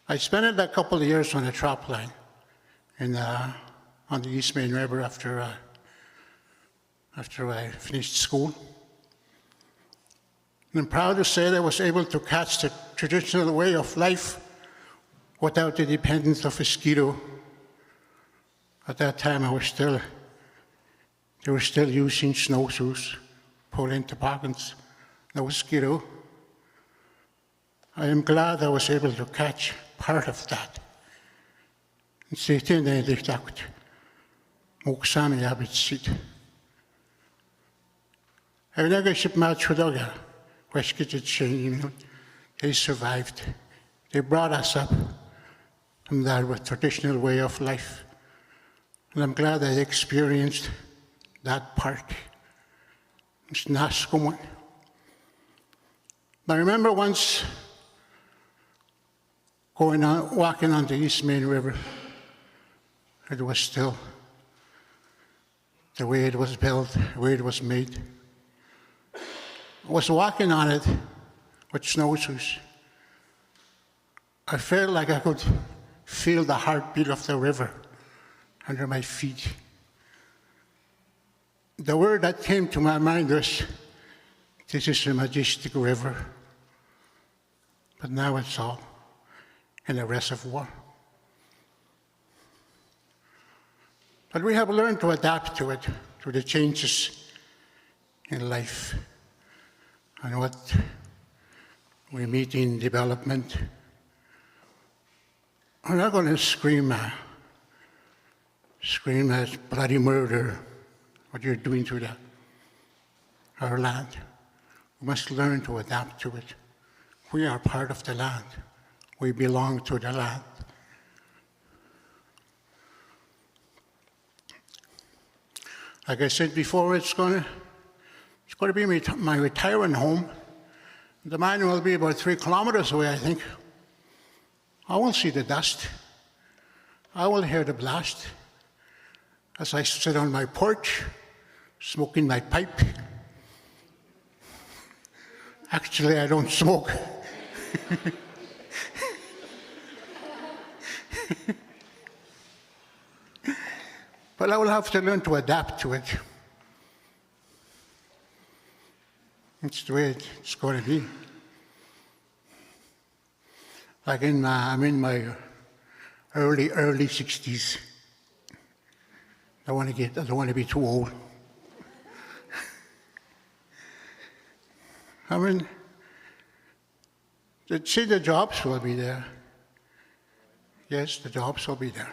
I spent a couple of years on a trap line on the East Main River after I finished school. And I'm proud to say that I was able to catch the traditional way of life without the dependence of mosquito. At that time, they were still using snowshoes, pulling toboggans, no mosquito. I am glad I was able to catch part of that. And say, they survived. They brought us up from that with traditional way of life. And I'm glad I experienced that part. It's not common. I remember once walking on the East Main River. It was still the way it was built, the way it was made. I was walking on it with snowshoes. I felt like I could feel the heartbeat of the river under my feet. The word that came to my mind was, this is a majestic river. But now it's all in a reservoir. But we have learned to adapt to it, to the changes in life and what we meet in development. I'm not going to scream at bloody murder what you're doing to our land. We must learn to adapt to it. We are part of the land. We belong to the land. Like I said before, it's going to be my retirement home. The mine will be about 3 kilometers away, I think. I will see the dust. I will hear the blast as I sit on my porch, smoking my pipe. Actually, I don't smoke. But I will have to learn to adapt to it. It's the way it's going to be. Like I'm in my early 60s. I don't want to be too old. I mean, see, the jobs will be there. Yes, the jobs will be there.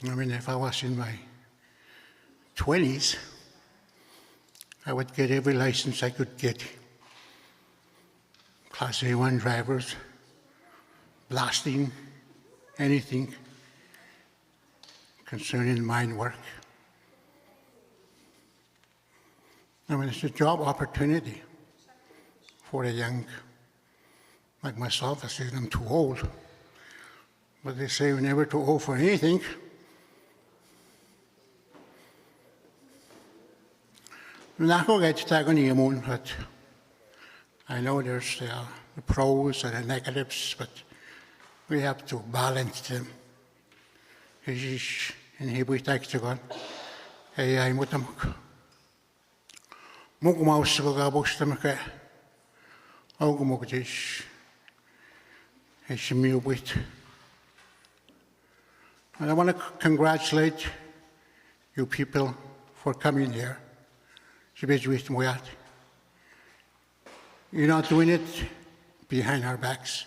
I mean, if I was in my 20s, I would get every license I could get. Class A1 drivers, blasting, anything concerning mine work. I mean, it's a job opportunity for a young, like myself. I say I'm too old. But they say we're never too old for anything. I'm not going to get to that, but I know there's the pros and the negatives, but we have to balance them. In Hebrew text, I'm with them. Mugmaus Gabostamaka, Ogmogdish, Heshimiubit. And I want to congratulate you people for coming here. You're not doing it behind our backs.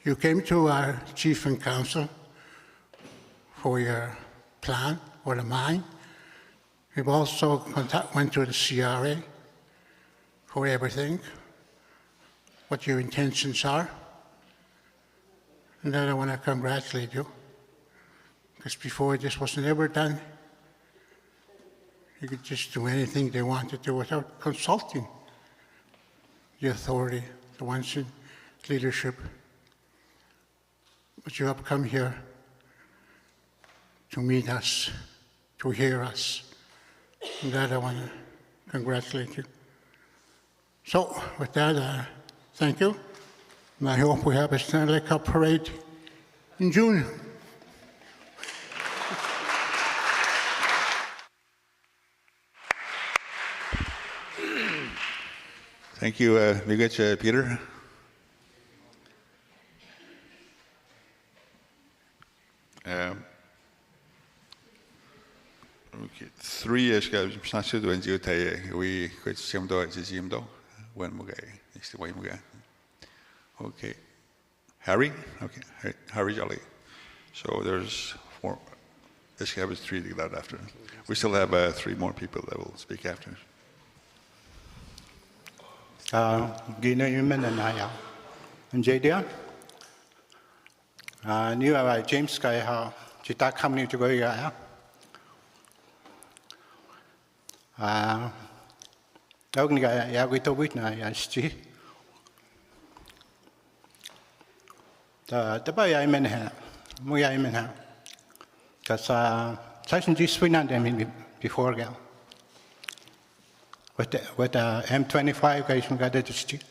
You came to our chief and council for your plan or the mine. We've also went to the CRA for everything, what your intentions are. And then I want to congratulate you, because before this was never done. You could just do anything they wanted to without consulting the authority, the ones in leadership. But you have come here to meet us, to hear us. And that I want to congratulate you. So with that, thank you. And I hope we have a Stanley Cup parade in June.
Thank you, Miguel Peter. Okay, 3 years ago, snart when you take we could see him when we Okay, Harry. Okay, Harry Jolly. So there's 4. This guy was 3 that after. We still have 3 more people that will speak after.
Gina Human and I and JD. New James Sky, how Chita coming to go here. Ogniga Yagito Witna, Yashi. The boy I mean her, I mean her. Because Tyson G. Swin and them before girl. With the M25 guys, we got the street.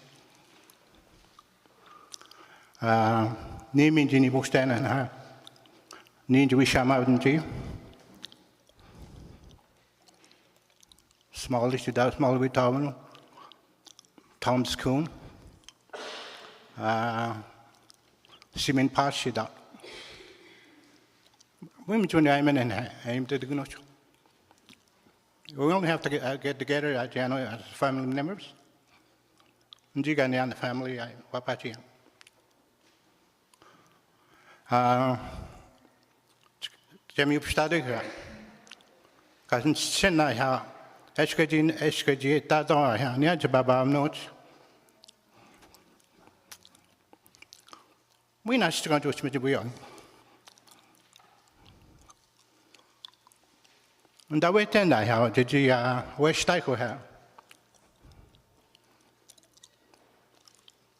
Name Jenny Boston and her. Need we sham out in G. Smallish to that small with Tom's Coon. Simin Pashi that. Women when I'm in and aim to the Gnoch. We only have to get together as family members. And you got the family, Whabouchi. Jimmy studied here. Kasin sinna ha eskajin ta do ha nia jababa notes. We not going to smith we on. And that way then I have did you wish I could have.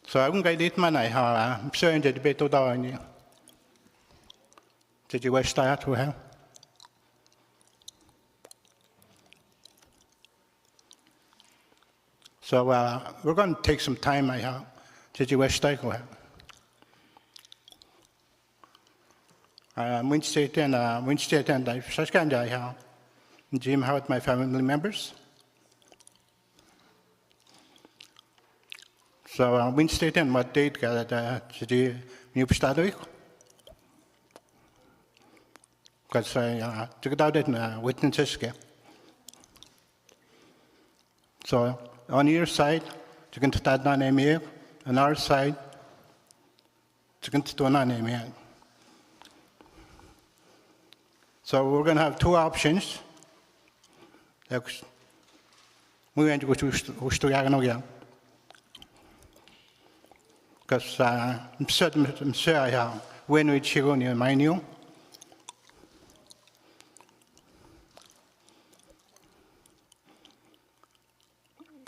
So I'm going to eat man I have I'm sure in the debate to down. Did you wish I had to have? So we're going to take some time I have. Did you wish I could have? Wednesday and I such kind I have. Jim how with my family members. So Wednesday and what date got the new study? Because I took it out in witnesses. So on your side, you can start on email. On our side, you can start on email. So we're going to have two options. We went to go to Yagan because I'm sure I have when we check on your menu.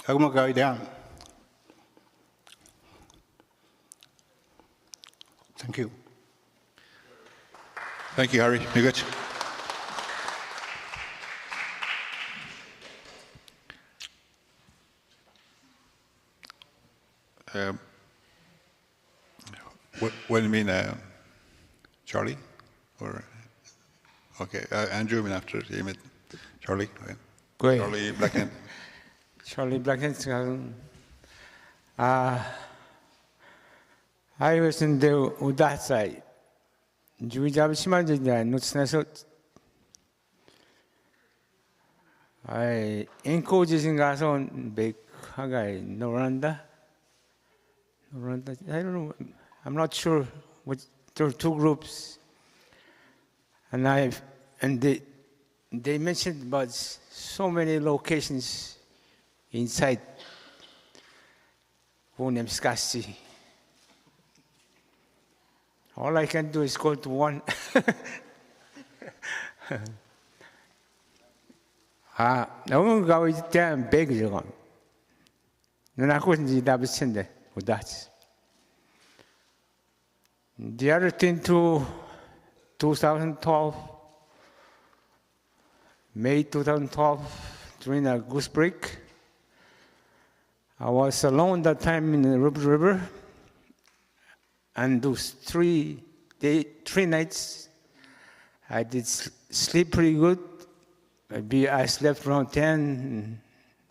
I'm going to go down. Thank you.
Thank you, Harry. You good? What do you mean, Charlie? Or okay, Andrew. After you mean Charlie. Okay.
Great.
Charlie Blackhand.
Charlie Blackhand. I was in the that side. Juwi jab simanja nutsnaso. I encourage gaso big hagai Noranda. I don't know. I'm not sure. There are two groups, and they mentioned about so many locations inside Wunemskasi. All I can do is go to one. I'm going to go and beg you. And I couldn't see that with that. The other thing to 2012, May 2012, during a goose break, I was alone that time in the river, and those 3 nights, I did sleep pretty good. Maybe I slept around 10, and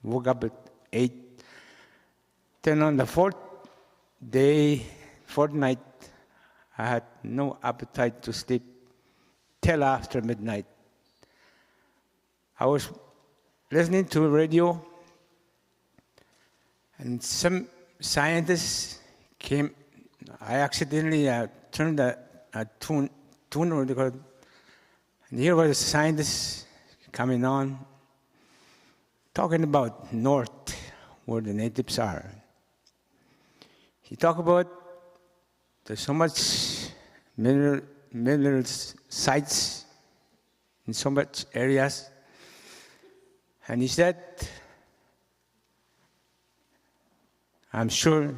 woke up at 8. Then on the fourth night, I had no appetite to sleep till after midnight. I was listening to the radio, and some scientists came. I accidentally turned a tune, and here was a scientist coming on, talking about north, where the natives are. He talked about there's so much mineral sites in so much areas. And he said, I'm sure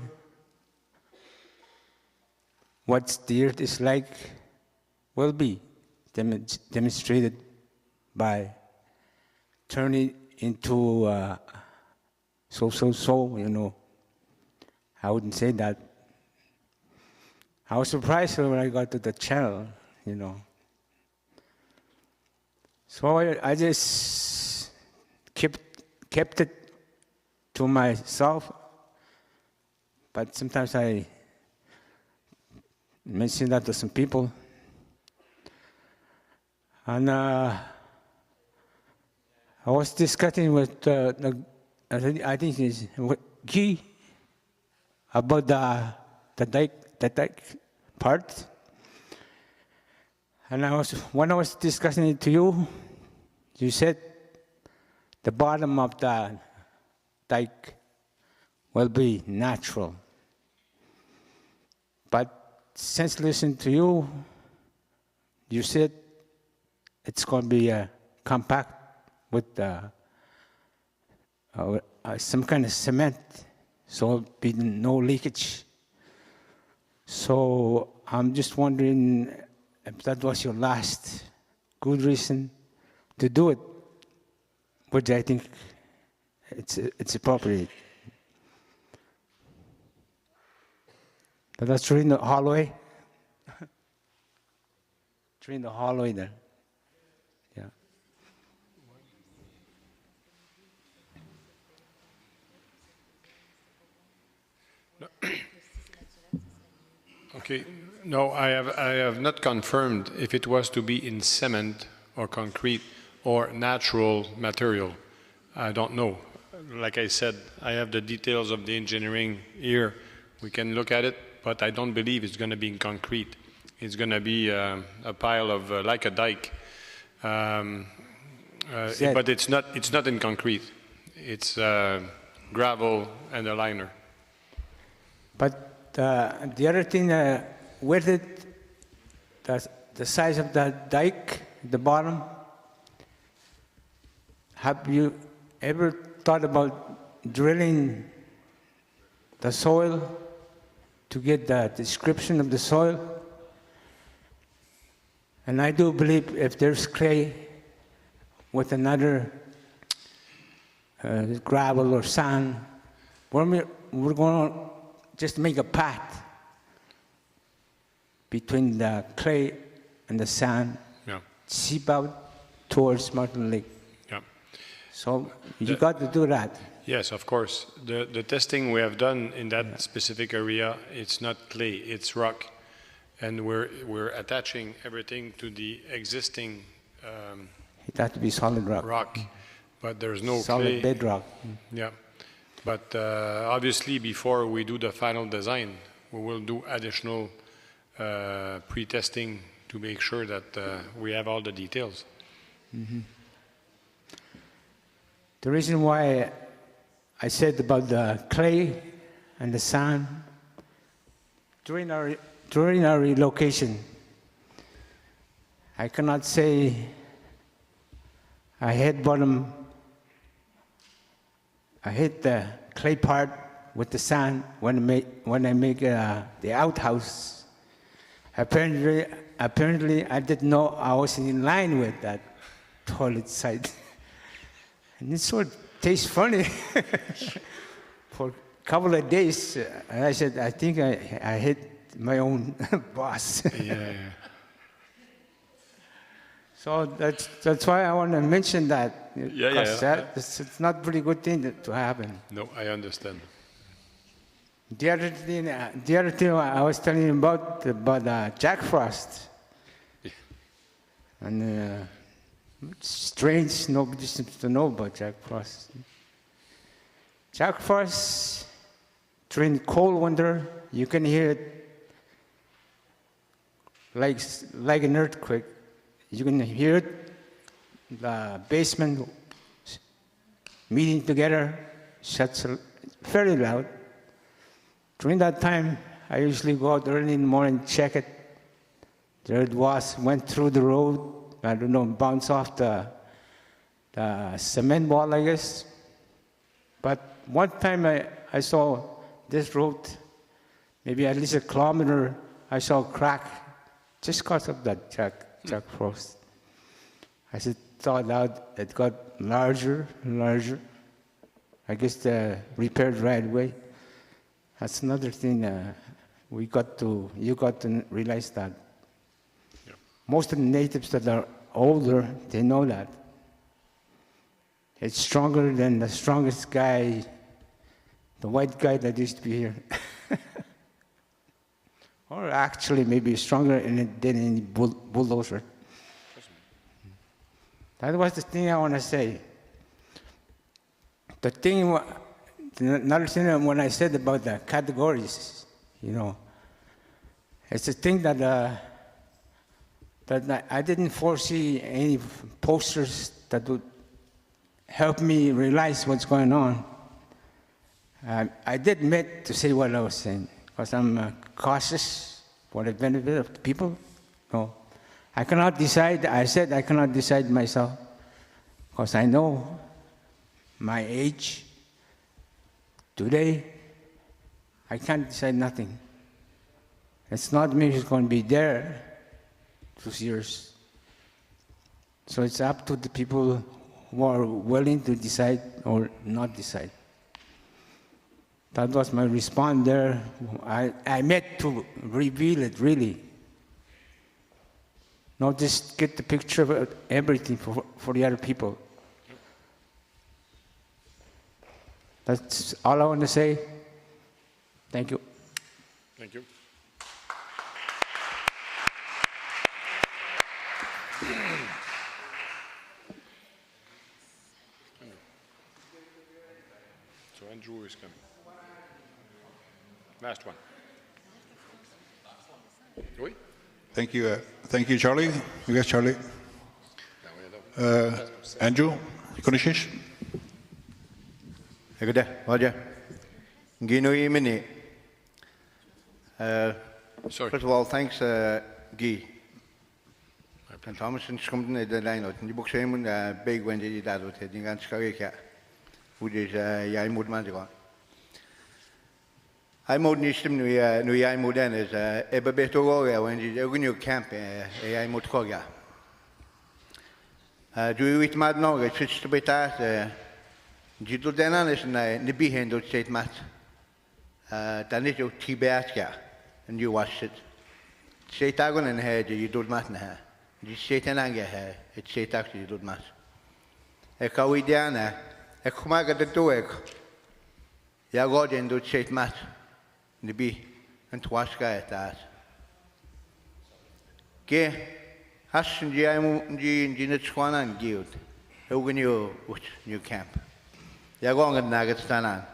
what the earth is like will be demonstrated by turning into you know. I wouldn't say that. I was surprised when I got to the channel, you know. So I just kept it to myself, but sometimes I mention that to some people. And I was discussing with I think it's Guy about the dike part. And when I was discussing it to you, you said the bottom of the dike will be natural. But since listening to you, you said it's going to be compact with some kind of cement, so there'll be no leakage. So I'm just wondering if that was your last good reason to do it, which I think it's appropriate. But that's through in the hallway. Through in the hallway there. Yeah.
Okay. No, I have not confirmed if it was to be in cement or concrete or natural material. I don't know. Like I said, I have the details of the engineering here. We can look at it, but I don't believe it's going to be in concrete. It's going to be a pile of like a dike, but it's not in concrete. It's gravel and a liner.
But the other thing, where did the size of the dike, the bottom, have you ever thought about drilling the soil to get the description of the soil? And I do believe if there's clay with another gravel or sand, we're going to just make a path between the clay and the sand, seep out towards Martin Lake.
Yeah.
So you got to do that.
Yes, of course. The testing we have done in that specific area, it's not clay, it's rock. And we're attaching everything to the existing
It has to be solid rock.
But there's no
solid
clay.
bedrock.
Yeah. But obviously, before we do the final design, we will do additional pre-testing to make sure that we have all the details.
Mm-hmm. The reason why I said about the clay and the sand, during our relocation, I cannot say I hit the clay part with the sand when I make the outhouse. Apparently, I didn't know I was in line with that toilet site. And it sort of tastes funny. For a couple of days, I said, I think I hit my own boss.
Yeah.
So that's why I want to mention that. Because it's not a pretty good thing to happen.
No, I understand.
The other thing I was telling you about Jack Frost. Yeah. And it's strange, nobody seems to know about Jack Frost. Jack Frost, during cold winter, you can hear it like an earthquake. You can hear it, the basement meeting together, shuts very loud. During that time, I usually go out early in the morning, check it. There it was, went through the road, I don't know, bounced off the cement wall, I guess. But one time I saw this road, maybe at least a kilometer, I saw a crack just because of that Jack Frost. I thought out, it got larger and larger. I guess they repaired right away. That's another thing you got to realize that. Yeah. Most of the natives that are older, they know that. It's stronger than the strongest guy, the white guy that used to be here. Or actually maybe stronger than any bulldozer. That was the thing I want to say. Another thing when I said about the categories, it's a thing that I didn't foresee any posters that would helped me realize what's going on. I did admit to say what I was saying, because I'm cautious for the benefit of the people. No, I cannot decide. I said I cannot decide myself, because I know my age. Today, I can't decide nothing. It's not me who's going to be there 2 years. So it's up to the people who are willing to decide or not decide. That was my response there. I meant to reveal it, really. Not just get the picture of everything for the other people. That's all I want to say. Thank you.
Thank you. So Andrew is coming. Last one. Oui?
Thank you, Charlie. You guys, Charlie. Andrew, Konishis.
Good day, Roger. Sorry. First of all, thanks, Guy. And Thomas and Scumton at the line out. And the book same big when they did that with it. You can't scurry cat. Who is Yaimud Manzagon. I moved Nistim New Yaimudan is a Bebeto when you new camp, Yaimut Koga. Do you eat mad now? It's just a bit that. Jitu denan is na bihendo state mat. Dan is your Tibetka, and you wash it. Say tagon and head, you do mat na ha. You say tenanga ha, it's say tax you do mat. A kawidiana, a kumaga the doeg. Yagodian do state mat. Nibi and Twaska at that. Ge Hassan Jinitswana and Guild. Who knew which new camp? You're going to Nuggets Tanan.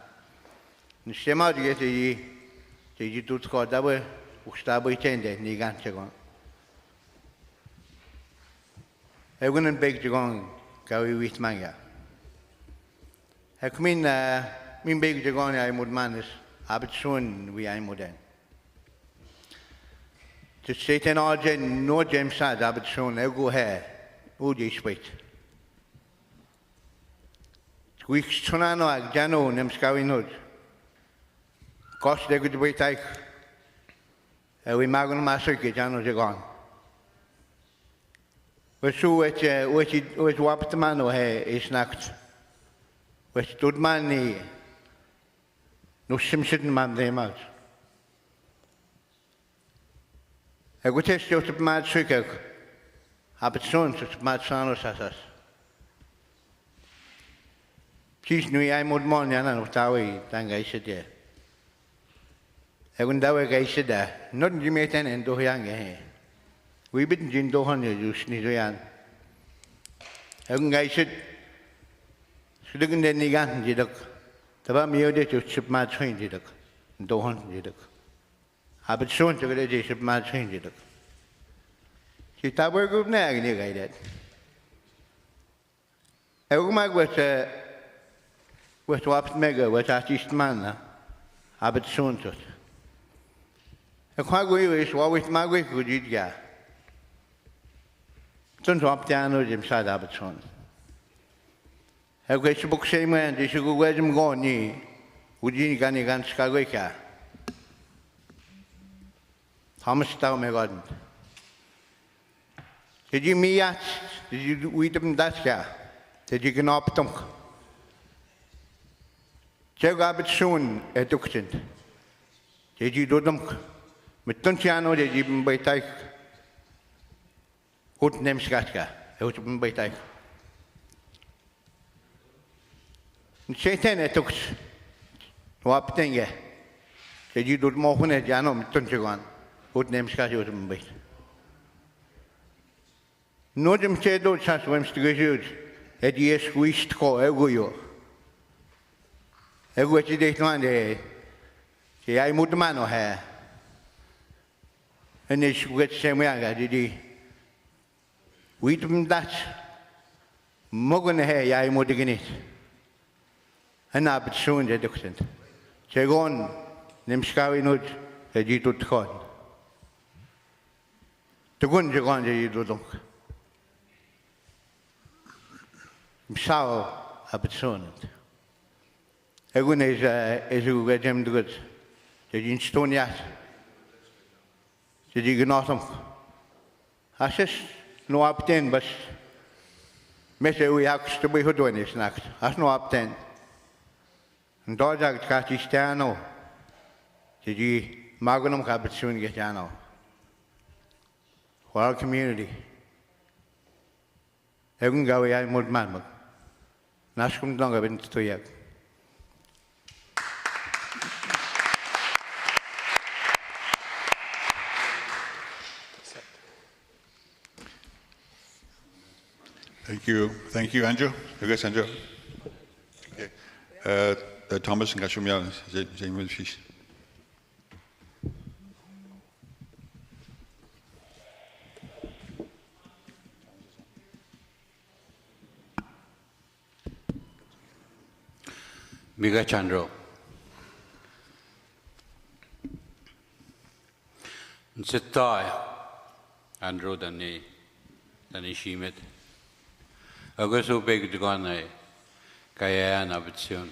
The same out get a you do score double, Ustabo tended, Niganchagon. I wouldn't beg to go, Gawi with manga. I come in, mean beg to go, I would manage, but soon we are modern. To say ten odd, no James sad, but soon I'll go here, would you sweet? We Sonano, Jano, Nemskawinod. Cost they could be take. We Magon Massacre, Jano Jagon. We saw which Waptamano is knocked. Which stood money. No Simpson man they out. I would test you to mad sugar. Habit sons of mad sanos as us. She's new I would mourn and of Tawi, thank I said there. I wouldn't have a said that. Not in Jamaican and Dohyang. We bidn't Jin Dohan, you sneeze. I wouldn't I said, Sudan then Nigan Jidok. The Bamio to ship my train Jidok, Dohan Jidok. I but soon to get a ship my train Jidok. She tower group nag, nigga. I would make with what mega, with artist man, I but soon to. A quagui is what with my way could you get. Don't drop down with him, said Abbotson. A great book same man, they should go where them go, ni, would you gani gan skagweka? Thomas Town, my God. Did you me at? Did you eat them that guy? Did you get up them? Check up it soon, a duction. Did you do them? But don't you know that you've been by type? Good name Skatka, who's been by type. Satan, I took what thing, did you do more when a janum, don't you want? Good name Skatka was been by. No, them said those such ones to go huge. At yes, we call a go. I go to date one day. See, I moved the man or hair. And it's with Samuel, did he? We them Dutch. Mogan he yai modigini. And I bet soon the duxent. Chegon, Nimskawi nut, a jitut con. To gun jagon the yidunk. Msao, a bet soon. Egun is who get him the goods. The gin stone yat. The jiganotum. Ashes, no up 10, but Mr. We have to be who doing this next. As no up 10. And Dodge Catistano. Did you Magnum Cabot soon get Jano? For our community. Egun Gawi, I would man. Naskum longer been to yak.
Thank you, Andrew. You guys, Andrew. Okay. Thomas and Gashumian, James Fish.
Miga Chandro. Nsitai Andrew Dani Shimit. Agus o beg de gana kaya an abitsion.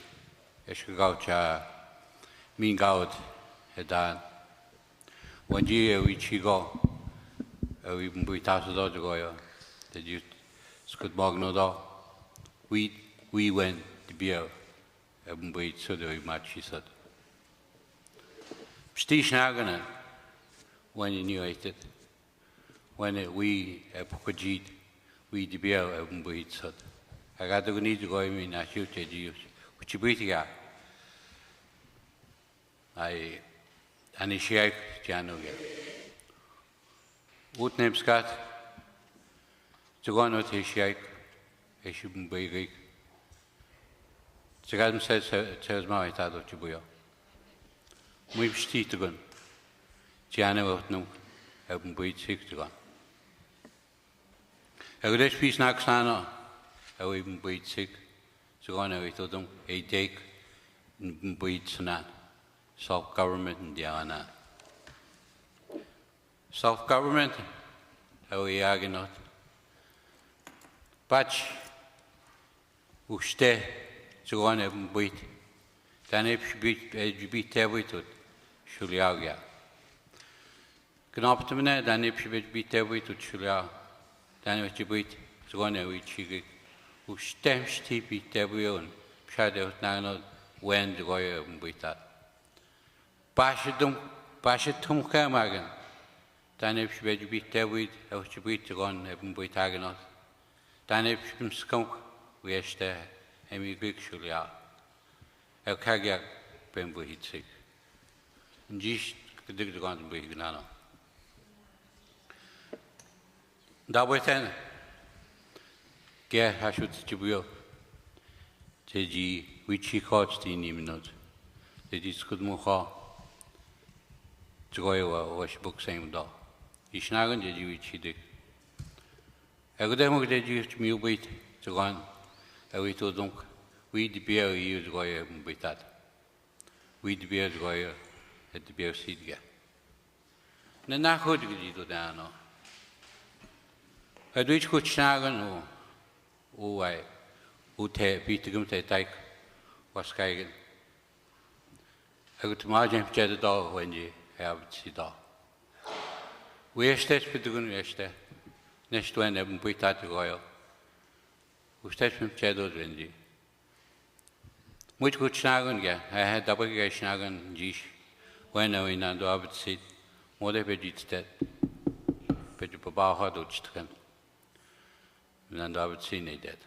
Eshkagaucha min gaud hedan. When you we chigo we buitaso do goyo. Did you scud magno do? We went to be a buit so do much he said. Stish nagana when you knew it. When we a pokajit we the beer a buit said. I got to need to go in a shoot at you. Which you beat ya. I initiate Jano. What name Scott? To go on with his shake, he shouldn't be Greek. The guy says, my thought of Chibuya. We've steed to gun. Jano of no, haven't breed 6 to gun. A good piece Naxana, I even breed 6. So on a to them, a take in breed Sanat. Self government in Diana. Self government, how we are not. Patch, who stay, so on a breed. Then if you beat every tooth, Shuliaga. Knoptamina, then if you beat every tooth, Shulia, then if you beat, so on a witch, who stamps TP every own, shadow nano, when the goy and beat that. Pashitum Kamagan. Then if you beat every, how you beat to go on, even beat Aganot. Then if you skunk, we are there, and we Greek Shulia. El Kagiak, Bembo hit sick. And Jish could dig the gun to be Gnano. That way then, Gare Hashut Chibuyo, Teji, which he caught the Niminot. That is good Muha. To go wash book same dog. Ishnagan did you each dig. A good demo did you to me wait to go on. A way to dunk. We the beer you to go with that. We the beer to go at the beer seed again. Then not good to do down. I do each good snagan oh, I would beat the gum take was kagan. I got to margin jet dog when you have it all. We are steps with the gun yesterday. Next one, I put that to go. We steps from shadow rendy. Which good snagan, yeah. I had double snagan, jish. When I went on the Abbott seat, more than veggies dead. But you put our hot chicken. And I would see it dead.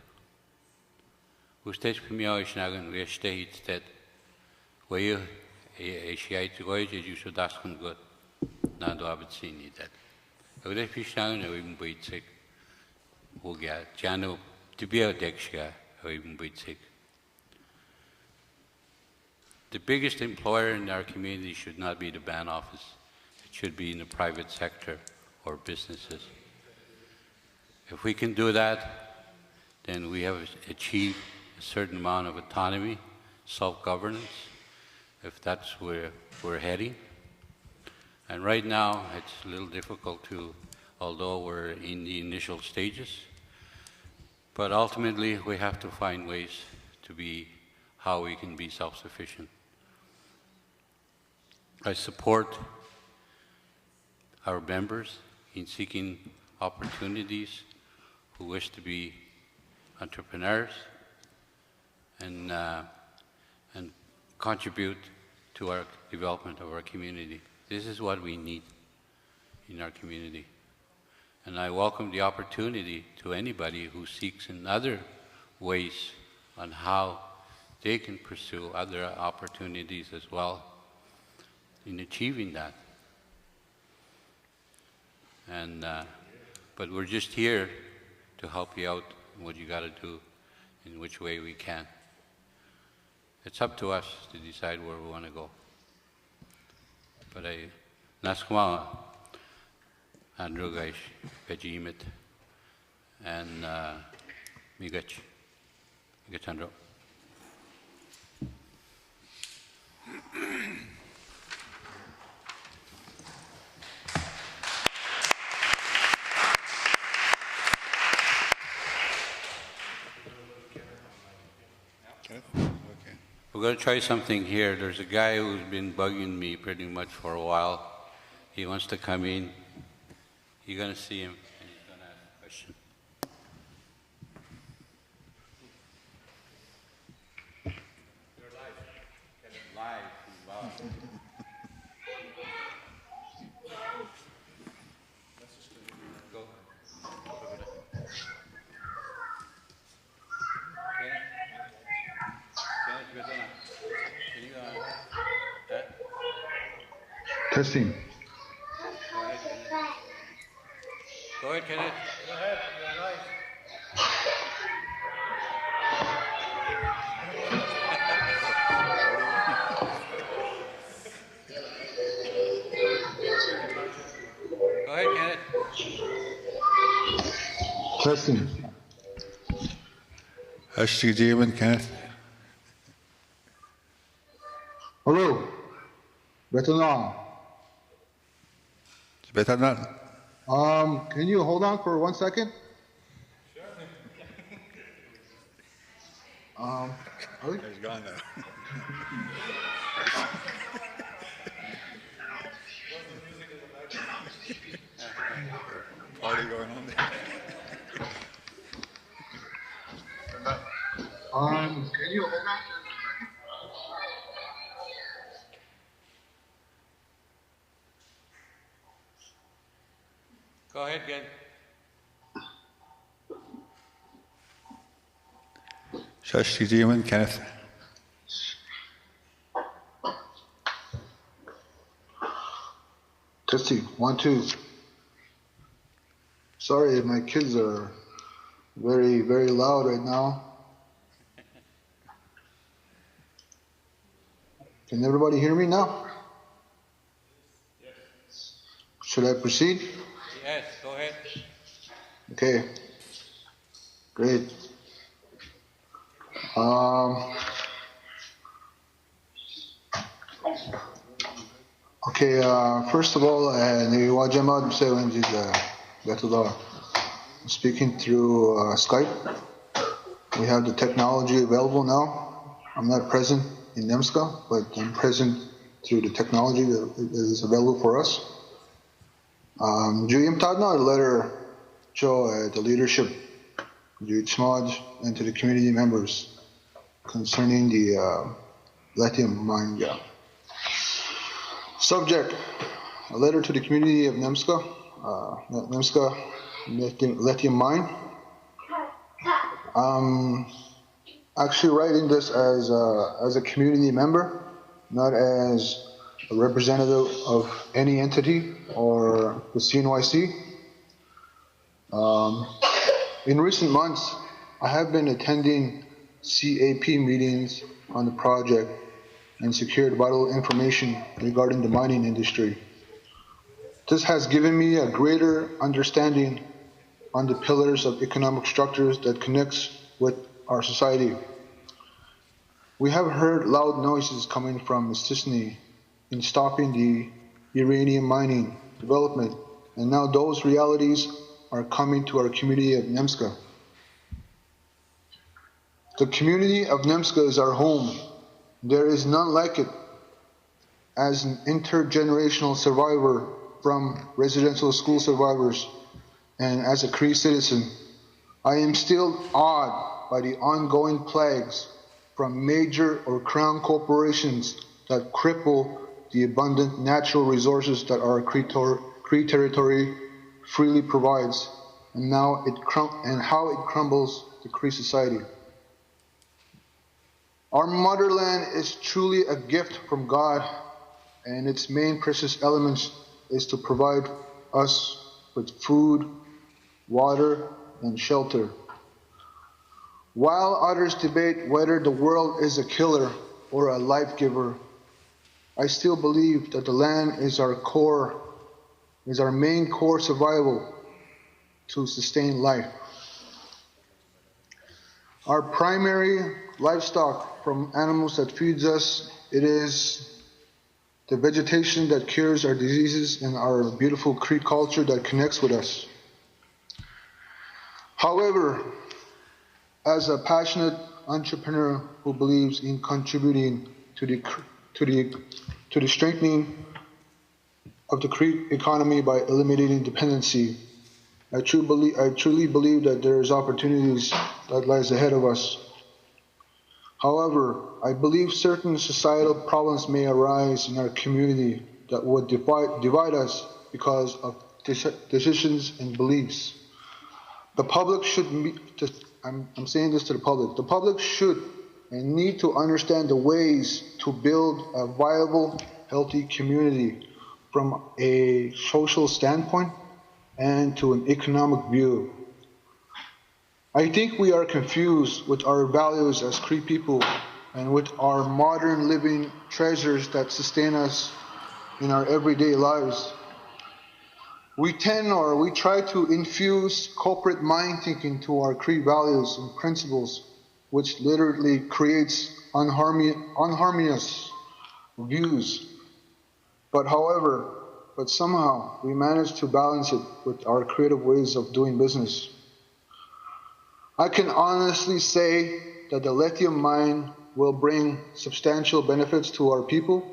We steps from your snagan, we are stayed dead. Where you ate to go, you should ask him good. Now I would see it dead. I would have fish down, I wouldn't be sick. Who get Jano to be a dexia, I wouldn't be sick. The biggest employer in our community should not be the band office. It should be in the private sector or businesses. If we can do that, then we have achieved a certain amount of autonomy, self-governance, if that's where we're heading. And right now, it's a little difficult to, although we're in the initial stages, but ultimately we have to find ways to be how we can be self-sufficient. I support our members in seeking opportunities who wish to be entrepreneurs and contribute to our development of our community. This is what we need in our community. And I welcome the opportunity to anybody who seeks in other ways on how they can pursue other opportunities as well in achieving that. And, but we're just here to help you out in what you got to do, in which way we can. It's up to us to decide where we want to go. But I, naskuma, Andrew Gaish, Pejimit, and Migach, Andrew. We're going to try something here. There's a guy who's been bugging me pretty much for a while. He wants to come in. You're going to see him, and he's going to ask a question. You're live. Wow. Go.
Testing.
Go ahead, Kenneth.
Go ahead, you're live.
Go ahead, Kenneth.
Testing.
Hashtag Demon, Kenneth.
Hello. Better now.
It's better not.
Can you hold on for 1 second?
He's gone now. Party going on there.
Can you hold on?
Go ahead, Ken.
Hashtag Demon, Kenneth.
Testing. 1, 2. Sorry, my kids are very, very loud right now. Can everybody hear me now? Yes. Should I proceed?
Yes, go ahead.
Okay. Great. Okay, first of all, speaking through Skype. We have the technology available now. I'm not present in Nemska, but I'm present through the technology that is available for us. Juim Tadna letter to the leadership, and to the community members concerning the lithium mine. Subject, a letter to the community of Nemska, Nemska lithium mine. Actually writing this as a community member, not as a representative of any entity or the CNYC. In recent months, I have been attending CAP meetings on the project and secured vital information regarding the mining industry. This has given me a greater understanding on the pillars of economic structures that connects with our society. We have heard loud noises coming from Sisney in stopping the uranium mining development, and now those realities are coming to our community of Nemska. The community of Nemska is our home. There is none like it. As an intergenerational survivor from residential school survivors and as a Cree citizen, I am still awed by the ongoing plagues from major or crown corporations that cripple the abundant natural resources that our Cree territory freely provides, and how it crumbles the Cree society. Our motherland is truly a gift from God, and its main precious elements is to provide us with food, water, and shelter. While others debate whether the world is a killer or a life giver, I still believe that the land is our main core survival to sustain life. Our primary livestock from animals that feeds us, it is the vegetation that cures our diseases and our beautiful Cree culture that connects with us. However, as a passionate entrepreneur who believes in contributing to the strengthening of the Cree economy by eliminating dependency, I truly believe that there is opportunities that lies ahead of us. However, I believe certain societal problems may arise in our community that would divide us because of decisions and beliefs. The public should I'm saying this to the public. The public should and need to understand the ways to build a viable, healthy community from a social standpoint and to an economic view. I think we are confused with our values as Cree people and with our modern living treasures that sustain us in our everyday lives. We try to infuse corporate mind thinking to our Cree values and principles, which literally creates unharmonious views. But somehow we manage to balance it with our creative ways of doing business. I can honestly say that the lithium mine will bring substantial benefits to our people,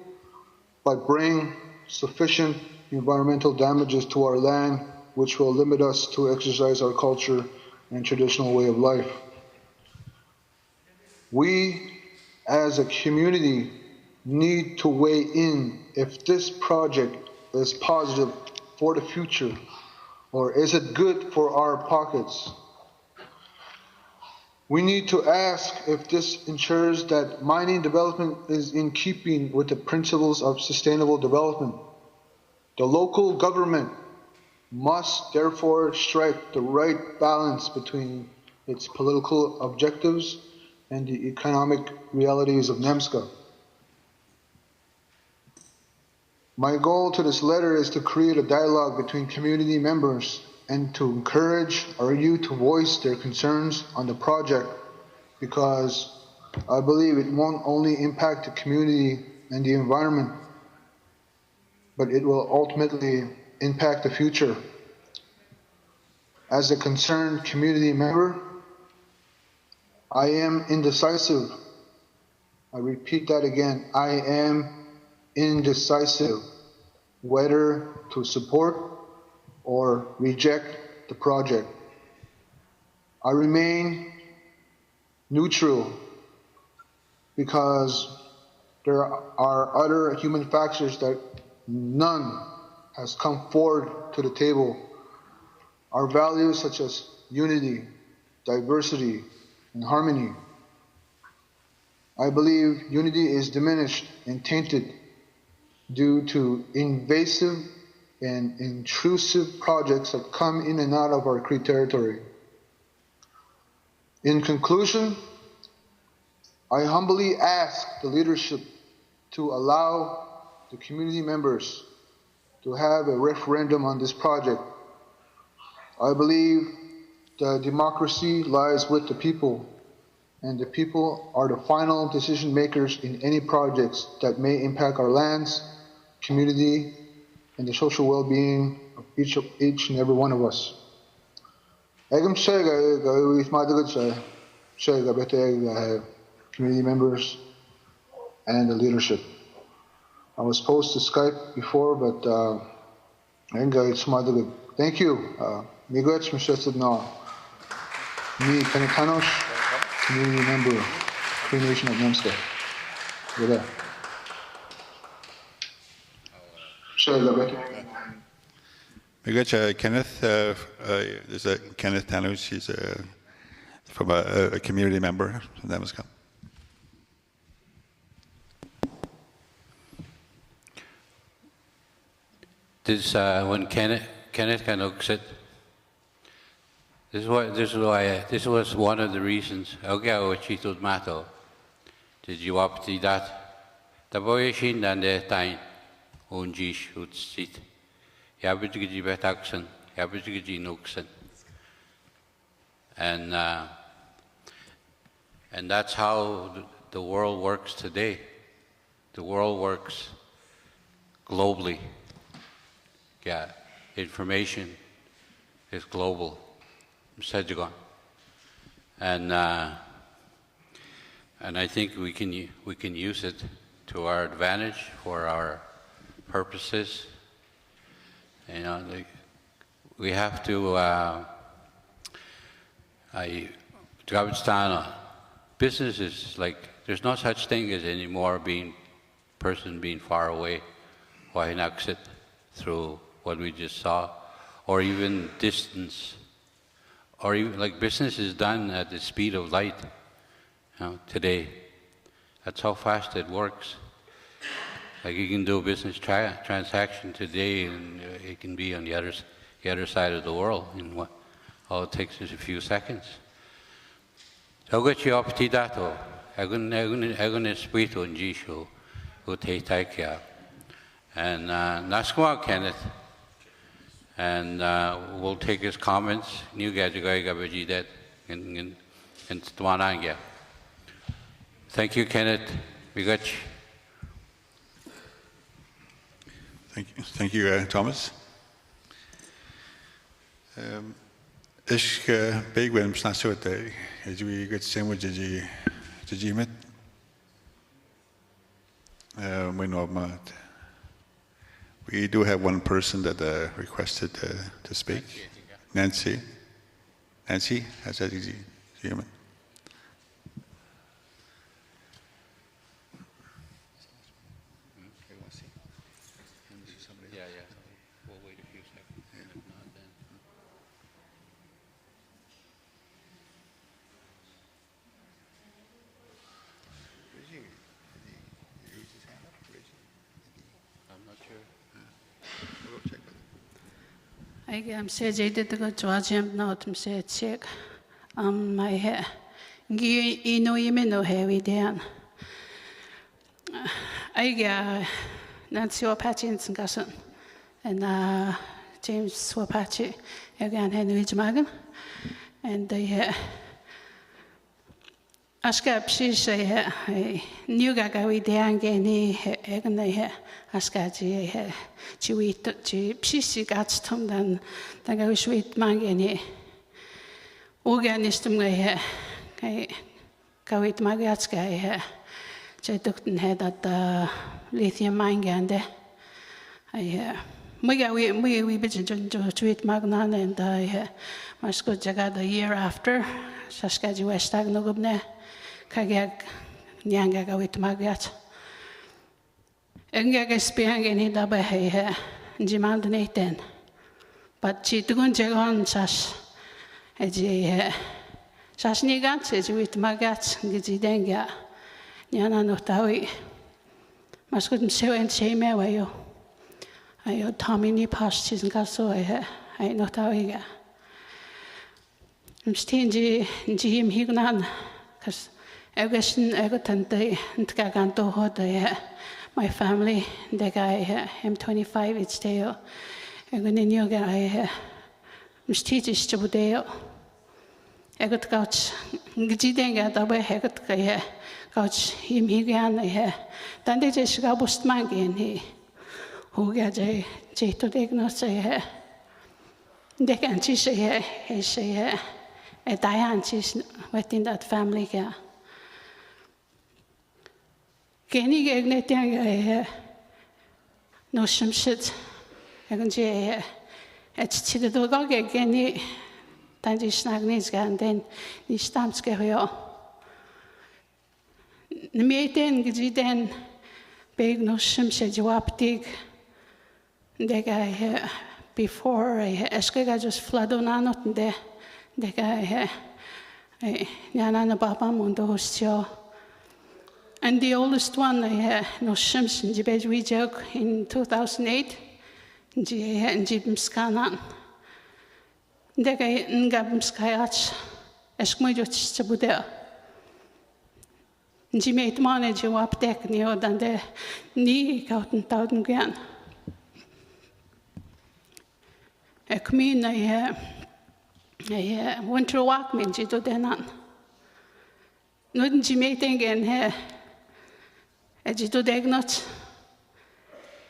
but bring sufficient environmental damages to our land, which will limit us to exercise our culture and traditional way of life. We, as a community, need to weigh in if this project is positive for the future, or is it good for our pockets? We need to ask if this ensures that mining development is in keeping with the principles of sustainable development. The local government must therefore strike the right balance between its political objectives and the economic realities of Nemska. My goal to this letter is to create a dialogue between community members and to encourage our youth to voice their concerns on the project, because I believe it won't only impact the community and the environment, but it will ultimately impact the future. As a concerned community member, I am indecisive. I repeat that again. I am indecisive whether to support or reject the project. I remain neutral because there are other human factors that none has come forward to the table. Our values such as unity, diversity, and harmony. I believe unity is diminished and tainted due to invasive and intrusive projects that come in and out of our Cree territory. In conclusion, I humbly ask the leadership to allow the community members to have a referendum on this project. I believe that democracy lies with the people, and the people are the final decision makers in any projects that may impact our lands, community, and the social well-being of each and every one of us. Community members and the leadership. I was supposed to Skype before, but thank you. Miigwech Mishesed Na. Me Kanekanosh, community member, Free Nation of Nemska. Go there.
Miigwech Kenneth, there's a Kenneth Tanush, he's from a community member from Nemaska.
This when Kenneth can exit. This was one of the reasons. Whabouchi told Mato, did you up to that? The boy shin and the time on Jish would sit. Yabutigi betaxen, Yabutigi nuxen. And that's how the world works today. The world works globally. Yeah, information is global. And I think we can use it to our advantage for our purposes. You know, we have to. Business is like there's no such thing as anymore being far away. Why not sit through what we just saw, or even distance, or even like business is done at the speed of light. You know, today, that's how fast it works. Like you can do a business transaction today, and it can be on the other side of the world. And all it takes is a few seconds. So go to your dato. Agun espiritu in Jishu, who take care. And Naskwa Kenneth, and we'll take his comments. New Gajagai Gabaji that in Twananga. Thank you, Kenneth. Miigwech.
Thank you, Thomas. Ish big when Snasute, as we get same with the Jimit. We know about. We do have one person that requested to speak. Nancy. Nancy, has that easy? Jimit.
I'm saying that the Georgian not say check. My hair. You know, you may know heavy down. I get Nancy Whabouchi in Gasson and James Whabouchi again Henry Magan and they Aska Psi new Gagawi Diang any egg they Askaji Chiwit Psi gats tom than go sweet mangany. Organism Kawit Magatska Chetukton head at the lithium mine and we began to treat Magnan and I must go jaga the year after Saskaji Westag Nogubne Kagak Nyanga with Magat. Engag spiang any double hay Jimand Nathan. But Chitugun Jagon Sash Sashnigat says with Magat Gizidenga Yana no Tawi. Must couldn't say and say me away you. I Tommy ni past his gaso I know Tawiga. I'm stingy Jim Hignan, because I guess I got and Gaganto hot my family, the guy I'm 25, it's Dale. I'm going to new guy. I'm stitches to Dale. Egot couch, Gidenga, the way Hegot Kaya, couch him Higan, then they just got bust mangin, he who got a to diagnose a they can say a Diane within that family. Kenny Gagneting no some shit. I can say it's to the dog again. Then the snag needs and then the stamps get here. The meeting is then big no some said you up dig. The guy before I just flood on not there. The guy Yana Baba Mundo Hostio. And the oldest one, no Simpson, the bed we joke in 2008, and Jim Scanan. The guy Ngabim Skyach, Eskmojo Chibuda. And Jim made manager up deck near than the knee out and thousand grand. I come in, I went to walk me, Jito Denan. Not Jimmy again here. As you do diagnose,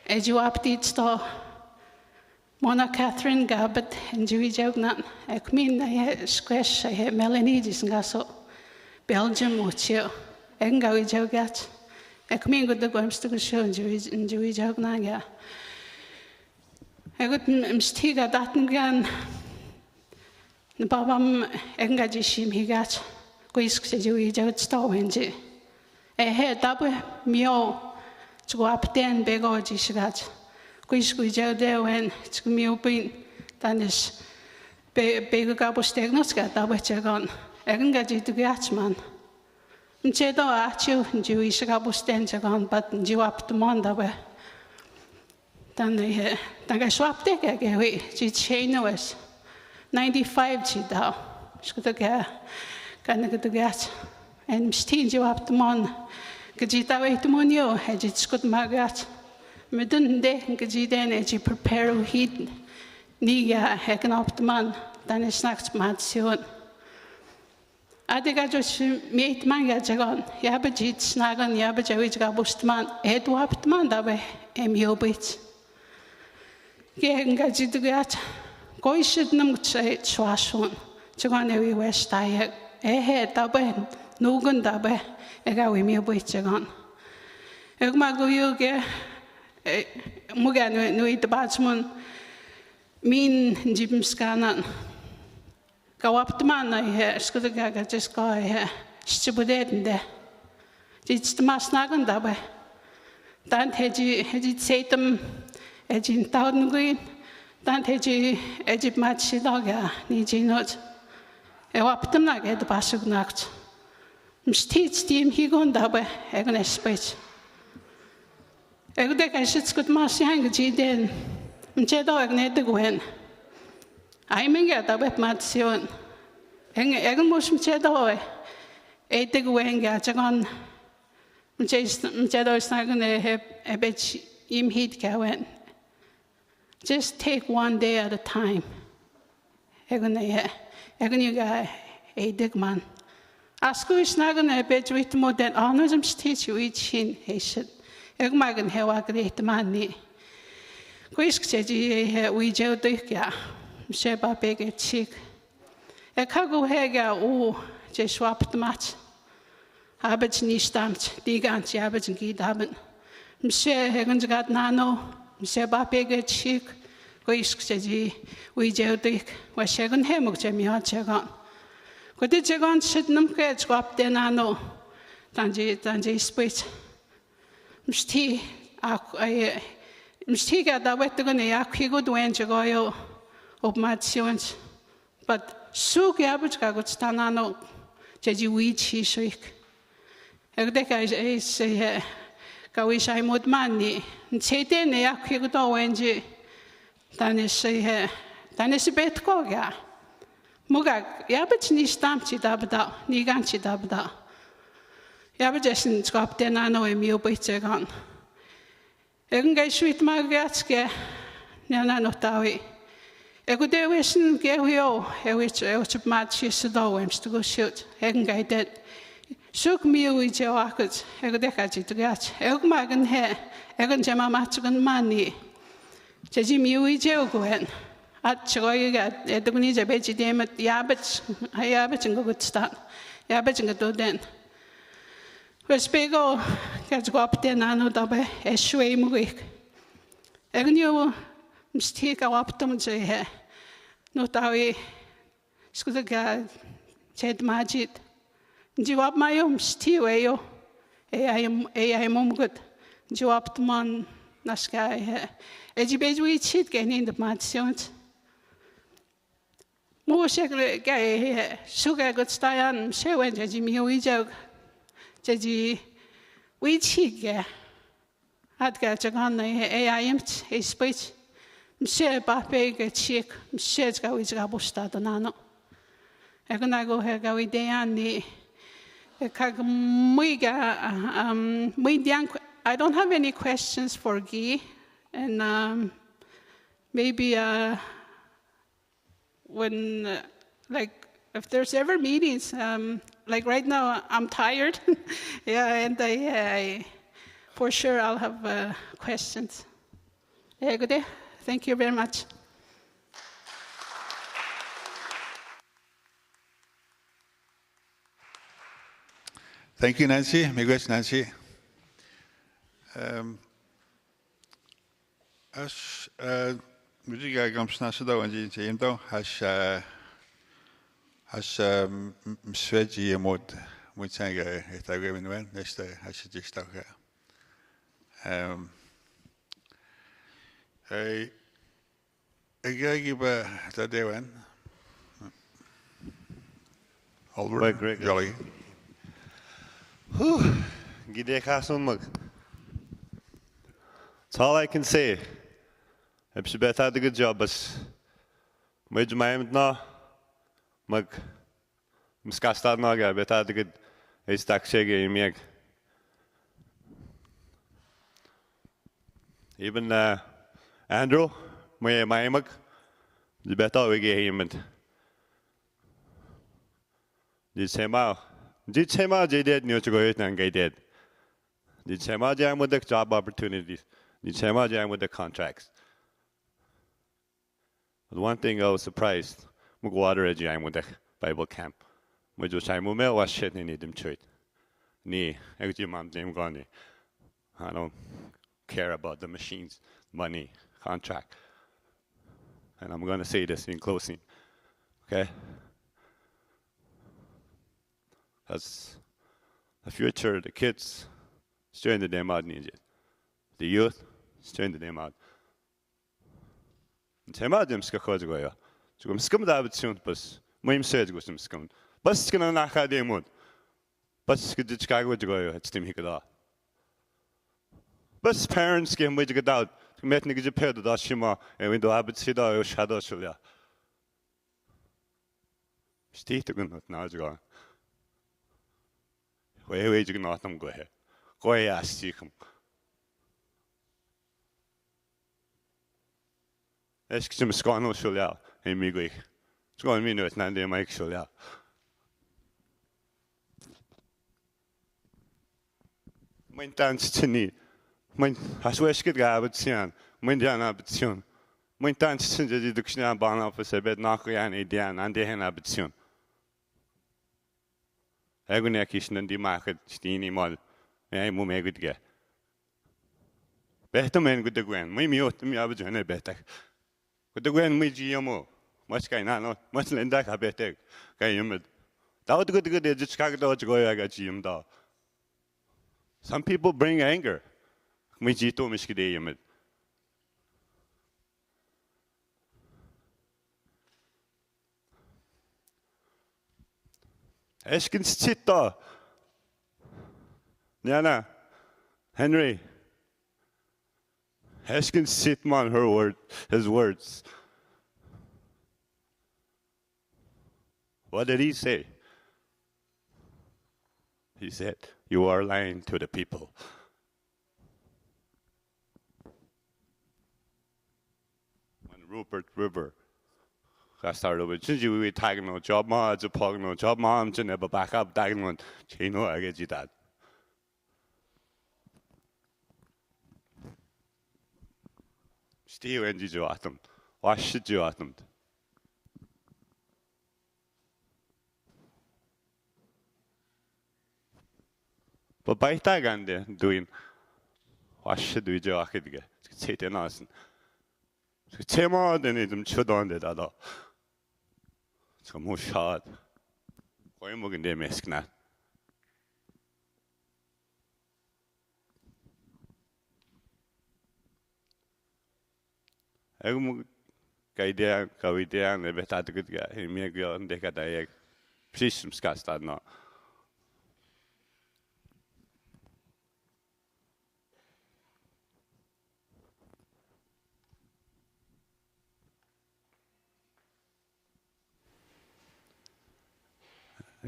as you update store, Mona Catherine Gabbett and Jewy Jognan, I come in, I had squash, I had Melanie Gasso, Belgium, which you, and go with Jogat. I come in with the Guams to show in Jewy Jognan. I got Mstiga Datengan, the Babam Engagishim he got, Quisk Jewy Jog store. I had double meal to go up 10 big orgies. Quisk we jail there when it's meal being done this big gobble stagnants got double check on. I can get you to get man. And say, though, at you and Jewish gobble stands on, but you up the Monday. Then I swapped it again. She chain was 95 she down. She could get kind of get to get. And still you up the mon. Gajita wait the monio, had it good magat. Medun de Gajidan as you prepare heat. Niga hecken up the man, then it's next mad soon. I think I just made manga jagon. Yabajit snagon, Yabajawich gabustman, Edward man that way, Emio Gang Gajit Go should not say Swashon. Jagon every west I had that way. No good dabe, I got with me a bit again. Egmago you get Mugan, no eat the batsman, mean Jim Scanan. Go up the man, I hear, Scudagaga just go here, Stibudet in there. It's the mass nagan dabe. Then had you say them, edging thousand green, then had you edged match doga, need you not. I up them like at the basuk nacht. Msteeds team he gone that way, I can space. I could take a shit's good mass hang G then. Mchedo agnete gwen. I mean get a wet matsion. Egan was Mchedo. A dig wing gachagon. Mchedo is not going to have a bit him heat gawen. Just take one day at a time. Egan you guy a dig man. Ask who is not going to bet with more than honors and teach you each in, he said. Egmagan have a great money. Quisk said, we jail dika, Sheba big a chick. A cargo hega, oh, just swapped the match. Habits knee stamped, digant, yabbits and gid haven't. Mshe Hagan's got nano, Sheba big a chick. Quisk said, we jail dik, was shagun hemok, Jemmy hot shagon. What did you go and sit them kids go up there? No, Tanji speech. Msti got that wet to go near good when you go of matsions. But so garbage got stanano, Jeji wheat shishik. I think I say, go wish I would money. And say, then I could go when you then is a bit go. Mugag, Yabich ni stamped dabda, Niganchi dabda. Yabajessin dropped in anno a meal bit again. Egay sweet magatske, Yana notawi. Ego de wischen gewio, which match is the wims to go shoot, and guided. Shook me with your akut, ego de kaji to get, ego magan hair, ego jama matchugan money. Jaji me with your gwen. At Chigoya, Edugni, a veggie dame at Yabbits, I yabbits and go good start. Yabbits and go then. Respego gets go up there, nano double, a swim week. Egnu mistake up to say, no tawi, Skudaga, said Majid. Jawab my own stewayo, I am good. Jawab to man, Naskai, Edgy we cheat getting the mansions. More sugar good style, show and Judgy me we joke. Judgy we cheat, I'd get a gun, I am a speech. Mse Bape get chick, Mse go with Gabusta Donano. I gonna go here go with Diane. I don't have any questions for Guy, and maybe when like if there's ever meetings, like right now I'm tired, yeah, and I for sure I'll have questions. Yeah, good day. Thank you very much.
Thank you, Nancy. Miigwech, Nancy. As musica gamsnasida wanji jimdo has msweji mod mutsanga etageminwen neste hasijistaka. Giba Tadewan.
Albert
Jolly.
That's all I can say. If she bet had a good job, but my mind now, Mug Muscastad Naga, bet had a good a stack shaggy meg. Even Andrew, my mug, the better we get him and the same out. Did Sema did new to go and get it? Did Sema jam with the job opportunities? Did Sema jam with the contracts? But one thing I was surprised, Mugwater a jam with the Bible camp. Which was I was shit in them to it. Nee, I got your mom's name gone. I don't care about the machines, money, contract. And I'm gonna say this in closing. Okay? That's the future, the kids, straighten them out, need it. The youth, straighten them out. And them out, them skakos go ya. So I'm scum that with soon, but my said goes some scum. But it's gonna knock out them wood. But it's good to Chicago to go, it's Tim Hickada. But parents came with to get out. To met nigga pair the Dashima and we do habit Sida or Shadow Shulia. Stay to go now, go. Where you not go ahead? Go ask him. Ask some scano shulia, and me go. It's going to mean it's not the Mike shulia. Mein dance to me. Mein, I swear, skid gabbitsian. Mein diana abitsion. Mein dance to the dictionary ban office a bit knock an idian and the hen abitsion. Egunekishin and the market, Steeny Mall, I move a good get. Better man with the Gwen, my mute me up to a better. With the Gwen, my GMO, much kind of much lend that a better. Kayamid. That would good good at Chicago to go. I got GM dog. Some people bring anger. My Gito Miskidayamid. Eskins Chita. Nana, Henry. Eskins Sitman, his words. What did he say? He said, "You are lying to the people." When Rupert River got started with since we tagging no job ma to pog no job ma am to never back up tagging one chino I get that Steve and you atom what should you atom but by tag and doing what should we do again say it nasen tema den idem chudan det ada så moshad koy mo gende meskna egum kaidea ne betat gud ga me gyo ande ka dae prism skastad na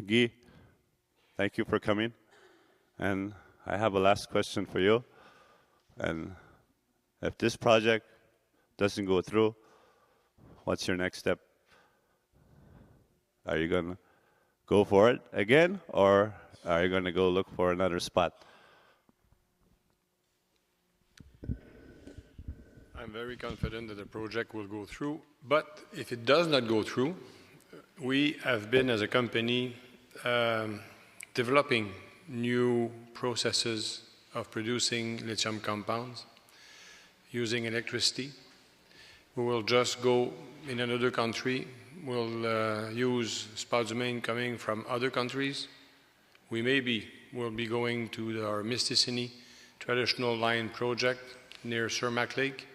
Guy, thank you for coming. And I have a last question for you. And if this project doesn't go through, what's your next step? Are you going to go for it again, or are you going to go look for another spot?
I'm very confident that the project will go through, but if it does not go through, we have been, as a company, developing new processes of producing lithium compounds using electricity. We will just go in another country. We'll use spodumene coming from other countries. We will be going to our Mistissini traditional line project near Cermak Lake,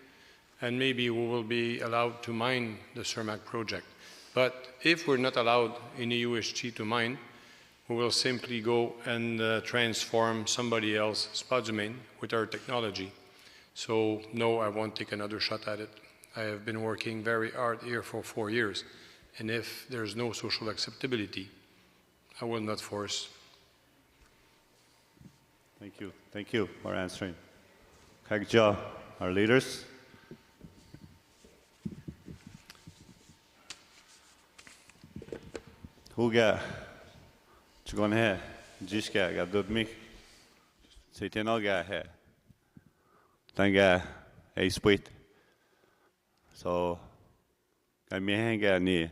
and maybe we will be allowed to mine the Cermak project. But if we're not allowed in the USG to mine, we will simply go and transform somebody else's spodumene with our technology. So no, I won't take another shot at it. I have been working very hard here for 4 years. And if there's no social acceptability, I will not force.
Thank you. Thank you for answering. Kagja, our leaders. Huga, chugon hai, jishka ga dudmik, seitenoga hai, tanga a split. So, kamihanga ni.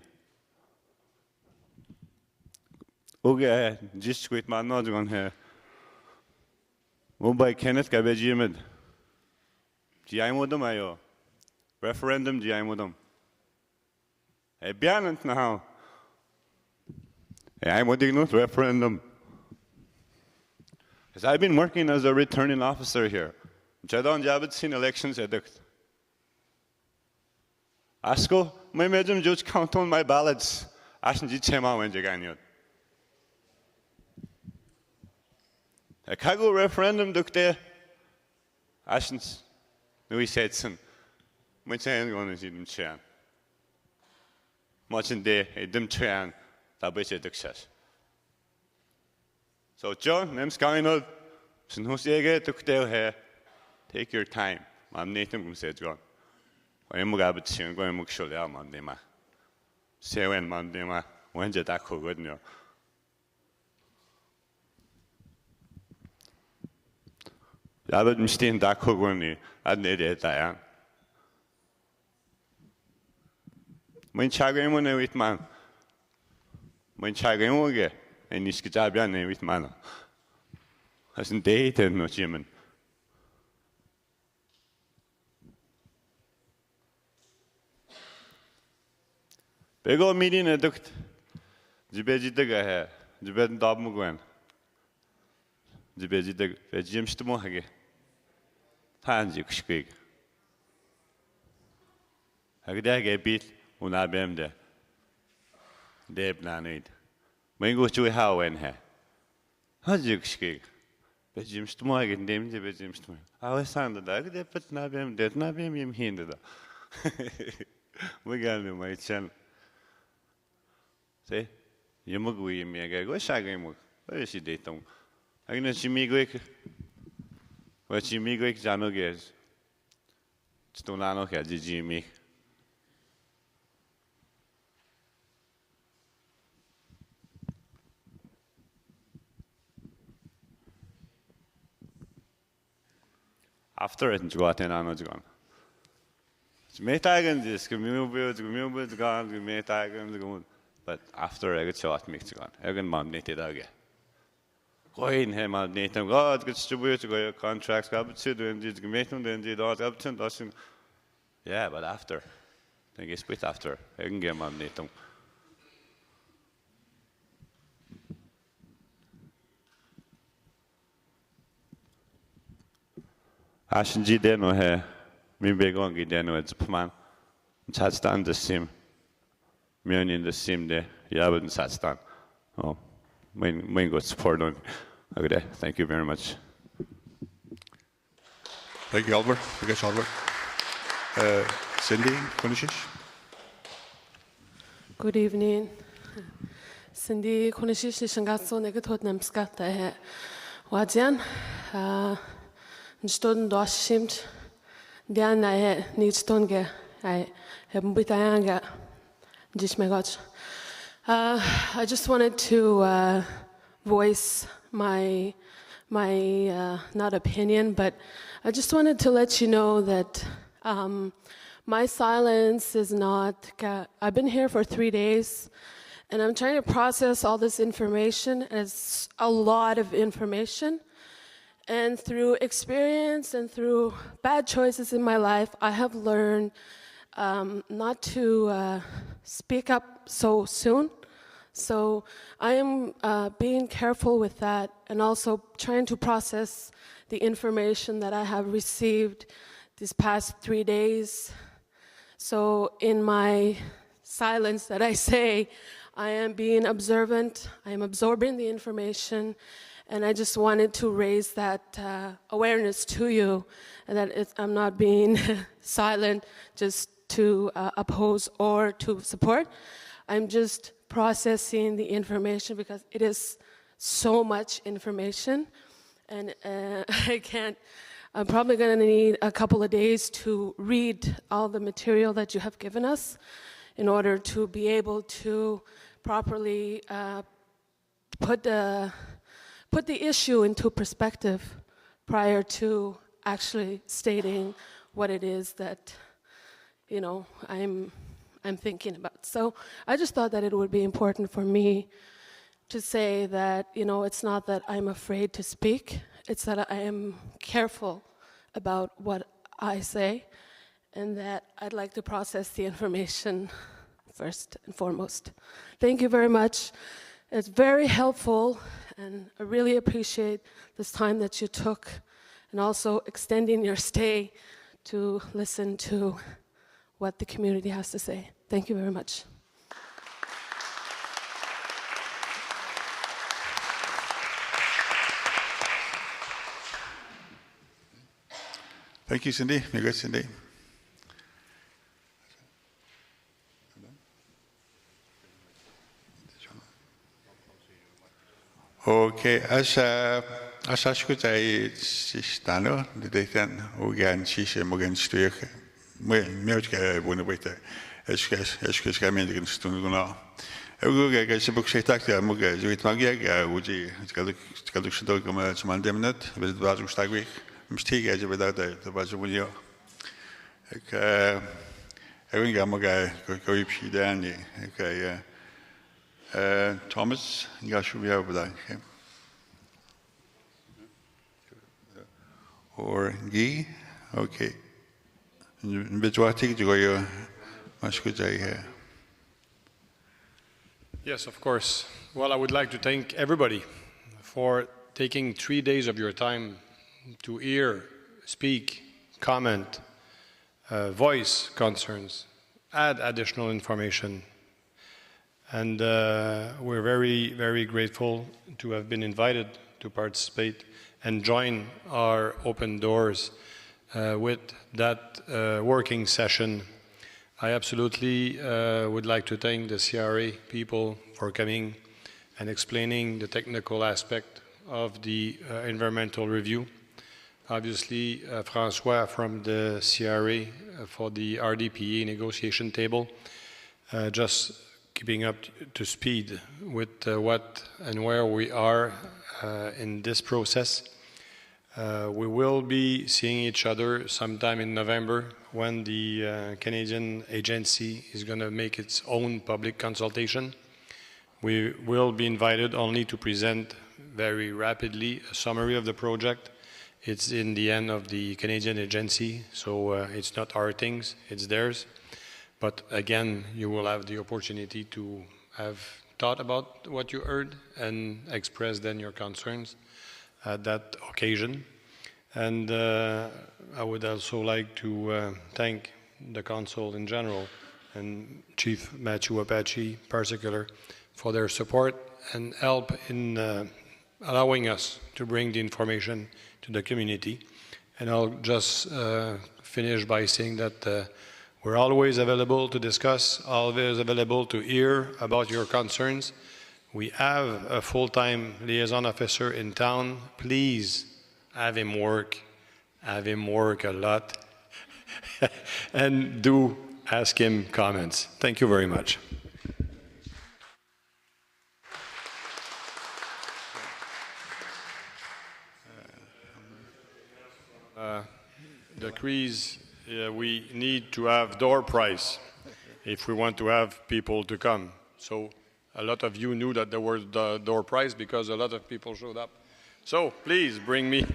Huga, jishquit man no chugon hai. Mumbai Kenneth Gabejimid. Giaimodum ayo. Referendum Giaimodum. A bianant now. I'm a referendum. Because I've been working as a returning officer here. Jadon Jabit seen elections educt. Asko, my medium judge count on my ballots. Ashnji Chema when Jaganyot. A Kago referendum dukte. Ashens, Louis Setson. My chain going to see them chan. Much in day, a dim chan. So, John, name's Kainod. Sinhosiege took their hair. Take your time. I'm Nathan said, John. I'm going to go and show them Monday. Say when Monday, when did that go good? I would mistake that Kogoni. I need it. I am. When Chagrin went with man. When Chagrin will get, and you skip up your name with manner. Hasn't dated no German. Big old meeting a duct. The beji digger hair, the bed and dog mugwen. The beji dig, the Jim Stamohage. Hanzik squeak. I could get beat when I bam there. Deb nanid. When go to a how and her. Hanzik squeak. But Jim Stamohage named the Jim Stamohage. I was sounded like that, but Nabam did not be him hindered. We got my channel. Say, you mug we me a go shagging. Where is she datum? I know she me quick. What she me quick, Jano guess. Stonano had the Jimmy. after it, you got in on it gone. Metagan is community gone, metagan, but after I get shot, mix gone. I can nominated again. Going him out, Nathan, God, distribute your contracts, got to do and did meeting, then did all up to doesn't. Yeah, but after. I think it's bit after. I can get my Nathan. Ashen G. Deno here. Me big on Deno, it's a man. It's done the same. Me in the same day. Yeah, but it's done. Oh, main good support on. Okay, thank you very much.
Thank you, Albert. Thank you, Albert. Cindy, Kunishish.
Good evening. Cindy Kunishish Shangatso Negatot Namskata Wajan. Stunden doshimt. Dan I need stonge. I have Bitayanga. I just wanted to voice my not opinion, but I just wanted to let you know that my silence is not. I've been here for 3 days, and I'm trying to process all this information. It's a lot of information, and through experience and through bad choices in my life, I have learned not to speak up so soon. So I am being careful with that and also trying to process the information that I have received these past 3 days. So in my silence that I say, I am being observant, I am absorbing the information, and I just wanted to raise that awareness to you, and that I'm not being silent just to oppose or to support. I'm just processing the information because it is so much information, and I'm probably going to need a couple of days to read all the material that you have given us in order to be able to properly put the issue into perspective prior to actually stating what it is that, you know, I'm thinking about. So I just thought that it would be important for me to say that, you know, it's not that I'm afraid to speak, it's that I am careful about what I say, and that I'd like to process the information first and foremost. Thank you very much. It's very helpful, and I really appreciate this time that you took, and also extending your stay to listen to what the community has to say. Thank you very much.
Thank you, Cindy. Very good, Cindy. Okay, as I could say, Stano, the Dathan, Ogan, Shisha, Mogan Stuyk, Merka, one of the Escamend against Tununa. I will get a book say tacta, Muga, Zuit Magia, Uji, Skalushadogama, Mandeminat, with the Bazum Stagwick, Mstiga, without the Bazumio. Eringamoga, Goipi Danny, Thomas, you should be over that. Or Guy, okay.
Yes, of course. Well, I would like to thank everybody for taking 3 days of your time to hear, speak, comment, voice concerns, add additional information. And we're very, very grateful to have been invited to participate and join our open doors with that working session. I absolutely would like to thank the CRA people for coming and explaining the technical aspect of the environmental review. Obviously, François from the CRA for the RDPA negotiation table, just keeping up to speed with what and where we are in this process.
We will be seeing each other sometime in November when the Canadian agency is going to make its own public consultation. We will be invited only to present very rapidly a summary of the project. It's in the end of the Canadian agency, so it's not our things, it's theirs. But again, you will have the opportunity to have thought about what you heard and express then your concerns at that occasion. And I would also like to thank the Council in general and Chief Matthew Whabouchi in particular for their support and help in allowing us to bring the information to the community. And I'll just finish by saying that we're always available to discuss, always available to hear about your concerns. We have a full-time liaison officer in town. Please have him work a lot, and do ask him comments. Thank you very much. The crease, we need to have door price if we want to have people to come. So a lot of you knew that there was the door price because a lot of people showed up. So please bring me.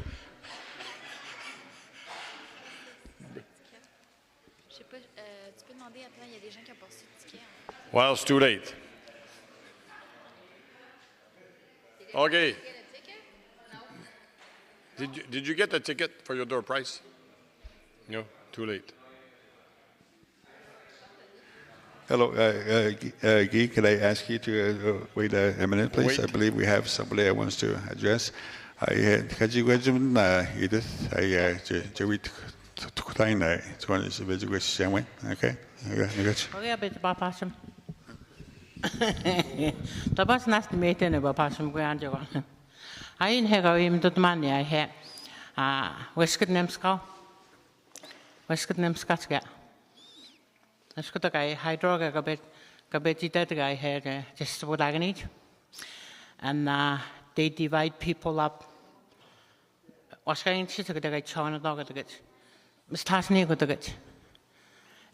Well, it's too late. Okay. Did you get a ticket for your door price? No, too late.
Hello, Guy, could I ask you to wait a minute, please? I believe we have somebody that wants to address. Could you question Edith? To read to Klein, it's going to be the same way. Okay? I got you.
Okay, a bit about Pasham. The boss not meeting about Pasham Guanjo. I in here him to the money I had. Westcott Nemska. Westcott Nemska. Let's go to guy hydro a bit that guy had just what I need. And they divide people up. Was going to get a China dog at the gate. Miss Tasney got the gate.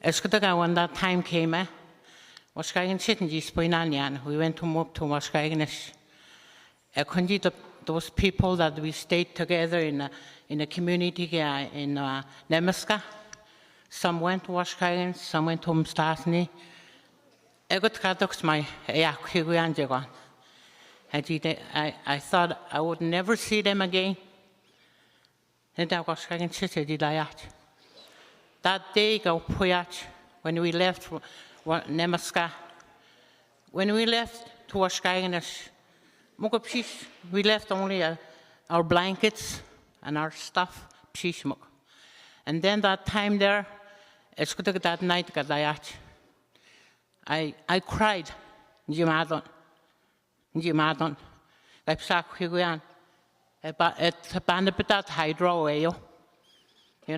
As good as when that time came, was going to sit in this Poinanian. We went to move to Waskagenish. I couldn't those people that we stayed together in a community in Nemaska. Some went to Waskagen, some went to Stasny. I got Kadoks my Yakuanjagon. I thought I would never see them again. And I was going to say, did I act? That day, go Puyach, when we left Nemaska, when we left to Waskaganish, we left only our blankets and our stuff, and then that time there, it's good that night, I cried. Jimadon. I've sacked Huguan. It's a band of that hydro, you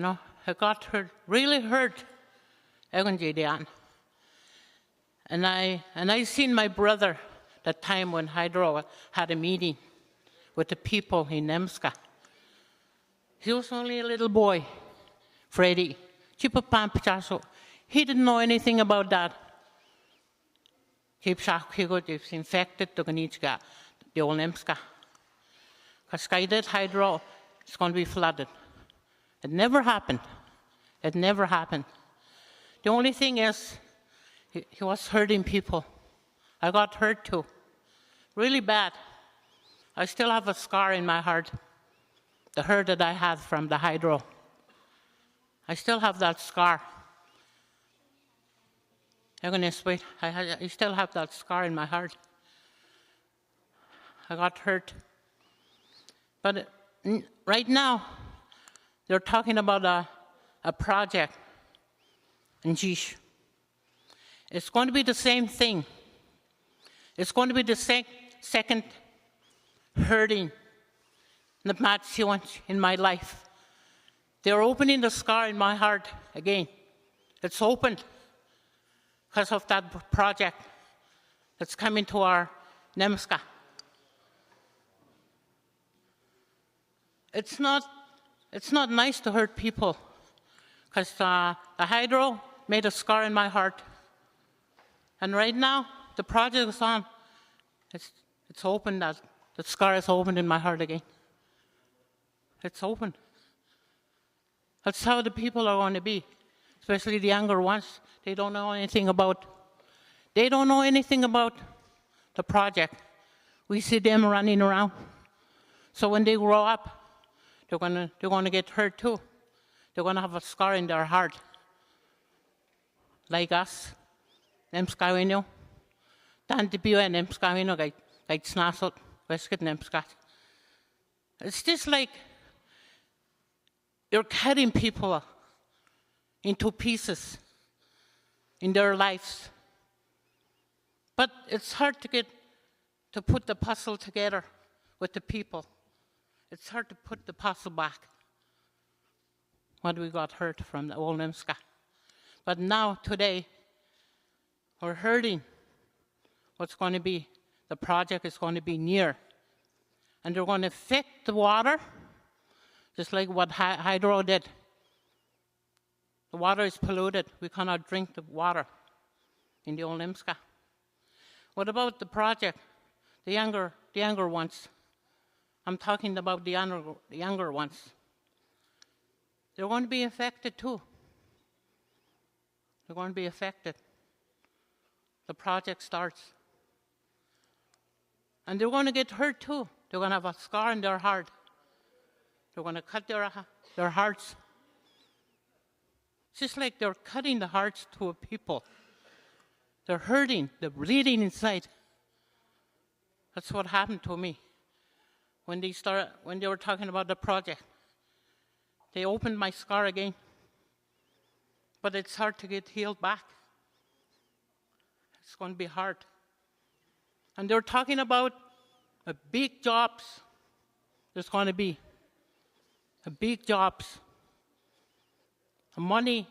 know, I got hurt, really hurt. And I seen my brother that time when Hydro had a meeting with the people in Nemska. He was only a little boy, Freddie. He didn't know anything about that. He got infected to the old Nemska. Because Skydet Hydro is going to be flooded. It never happened. It never happened. The only thing is, he was hurting people. I got hurt too. Really bad. I still have a scar in my heart. The hurt that I had from the hydro. I still have that scar. I'm going to wait. I still have that scar in my heart. I got hurt. But right now, they're talking about a project in Jish. It's going to be the same thing. It's going to be the second hurting the match in my life. They're opening the scar in my heart again. It's opened because of that project that's coming to our Nemska. it's not nice to hurt people, because the hydro made a scar in my heart. And right now, the project is on. It's open, that the scar is open in my heart again. It's open. That's how the people are going to be, especially the younger ones. They don't know anything about the project. We see them running around. So when they grow up, they're going to get hurt too. They're going to have a scar in their heart, like us. Nemskawino, Tantipio and Nemskawino like Snasot, Wesket Nemskat. It's just like you're cutting people into pieces in their lives. But it's hard to put the puzzle together with the people. It's hard to put the puzzle back. What we got hurt from the old Nemska. But now, today, we're hurting what's going to be. The project is going to be near. And they're going to affect the water, just like what hydro did. The water is polluted. We cannot drink the water in the old Nimska. What about the project? The younger ones. I'm talking about the younger ones. They're going to be affected too. They're going to be affected. The project starts. And they're going to get hurt too. They're going to have a scar in their heart. They're going to cut their hearts. It's just like they're cutting the hearts to a people. They're hurting. They're bleeding inside. That's what happened to me. When they were talking about the project, they opened my scar again. But it's hard to get healed back. It's going to be hard. And they're talking about big jobs. There's going to be big jobs. Money.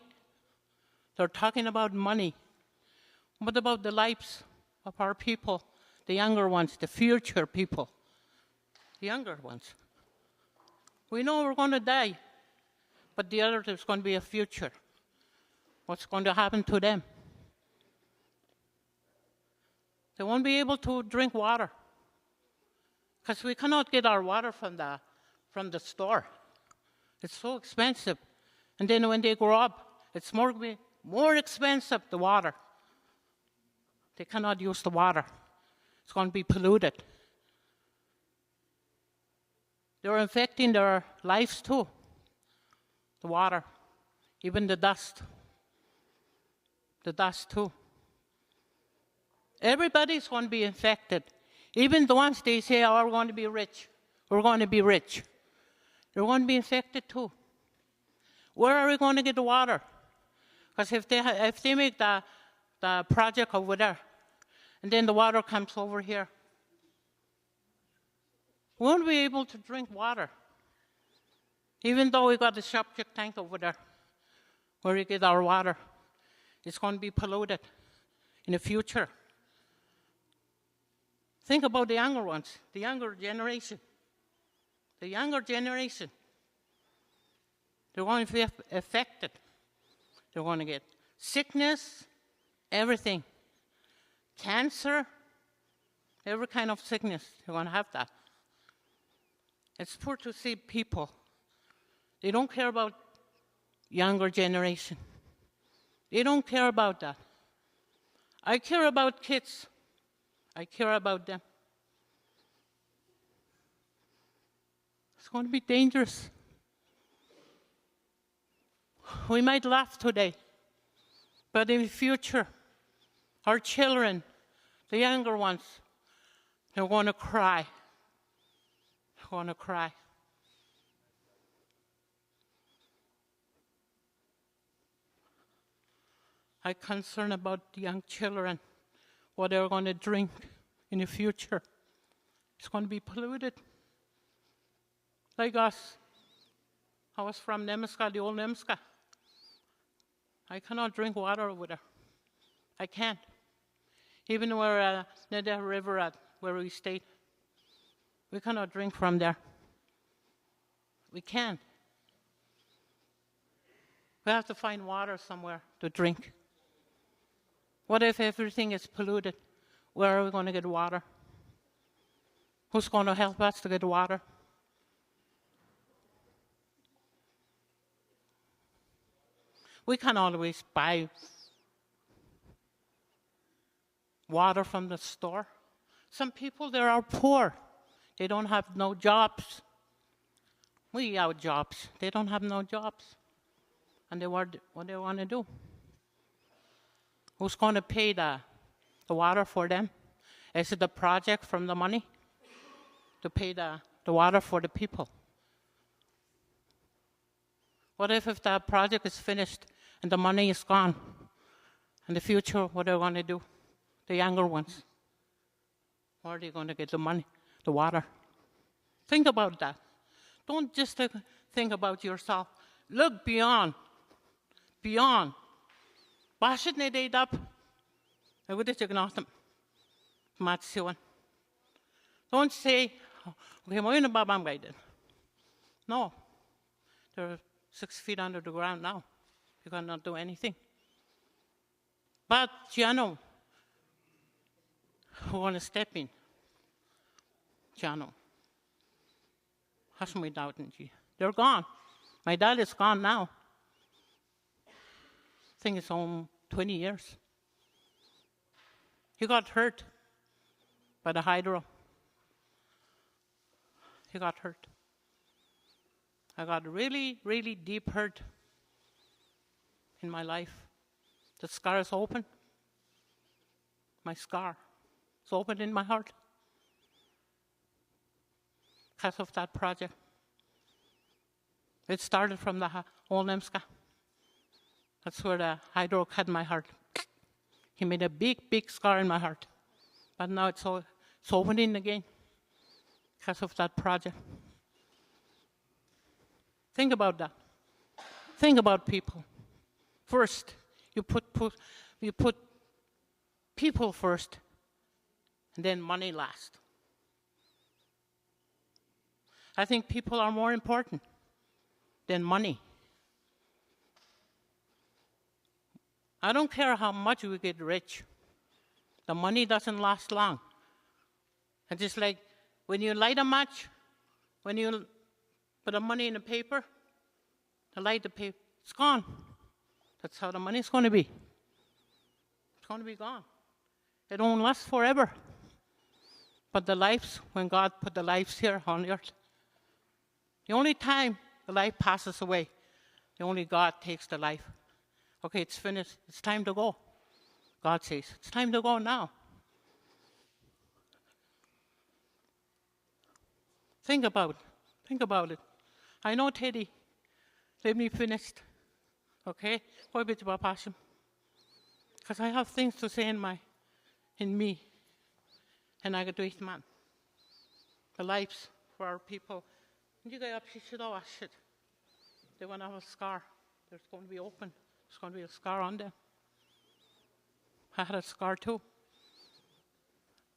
They're talking about money. What about the lives of our people, the younger ones, the future people, the younger ones? We know we're going to die, but there's going to be a future. What's going to happen to them? They won't be able to drink water because we cannot get our water from the store. It's so expensive. And then when they grow up, it's more expensive, the water. They cannot use the water. It's going to be polluted. They're infecting their lives too, the water, even the dust too. Everybody's going to be infected. Even the ones they say, oh, we're going to be rich. We're going to be rich. They're going to be infected too. Where are we going to get the water? Because if they make the project over there, and then the water comes over here, we won't be able to drink water. Even though we got the septic tank over there, where we get our water, it's going to be polluted in the future. Think about the younger ones, the younger generation. The younger generation. They're going to be affected. They're going to get sickness, everything. Cancer, every kind of sickness. They're going to have that. It's poor to see people. They don't care about younger generation. They don't care about that. I care about kids. I care about them. It's going to be dangerous. We might laugh today, but in the future, our children, the younger ones, they're going to cry. They're going to cry. I'm concerned about the young children, what they're going to drink in the future. It's going to be polluted. Like us. I was from Nemiska, the old Nemiska. I cannot drink water over there. I can't. Even where near the river where we stayed, we cannot drink from there. We can't. We have to find water somewhere to drink. What if everything is polluted? Where are we going to get water? Who's going to help us to get water? We can't always buy water from the store. Some people, they are poor. They don't have no jobs. We have jobs. They don't have no jobs. And they what they want to do? Who's going to pay the water for them? Is it the project from the money to pay the water for the people? What if the project is finished and the money is gone? In the future, what are they going to do? The younger ones. Where are they going to get the money, the water? Think about that. Don't just think about yourself. Look beyond. Beyond. Bashit ne date up. I would have them. Don't say, okay, I'm Babam guided. No. They're 6 feet under the ground now. You cannot do anything. But, Giano, who want to step in? Giano. Has my doubt in you. They're gone. My dad is gone now. I think it's on 20 years. He got hurt by the hydro. He got hurt. I got really, really deep hurt in my life. The scar is open. My scar is open in my heart because of that project. It started from the old Nemska. That's where the hydro cut my heart. He made a big, big scar in my heart. But now it's opening again because of that project. Think about that. Think about people. First, you put people first, and then money last. I think people are more important than money. I don't care how much we get rich. The money doesn't last long. It's just like when you light a match, when you put the money in the paper, to light the paper, it's gone. That's how the money is going to be. It's going to be gone. It won't last forever. But the lives, when God put the lives here on earth, the only time the life passes away, the only God takes the life. Okay, it's finished. It's time to go. God says, it's time to go now. Think about it. Think about it. I know Teddy. Let me finish. Okay? Because I have things to say in me. And I got to eat man. The lives for our people. They want to have a scar. There's going to be open. There's going to be a scar on them. I had a scar too.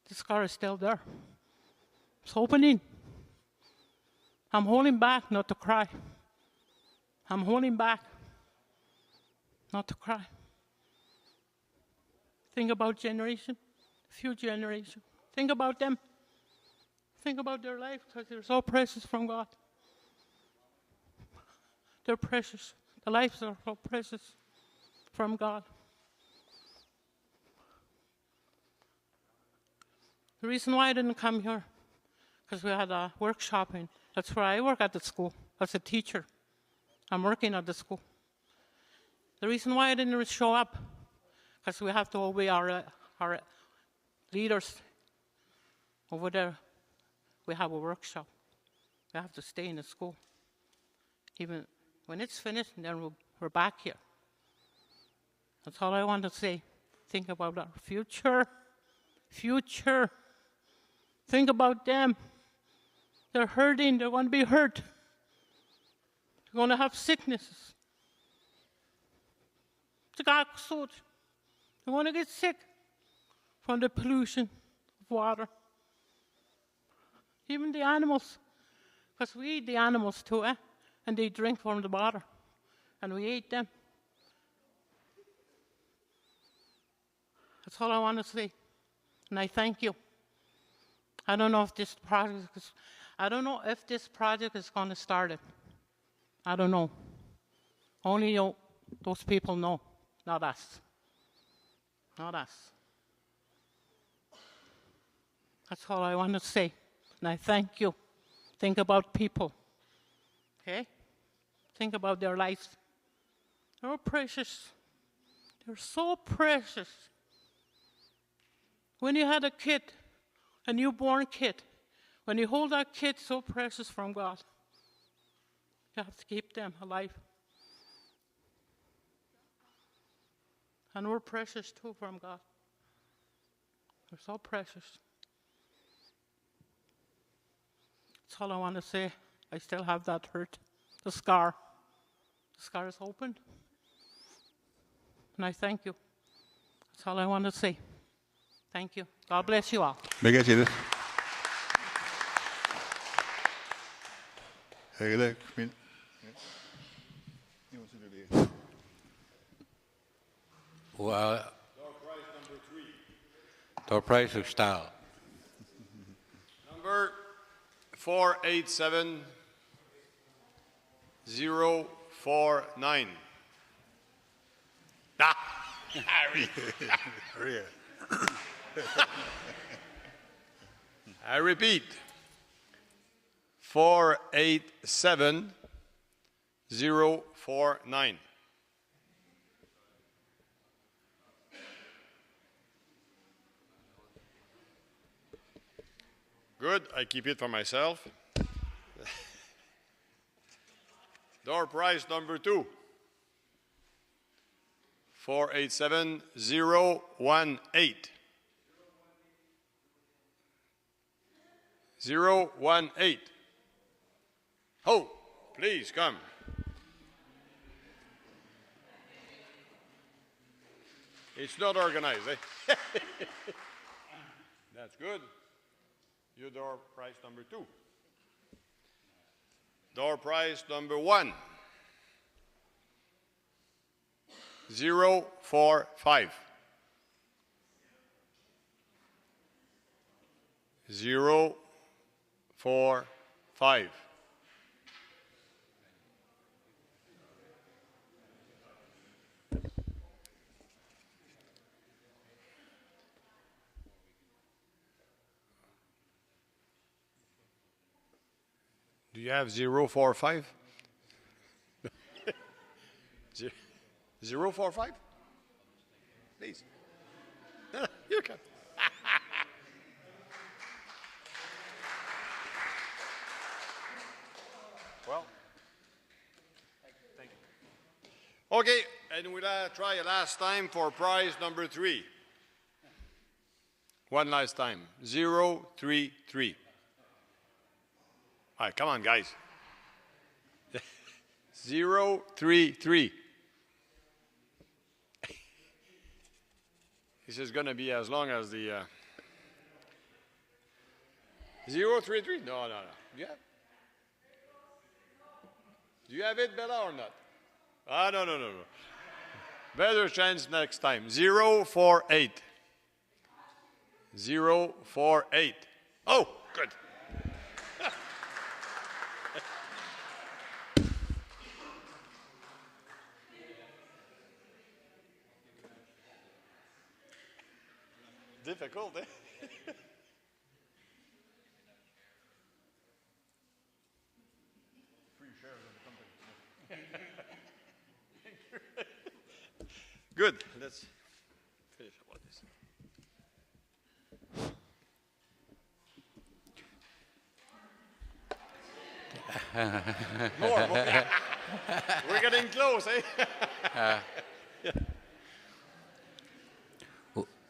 The scar is still there. It's opening. I'm holding back not to cry. I'm holding back not to cry. Think about generation, future generation. Think about them. Think about their life because they're so precious from God. They're precious. The lives are so precious from God. The reason why I didn't come here, because we had a workshop, and that's where I work at the school as a teacher. I'm working at the school. The reason why I didn't show up, because we have to obey our leaders over there. We have a workshop. We have to stay in the school. Even when it's finished, then we're back here. That's all I want to say. Think about our future. Future. Think about them. They're hurting. They're going to be hurt. They're going to have sicknesses. They're going to get sick from the pollution of water. Even the animals
Because we eat the animals too, and they drink from the water, and we eat them. That's all I want to say, and I thank you. I don't know if this project is going to start it. I don't know. Only those people know, not us. Not us. That's all I want to say. And I thank you. Think about people. Okay? Think about their lives. They're precious. They're so precious. When you had a kid, a newborn kid, when you hold that kid so precious from God, you have to keep them alive. And we're precious too from God. We're so precious. That's all I want to say. I still have that hurt, the scar. The scar is open. And I thank you. That's all I want to say. Thank you. God bless you all.
Begge sider. Høyre, kom inn.
Well, door prize of style.
Number 487049. Ah, Harry. I repeat, 487049. Good, I keep it for myself. Door prize number 2. 487018. 018. Oh, please come. It's not organized, eh? That's good. Your door prize number 2. Door prize number 1. 045. 045. Do you have 045? 045? Please. You can. Well, thank you. Okay, and we'll try a last time for prize number 3. One last time. 033. All right, come on, guys. 033. This is going to be as long as the 033. No. Do you have it, Bella, or not? Ah, no. Better chance next time. 048. 048. Oh, good. Difficult, eh? Free shares of the company. Good. Let's finish about this. More. We're getting close, eh?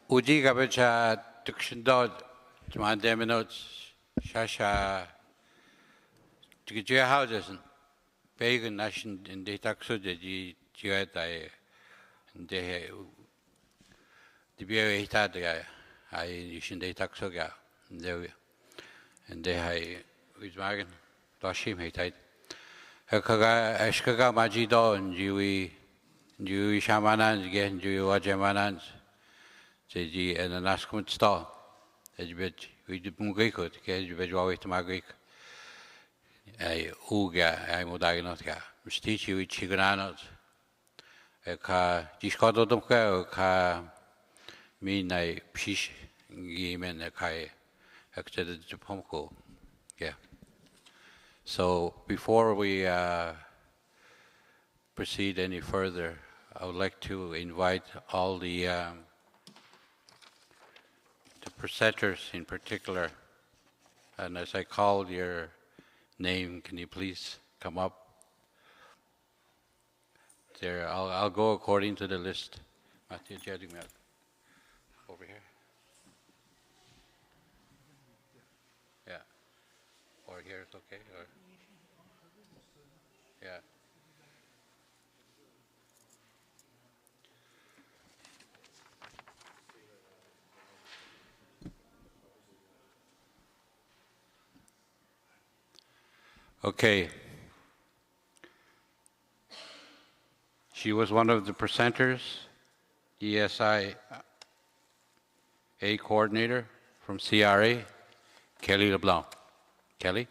Ujiga becha tukshindo mandeminot shasha tgija houses pagan nation in the taxo de jiata de bio hitaga I in the taxo ga there and they hai with wagen Doshim Hittite. Hakaga Eshkaga Majido and Jewy Shamanans, again, Jewy Wajamanans, Jeji and an Askumut Star. Edgebit, we did Mugikut, Kedgebit Wawit Magik. I Uga, I Mudaganotka. Mistichi with Chigananos. Eka Jishkodumka, Ka mean I Pish Gimen, a Kai, Extended Japomko. Yeah. So before we proceed any further, I would like to invite all the presenters in particular, and as I call your name, can you please come up? There, I'll go according to the list. Matthew Jedimel, over here. Yeah. Or here it's okay. Or yeah. Okay. She was one of the presenters, ESI A coordinator from CRA, Kelly LeBlanc. Kelly?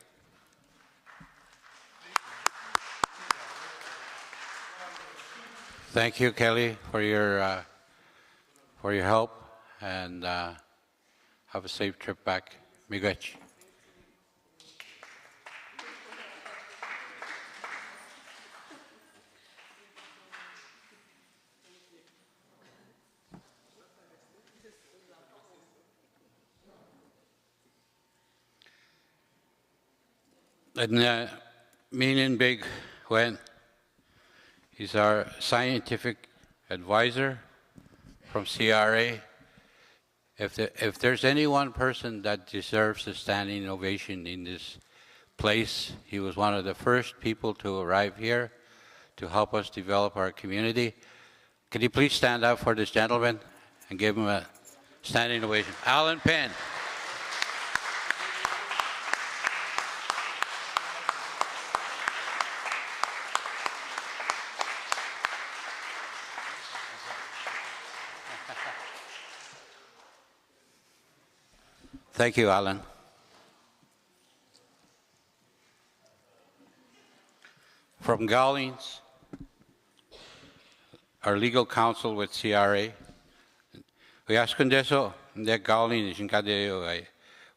Thank you, Kelly, for your help, and have a safe trip back. Miigwech. And Meenan Big Wen, he's our scientific advisor from CRA. If there's any one person that deserves a standing ovation in this place, he was one of the first people to arrive here to help us develop our community. Can you please stand up for this gentleman and give him a standing ovation? Alan Penn. Thank you, Alan. From Gallings, our legal counsel with CRA. We ask Kundeso, the Gallings in Kadeo,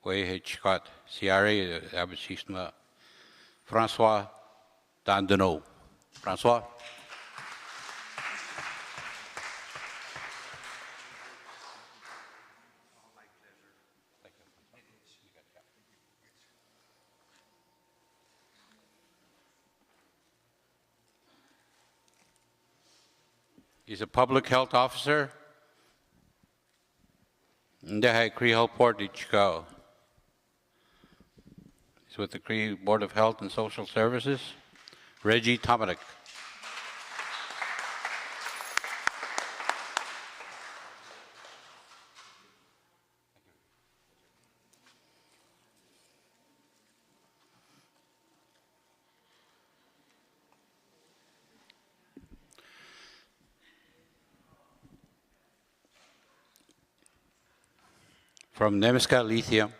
we Scott, CRA, Abisisma, Francois Dandeno. Francois. He's a public health officer in the Cree Health Port in Chicago. He's with the Cree Board of Health and Social Services. Reggie Tomanek. From Nemiska Lithium,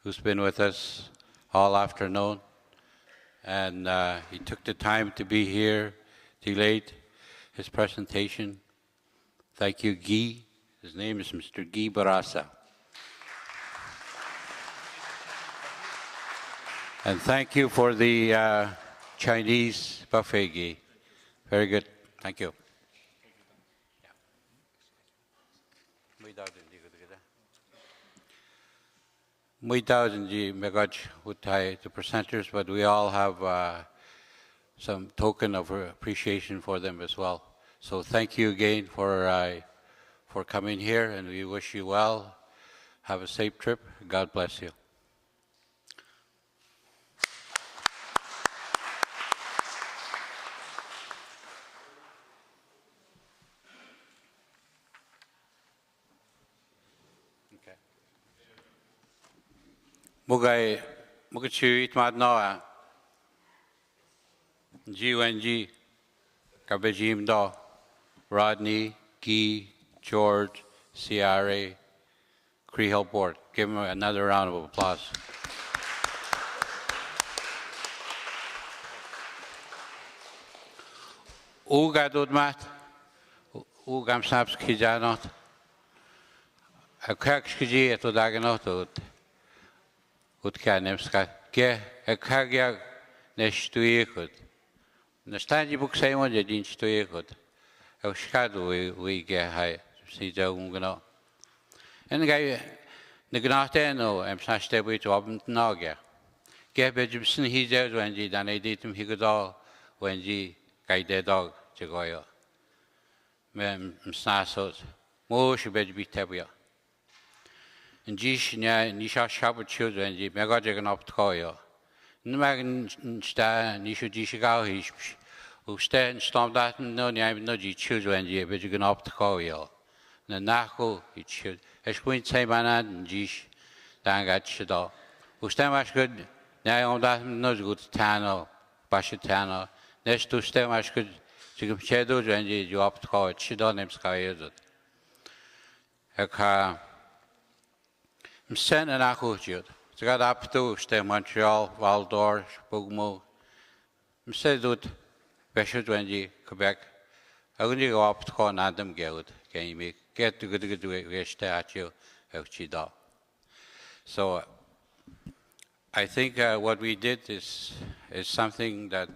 who's been with us all afternoon, and he took the time to be here, delayed his presentation. Thank you, Guy. His name is Mr. Guy Barasa. And thank you for the Chinese buffet, Guy. Very good. Thank you. The presenters, but we all have some token of appreciation for them as well. So thank you again for coming here, and we wish you well. Have a safe trip. God bless you. Mugay Mugachu Itmad Noa, GNG, Kabajim Do, Rodney, Guy, George, CRA, Cree Hill Board. Give them another round of applause. Ugadud mat, Ugam Snaps Kijanot, a Kakski at Udaganot, Utkanemska, Ge, a Kagia Nestuikut. Na stadie boek zijn we de dienst toe goed. Ook schaduw we get hij ziet ook ongeno. En dan ga je de genachte en hem snaast hij bij op een nage. Ge bij je misschien hier zo wanneer je dan deed hem hier gedaan wanneer je kijkt de dag te gooien. Met snaast zo. Mooi je bij je bent hebben. En je niet zo schapen children je maar gaat je gaan op te gooien. Nu mag een sta niet zo die gauw is. Hoe staan staan dat nou niet nou die children die beetje gaan op te gooien. Na nago iets. Het komt zijn bijna die dan gaat je daar. Hoe staan was goed. Nee omdat nou goed tano, pasje tano. Net toen staan was goed. Ze komt je door en die op te gooien. Je dan neemt schaaien dat. Ik ga. Zijn en nagoedje. Ze gaat op toe, stem Montreal, Val-d'Or, Bogmo. Ze doet, West-Wendy, Quebec. Ook niet op te gaan naar dem geld. Kan je mee? Get to good weer statue, ook je daar. So, I think what we did is something that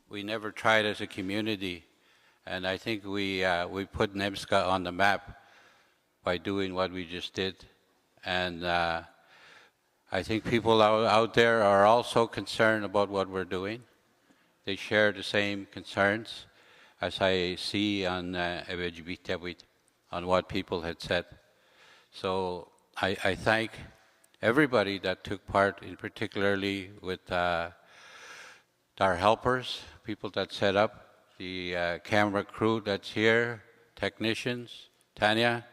we never tried as a community, and I think we put Nemska on the map by doing what we just did, and. I think people out there are also concerned about what we're doing. They share the same concerns as I see on on what people had said. So I thank everybody that took part, in particularly with our helpers, people that set up, the camera crew that's here, technicians, Tanya,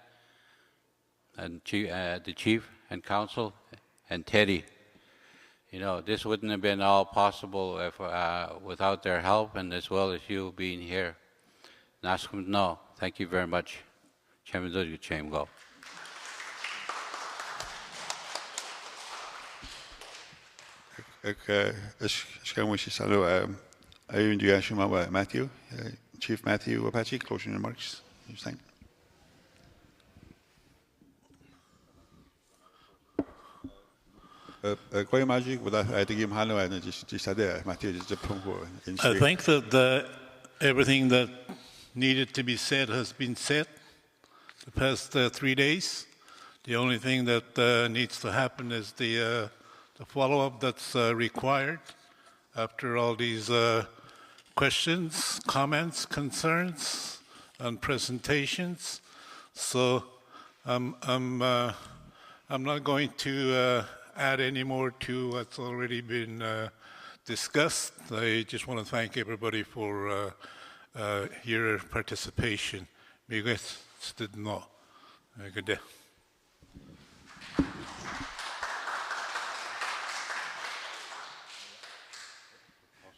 and the chief and council. And Teddy, you know, this wouldn't have been all possible if, without their help and as well as you being here. Naskum no, thank you very much. Chairman Dodge, Chairman Go.
Matthew, Chief Matthew Whabouchi, closing remarks. Thank you.
I think that everything that needed to be said has been said the past 3 days. The only thing that needs to happen is the follow-up that's required after all these questions, comments, concerns, and presentations. So I'm not going to add any more to what's already been discussed. I just want to thank everybody for your participation. Because did not. Good day.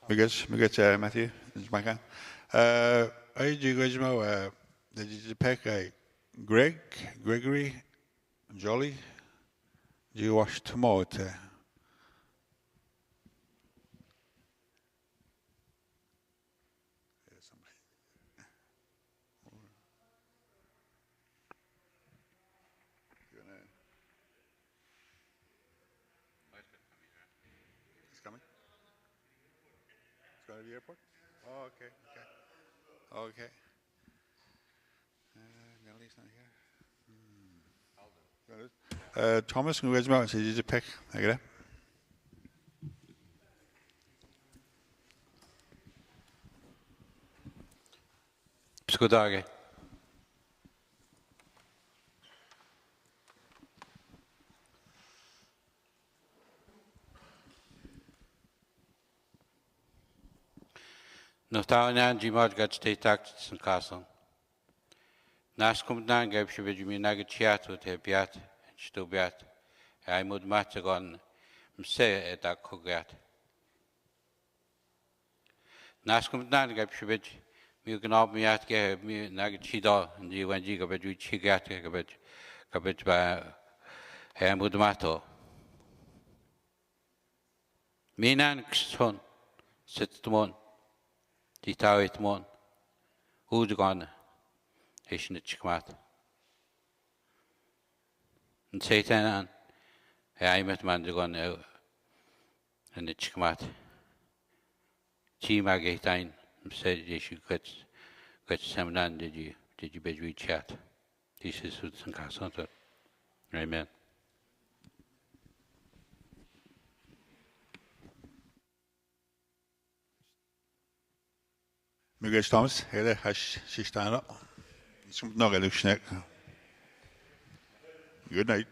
Because Matthew, I do go the pack Gregory, Jolly. Do you wash tomato? It's coming. It's going to the airport. Oh, okay. Okay. Nelly's not here. Thomas, can you raise my hand? You pick. I get it.
Goddag. Nog taal Jimad gaat steeds tact in Castle. Naast komt dan geef je weer naar chat wat heb je het stobiat. Hij moet matchen gaan. Mse het ook gaat. Naskum dan gab shibit mi gnab mi at ke mi nag chida ndi wanji gab ju chigat ke gab ba hamud mato minan kson sitmon ditawitmon udgan ishnit chikmat and satan aimet man dugan and the chikmat Team Again said you got some none did you be chat? This is some castle. Amen.
Miguel Thomas, hele hash sistana. Some nog een snack. Good night.